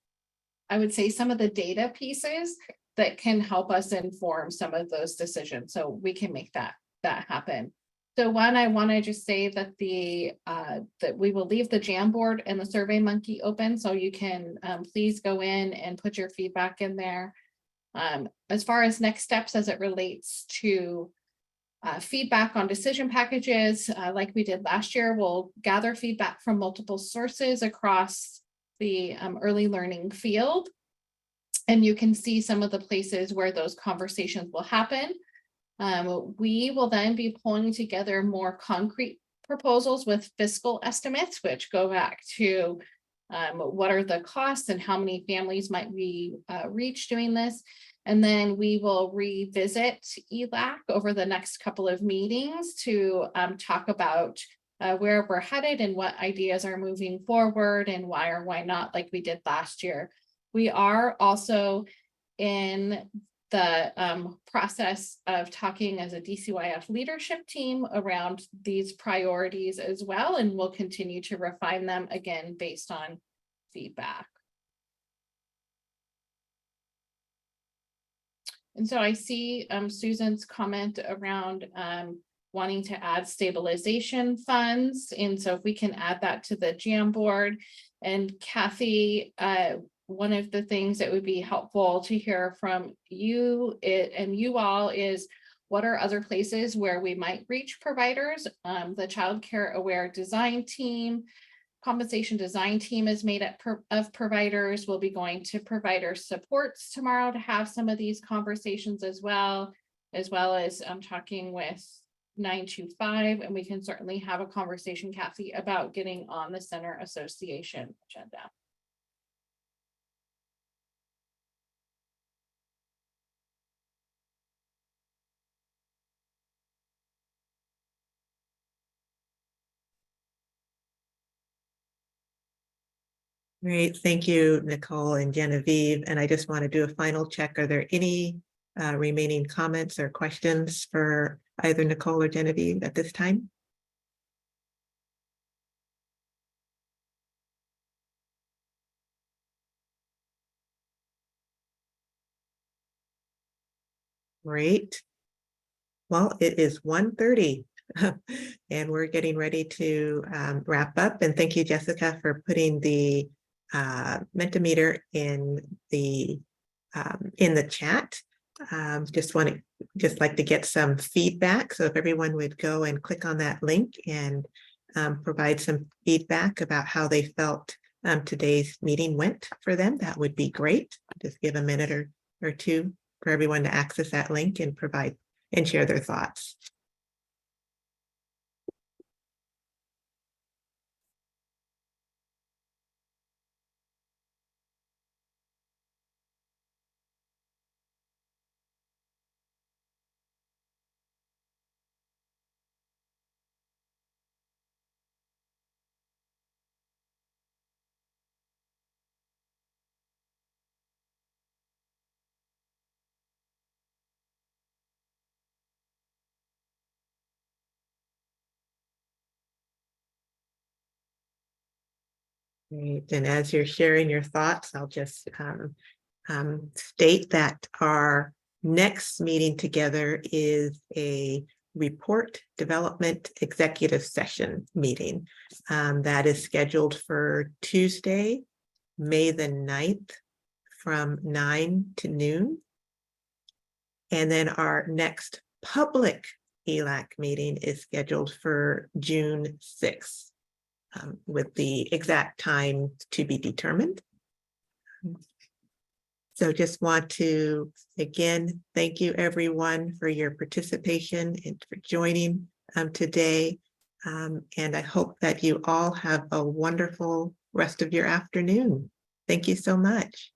I would say, some of the data pieces that can help us inform some of those decisions, so we can make that happen. So one, I want to just say that that we will leave the Jamboard and the Survey Monkey open, so you can please go in and put your feedback in there. As far as next steps as it relates to feedback on decision packages, like we did last year, we'll gather feedback from multiple sources across the early learning field. And you can see some of the places where those conversations will happen. We will then be pulling together more concrete proposals with fiscal estimates, which go back to what are the costs and how many families might we reach doing this. And then we will revisit ELAC over the next couple of meetings to talk about where we're headed and what ideas are moving forward and why or why not, like we did last year. We are also in the process of talking as a DCYF leadership team around these priorities as well, and we'll continue to refine them, again, based on feedback. And so I see Susan's comment around wanting to add stabilization funds. And so if we can add that to the Jamboard. And Kathy, one of the things that would be helpful to hear from you and you all is, what are other places where we might reach providers? The Child Care Aware Design Team, Compensation Design Team is made up of providers. We'll be going to provider supports tomorrow to have some of these conversations as well as talking with 925, and we can certainly have a conversation, Kathy, about getting on the Center Association agenda. Great, thank you, Nicole and Genevieve. And I just want to do a final check. Are there any remaining comments or questions for either Nicole or Genevieve at this time? Great. Well, it is 1:30 and we're getting ready to wrap up. And thank you, Jessica, for putting the Mentimeter in the chat. Just like to get some feedback. So if everyone would go and click on that link and provide some feedback about how they felt today's meeting went for them, that would be great. Just give a minute or two for everyone to access that link and provide and share their thoughts. Great. And as you're sharing your thoughts, I'll just state that our next meeting together is a report development executive session meeting that is scheduled for Tuesday, May the 9th from 9 to noon. And then our next public ELAC meeting is scheduled for June 6th. With the exact time to be determined. So just want to, again, thank you everyone for your participation and for joining today. And I hope that you all have a wonderful rest of your afternoon. Thank you so much.